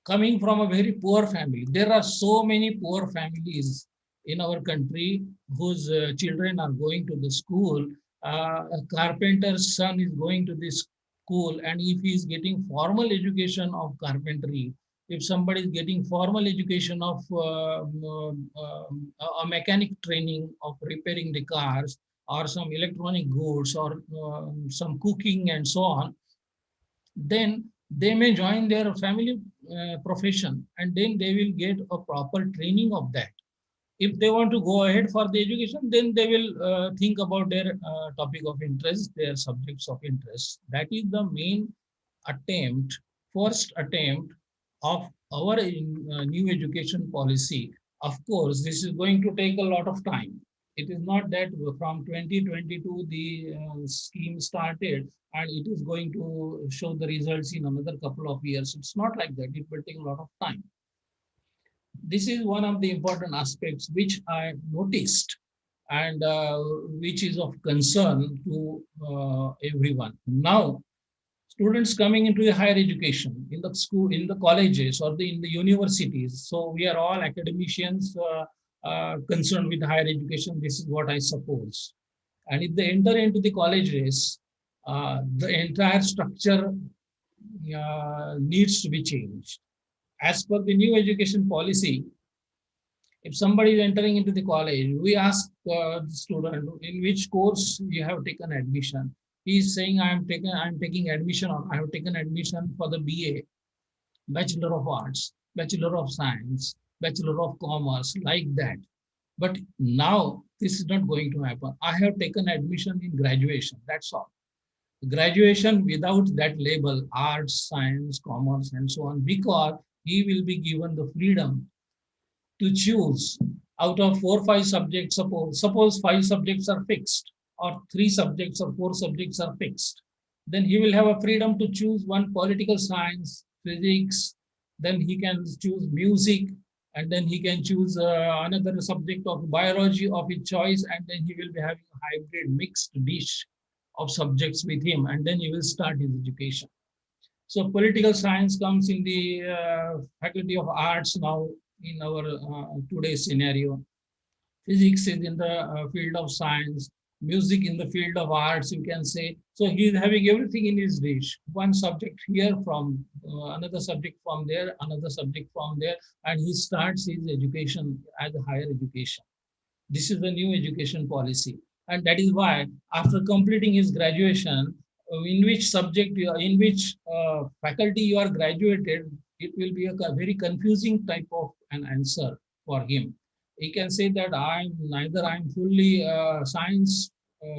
coming from a very poor family, there are so many poor families in our country whose children are going to the school. A carpenter's son is going to this school, and if he is getting formal education of carpentry, if somebody is getting formal education of a mechanic training of repairing the cars or some electronic goods or some cooking and so on, then they may join their family profession, and then they will get a proper training of that. If they want to go ahead for the education, then they will think about their topic of interest, their subjects of interest. That is the main attempt, first attempt of our new education policy. Of course, this is going to take a lot of time. It is not that from 2022 the scheme started and it is going to show the results in another couple of years. It's not like that. It will take a lot of time. This is one of the important aspects which I noticed and which is of concern to everyone. Now, students coming into the higher education in the school, in the colleges or in the universities. So we are all academicians concerned with higher education. This is what I suppose. And if they enter into the colleges, the entire structure needs to be changed. As per the new education policy, if somebody is entering into the college, we ask the student in which course you have taken admission. He is saying, I'm taking admission, or I have taken admission for the BA, Bachelor of Arts, Bachelor of Science, Bachelor of Commerce, like that. But now this is not going to happen. I have taken admission in graduation, that's all. Graduation without that label, arts, science, commerce, and so on, because he will be given the freedom to choose out of 4 or 5 subjects. Suppose 5 subjects are fixed, or 3 subjects or 4 subjects are fixed. Then he will have a freedom to choose one political science, physics, then he can choose music, and then he can choose another subject of biology of his choice, and then he will be having a hybrid mixed dish of subjects with him, and then he will start his education. So political science comes in the faculty of arts now in our today's scenario. Physics is in the field of science, music in the field of arts, you can say. So he is having everything in his dish. One subject here from another subject from there, another subject from there, and he starts his education as a higher education. This is the new education policy. And that is why after completing his graduation, in which subject, in which faculty you are graduated, it will be a very confusing type of an answer for him. He can say that I'm fully science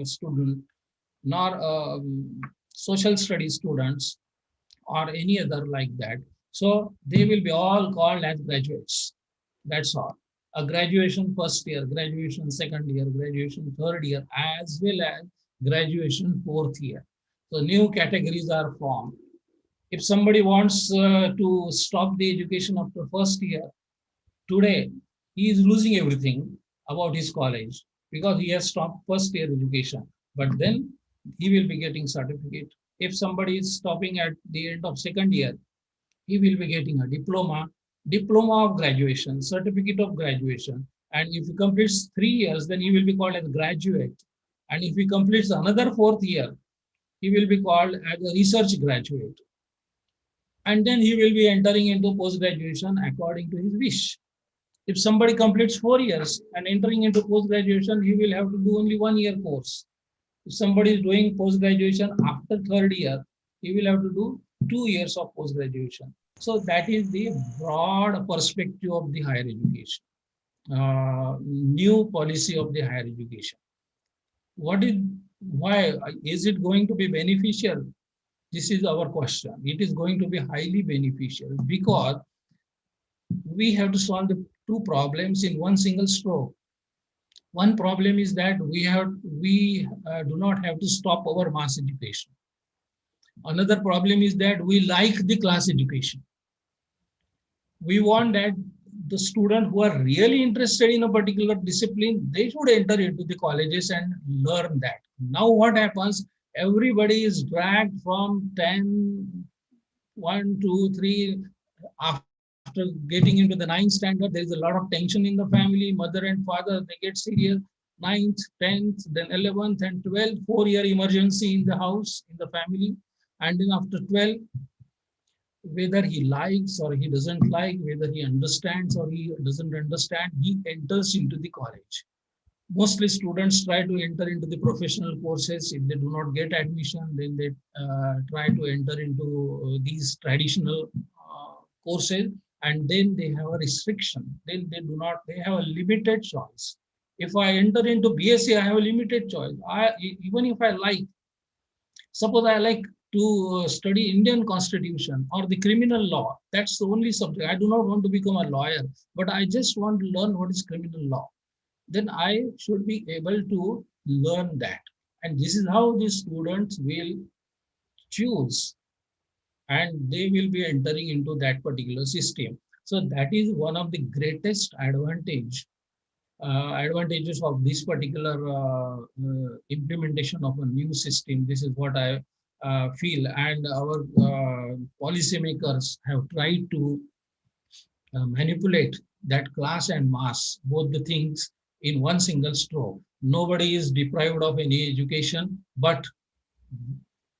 student, nor social studies students, or any other like that. So they will be all called as graduates. That's all. A graduation first year, graduation second year, graduation third year, as well as graduation fourth year. So new categories are formed. If somebody wants to stop the education after first year, today he is losing everything about his college because he has stopped first year education. But then he will be getting certificate. If somebody is stopping at the end of second year, he will be getting a diploma of graduation, certificate of graduation. And if he completes 3 years, then he will be called as graduate. And if he completes another 4th year, he will be called as a research graduate. And then he will be entering into post-graduation according to his wish. If somebody completes 4 years and entering into post-graduation, he will have to do only 1 year course. If somebody is doing post-graduation after 3rd year, he will have to do 2 years of post-graduation. So that is the broad perspective of the higher education, new policy of the higher education. Why is it going to be beneficial? This is our question. It is going to be highly beneficial because we have to solve the 2 problems in one single stroke. One problem is that we do not have to stop our mass education. Another problem is that we like the class education. we want that the students who are really interested in a particular discipline, they should enter into the colleges and learn that. Now what happens, everybody is dragged from 10, 1, 2, 3, after getting into the 9th standard, there is a lot of tension in the family, mother and father, they get serious. 9th, 10th, then 11th and 12th, 4-year emergency in the house, in the family. And then after 12, whether he likes or he doesn't like, whether he understands or he doesn't understand, he enters into the college. Mostly students try to enter into the professional courses. If they do not get admission, then they try to enter into these traditional courses, and then they have a restriction. Then they have a limited choice. If I enter into BSc, I have a limited choice. Even if I like, suppose I like to study Indian constitution or the criminal law, that's the only subject. I do not want to become a lawyer, but I just want to learn what is criminal law. Then I should be able to learn that. And this is how the students will choose, and they will be entering into that particular system. So that is one of the greatest advantages of this particular implementation of a new system. This is what I feel, and our policymakers have tried to manipulate that class and mass, both the things, in one single stroke. Nobody is deprived of any education, but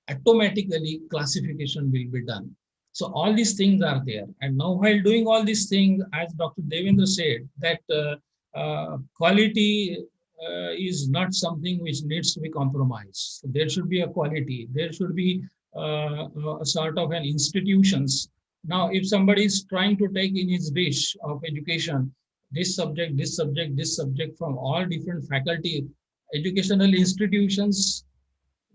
automatically classification will be done. So all these things are there. And now while doing all these things, as Dr. Devender said, that quality is not something which needs to be compromised. So there should be a quality. There should be a sort of an institutions. Now, if somebody is trying to take in his dish of education, this subject, this subject, this subject from all different faculty, educational institutions,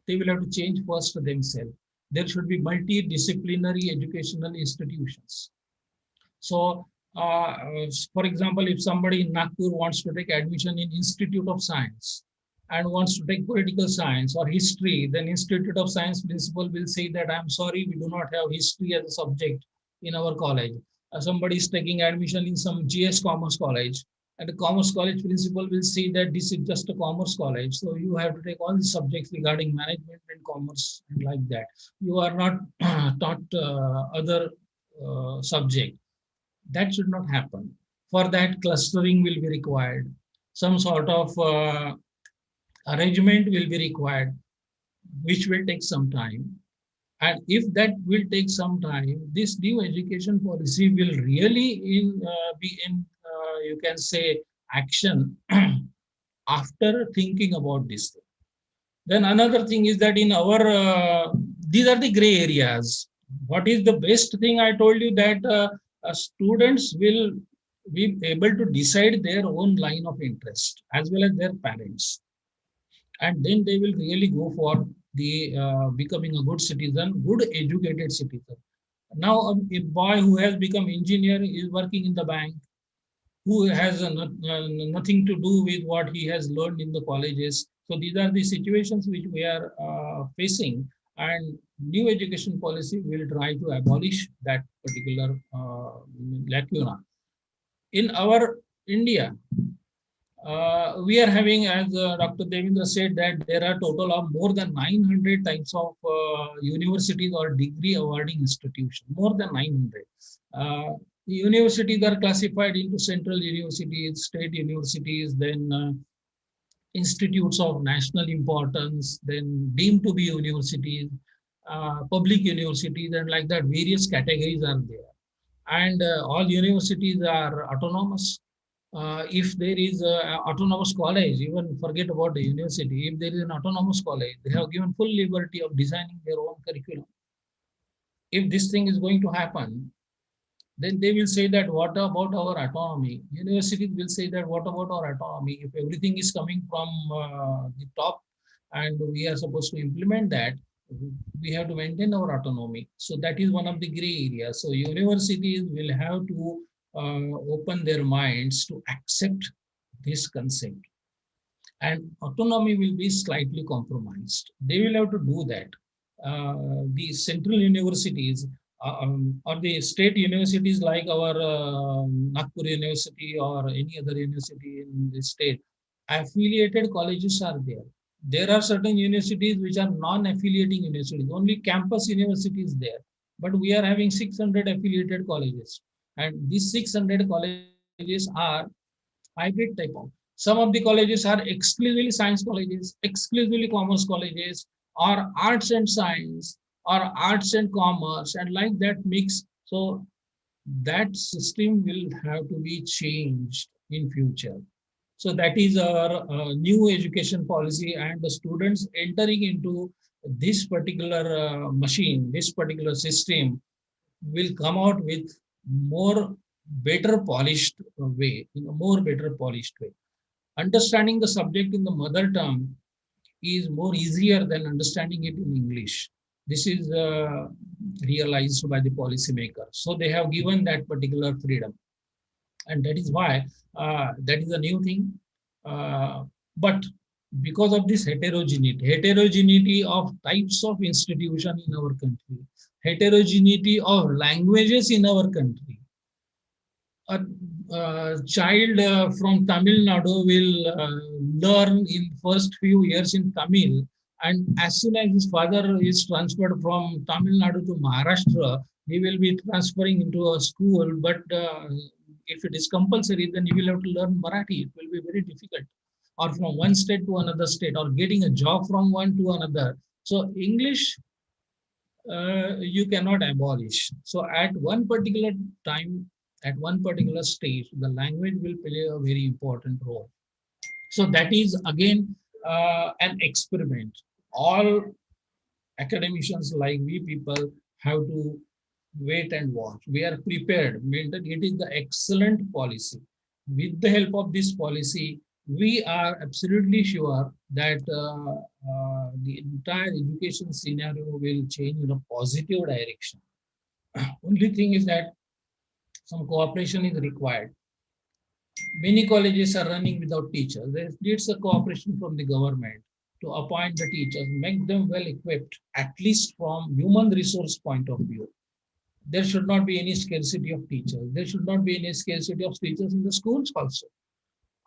they will have to change first themselves. There should be multidisciplinary educational institutions. So, for example, if somebody in Nagpur wants to take admission in Institute of Science and wants to take political science or history, then Institute of Science principal will say that, I'm sorry, we do not have history as a subject in our college. Somebody is taking admission in some GS Commerce College, and the Commerce College principal will say that this is just a commerce college, so you have to take all the subjects regarding management and commerce and like that. You are not taught other subject. That should not happen. For that, clustering will be required. Some sort of arrangement will be required, which will take some time. And if that will take some time, this new education policy will really be in, you can say, action after thinking about this thing. Then another thing is that in our, these are the gray areas. What is the best thing? I told you that students will be able to decide their own line of interest as well as their parents. And then they will really go for the becoming a good citizen, good educated citizen. Now a boy who has become engineer is working in the bank, who has nothing to do with what he has learned in the colleges. So these are the situations which we are facing, and new education policy will try to abolish that particular lacuna. In our India, we are having, as Dr. Devender said, that there are total of more than 900 types of universities or degree awarding institutions, more than 900. Universities are classified into central universities, state universities, then institutes of national importance, then deemed to be universities, public universities, and like that, various categories are there. And all universities are autonomous. If there is an autonomous college, even forget about the university, if there is an autonomous college, they have given full liberty of designing their own curriculum. If this thing is going to happen, then they will say that, what about our autonomy? Universities will say that, what about our autonomy? If everything is coming from the top and we are supposed to implement that, we have to maintain our autonomy. So that is one of the gray areas. So universities will have to open their minds to accept this concept. And autonomy will be slightly compromised. They will have to do that. The central universities or the state universities like our Nagpur University or any other university in the state, affiliated colleges are there. There are certain universities which are non-affiliating universities, only campus universities there. But we are having 600 affiliated colleges. And these 600 colleges are hybrid type of. Some of the colleges are exclusively science colleges, exclusively commerce colleges, or arts and science, or arts and commerce, and like that mix. So that system will have to be changed in future. So that is our new education policy, and the students entering into this particular machine, this particular system will come out with more better polished way, in a more better polished way. Understanding the subject in the mother tongue is more easier than understanding it in English. This is realized by the policymakers. So they have given that particular freedom. And that is why that is a new thing. But because of this heterogeneity of types of institution in our country, heterogeneity of languages in our country, a child from Tamil Nadu will learn in first few years in Tamil, and as soon as his father is transferred from Tamil Nadu to Maharashtra, he will be transferring into a school. But if it is compulsory, then he will have to learn Marathi. It will be very difficult. Or from one state to another state, or getting a job from one to another. So English you cannot abolish. So at one particular time, at one particular stage, the language will play a very important role. So that is again an experiment. All academicians like we people have to wait and watch. We are prepared. It is the excellent policy. With the help of this policy, we are absolutely sure that the entire education scenario will change in a positive direction. Only thing is that some cooperation is required. Many colleges are running without teachers. There needs a cooperation from the government to appoint the teachers, make them well equipped, at least from human resource point of view. There should not be any scarcity of teachers. There should not be any scarcity of teachers in the schools also.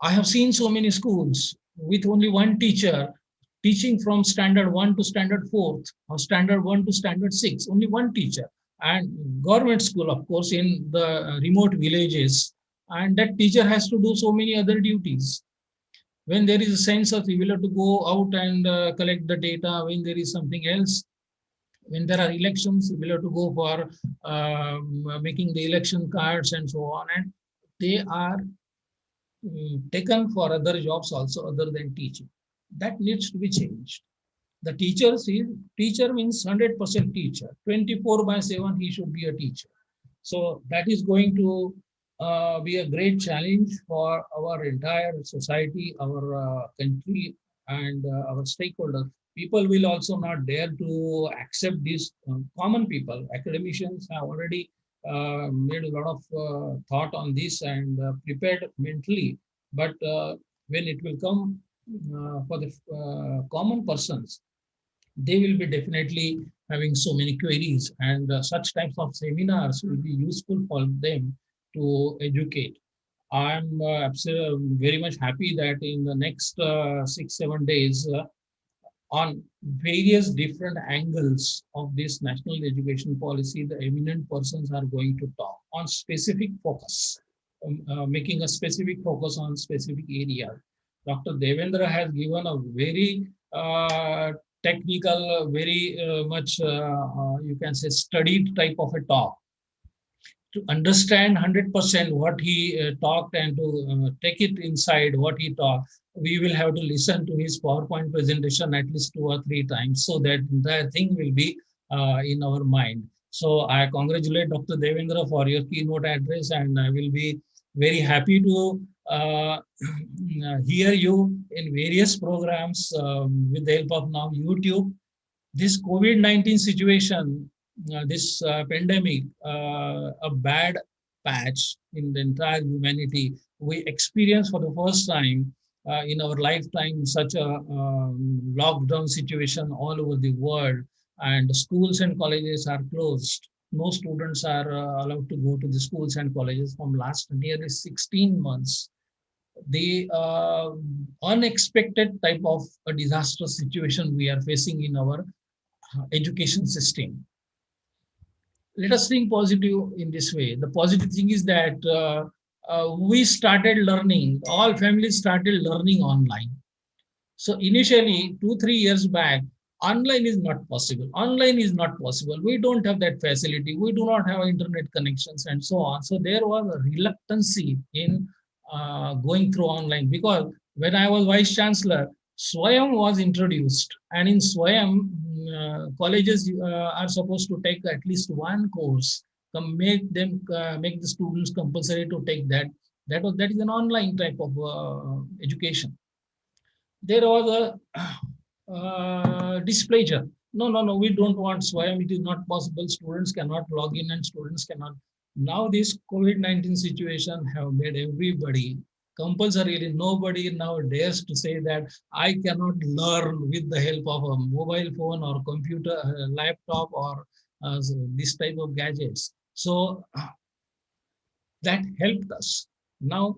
I have seen so many schools with only one teacher teaching from standard 1 to standard 4th, or standard 1 to standard 6, only one teacher. And government school, of course, in the remote villages, and that teacher has to do so many other duties. When there is a census, we will have to go out and collect the data. When there is something else, when there are elections, we will have to go for making the election cards and so on. And they are taken for other jobs also other than teaching. That needs to be changed. The teacher means 100% teacher. 24/7 he should be a teacher. So that is going to be a great challenge for our entire society, our country, and our stakeholders. People will also not dare to accept this. Common people, academicians have already made a lot of thought on this and prepared mentally. But when it will come for the common persons, they will be definitely having so many queries, and such types of seminars will be useful for them to educate. I'm very much happy that in the next 6-7 days, on various different angles of this national education policy, the eminent persons are going to talk on specific focus, making a specific focus on specific area. Dr. Devender has given a very technical, very much, you can say, studied type of a talk. To understand 100% what he talked and to take it inside what he talked, we will have to listen to his PowerPoint presentation at least 2 or 3 times, so that the entire thing will be in our mind. So I congratulate Dr. Devendra for your keynote address, and I will be very happy to hear you in various programs with the help of now YouTube. This COVID-19 situation, this pandemic, a bad patch in the entire humanity. We experienced for the first time in our lifetime such a lockdown situation all over the world, and schools and colleges are closed. No students are allowed to go to the schools and colleges from last nearly 16 months. The unexpected type of a disastrous situation we are facing in our education system. Let us think positive in this way. The positive thing is that we started learning, all families started learning online. So initially, 2-3 years back, online is not possible. Online is not possible. We don't have that facility. We do not have internet connections and so on. So there was a reluctancy in going through online, because when I was Vice-Chancellor, Swayam was introduced, and in Swayam, colleges are supposed to take at least one course, make the students compulsory to take that. That is an online type of education. There was a displeasure. No, we don't want Swayam. It is not possible. Students cannot log in and students cannot. Now this COVID-19 situation have made everybody compulsorily. Nobody now dares to say that I cannot learn with the help of a mobile phone or computer, laptop, or this type of gadgets. So that helped us. Now,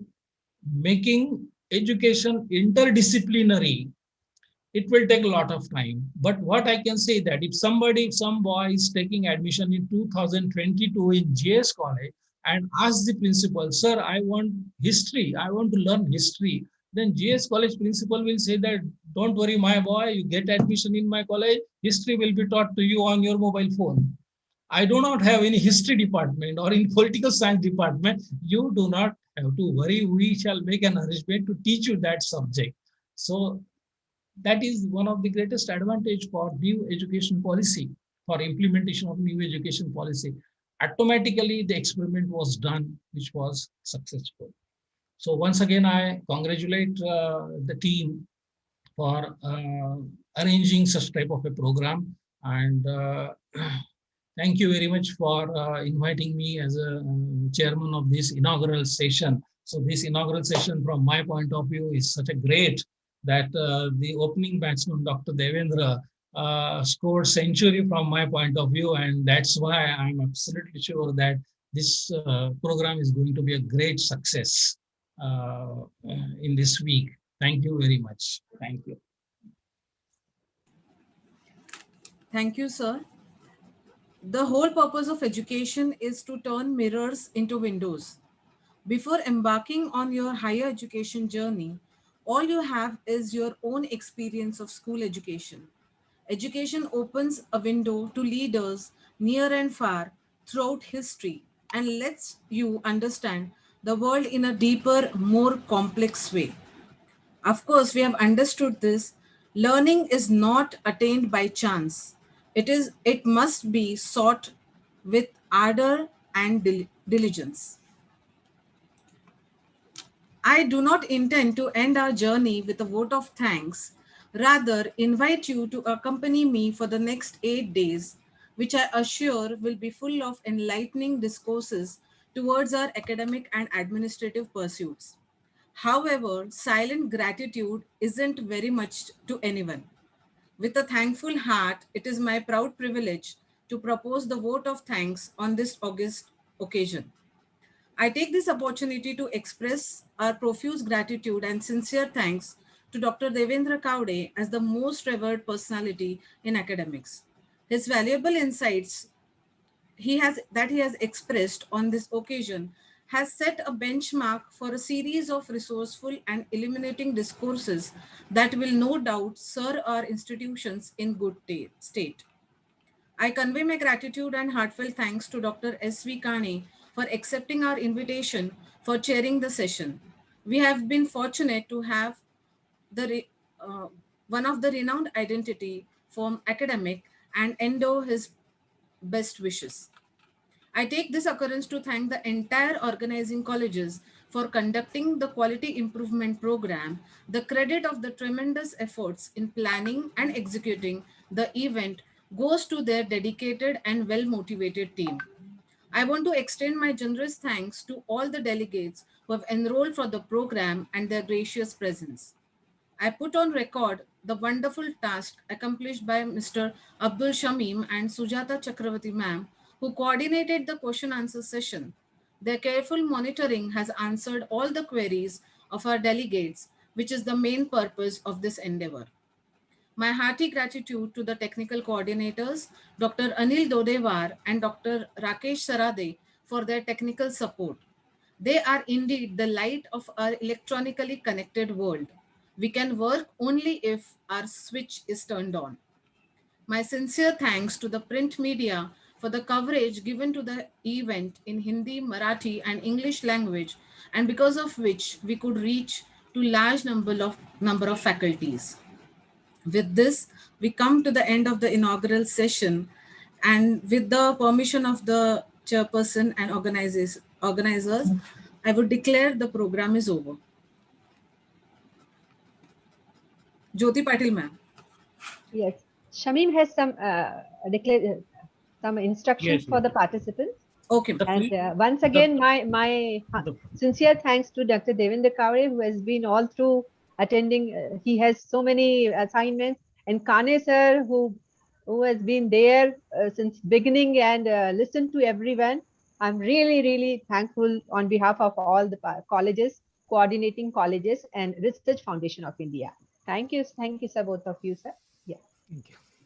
making education interdisciplinary, it will take a lot of time. But what I can say that if some boy is taking admission in 2022 in GS college and asks the principal, sir, I want history, I want to learn history, then GS college principal will say that, don't worry, my boy, you get admission in my college, history will be taught to you on your mobile phone. I do not have any history department or in political science department. You do not have to worry. We shall make an arrangement to teach you that subject. So that is one of the greatest advantage for new education policy, for implementation of new education policy. Automatically, the experiment was done, which was successful. So once again, I congratulate the team for arranging such type of a program. And thank you very much for inviting me as a chairman of this inaugural session. So this inaugural session, from my point of view, is such a great that the opening batsman, Dr. Devender, scored century from my point of view. And that's why I'm absolutely sure that this program is going to be a great success in this week. Thank you very much. Thank you. Thank you, sir. The whole purpose of education is to turn mirrors into windows. Before embarking on your higher education journey, all you have is your own experience of school education. Education opens a window to leaders near and far throughout history and lets you understand the world in a deeper, more complex way. Of course, we have understood this. Learning is not attained by chance. It must be sought with ardor and diligence. I do not intend to end our journey with a vote of thanks. Rather, invite you to accompany me for the next 8 days, which I assure will be full of enlightening discourses towards our academic and administrative pursuits. However, silent gratitude isn't very much to anyone. With a thankful heart, it is my proud privilege to propose the vote of thanks on this August occasion. I take this opportunity to express our profuse gratitude and sincere thanks to Dr. Devender Kawday as the most revered personality in academics. His valuable insights he has expressed on this occasion has set a benchmark for a series of resourceful and illuminating discourses that will no doubt serve our institutions in good state. I convey my gratitude and heartfelt thanks to Dr. S.V. Kane for accepting our invitation for chairing the session. We have been fortunate to have uh, one of the renowned identity from academic and endow his best wishes. I take this occurrence to thank the entire organizing colleges for conducting the quality improvement program. The credit of the tremendous efforts in planning and executing the event goes to their dedicated and well-motivated team. I want to extend my generous thanks to all the delegates who have enrolled for the program and their gracious presence. I put on record the wonderful task accomplished by Mr. Abdul Shamim and Sujata Chakravarti ma'am, who coordinated the question answer session. Their careful monitoring has answered all the queries of our delegates, which is the main purpose of this endeavor. My hearty gratitude to the technical coordinators, Dr. Anil Dodewar and Dr. Rakesh Sarade, for their technical support. They are indeed the light of our electronically connected world. We can work only if our switch is turned on. My sincere thanks to the print media for the coverage given to the event in Hindi, Marathi, and English language, and because of which we could reach to large number of faculties. With this, we come to the end of the inaugural session, and with the permission of the chairperson and organizers, I would declare the program is over. Jyoti Patil ma'am. Yes, Shamim has some instructions Yes, for yes. the participants. Okay. And once again, my sincere thanks to Dr. Devender Kawday, who has been all through attending. He has so many assignments, and Kane sir, who has been there since beginning and listened to everyone. I'm really thankful on behalf of all the colleges, coordinating colleges, and Research Foundation of India. Thank you, sir, both of you, sir. Yeah.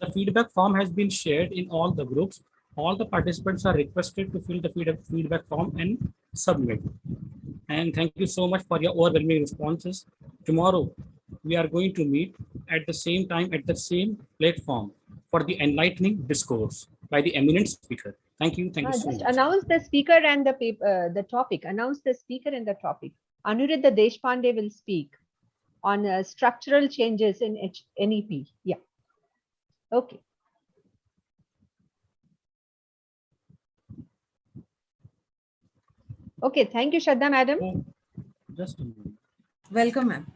The feedback form has been shared in all the groups. All the participants are requested to fill the feedback form and submit. And thank you so much for your overwhelming responses. Tomorrow, we are going to meet at the same time at the same platform for the enlightening discourse by the eminent speaker. Thank you. Thank you so Just much. announce the speaker and the topic. Announce the speaker and the topic. Anuruddha Deshpande will speak on structural changes in NEP. Yeah. Okay. Okay. Thank you, Shraddha madam. Just a moment. Welcome, ma'am.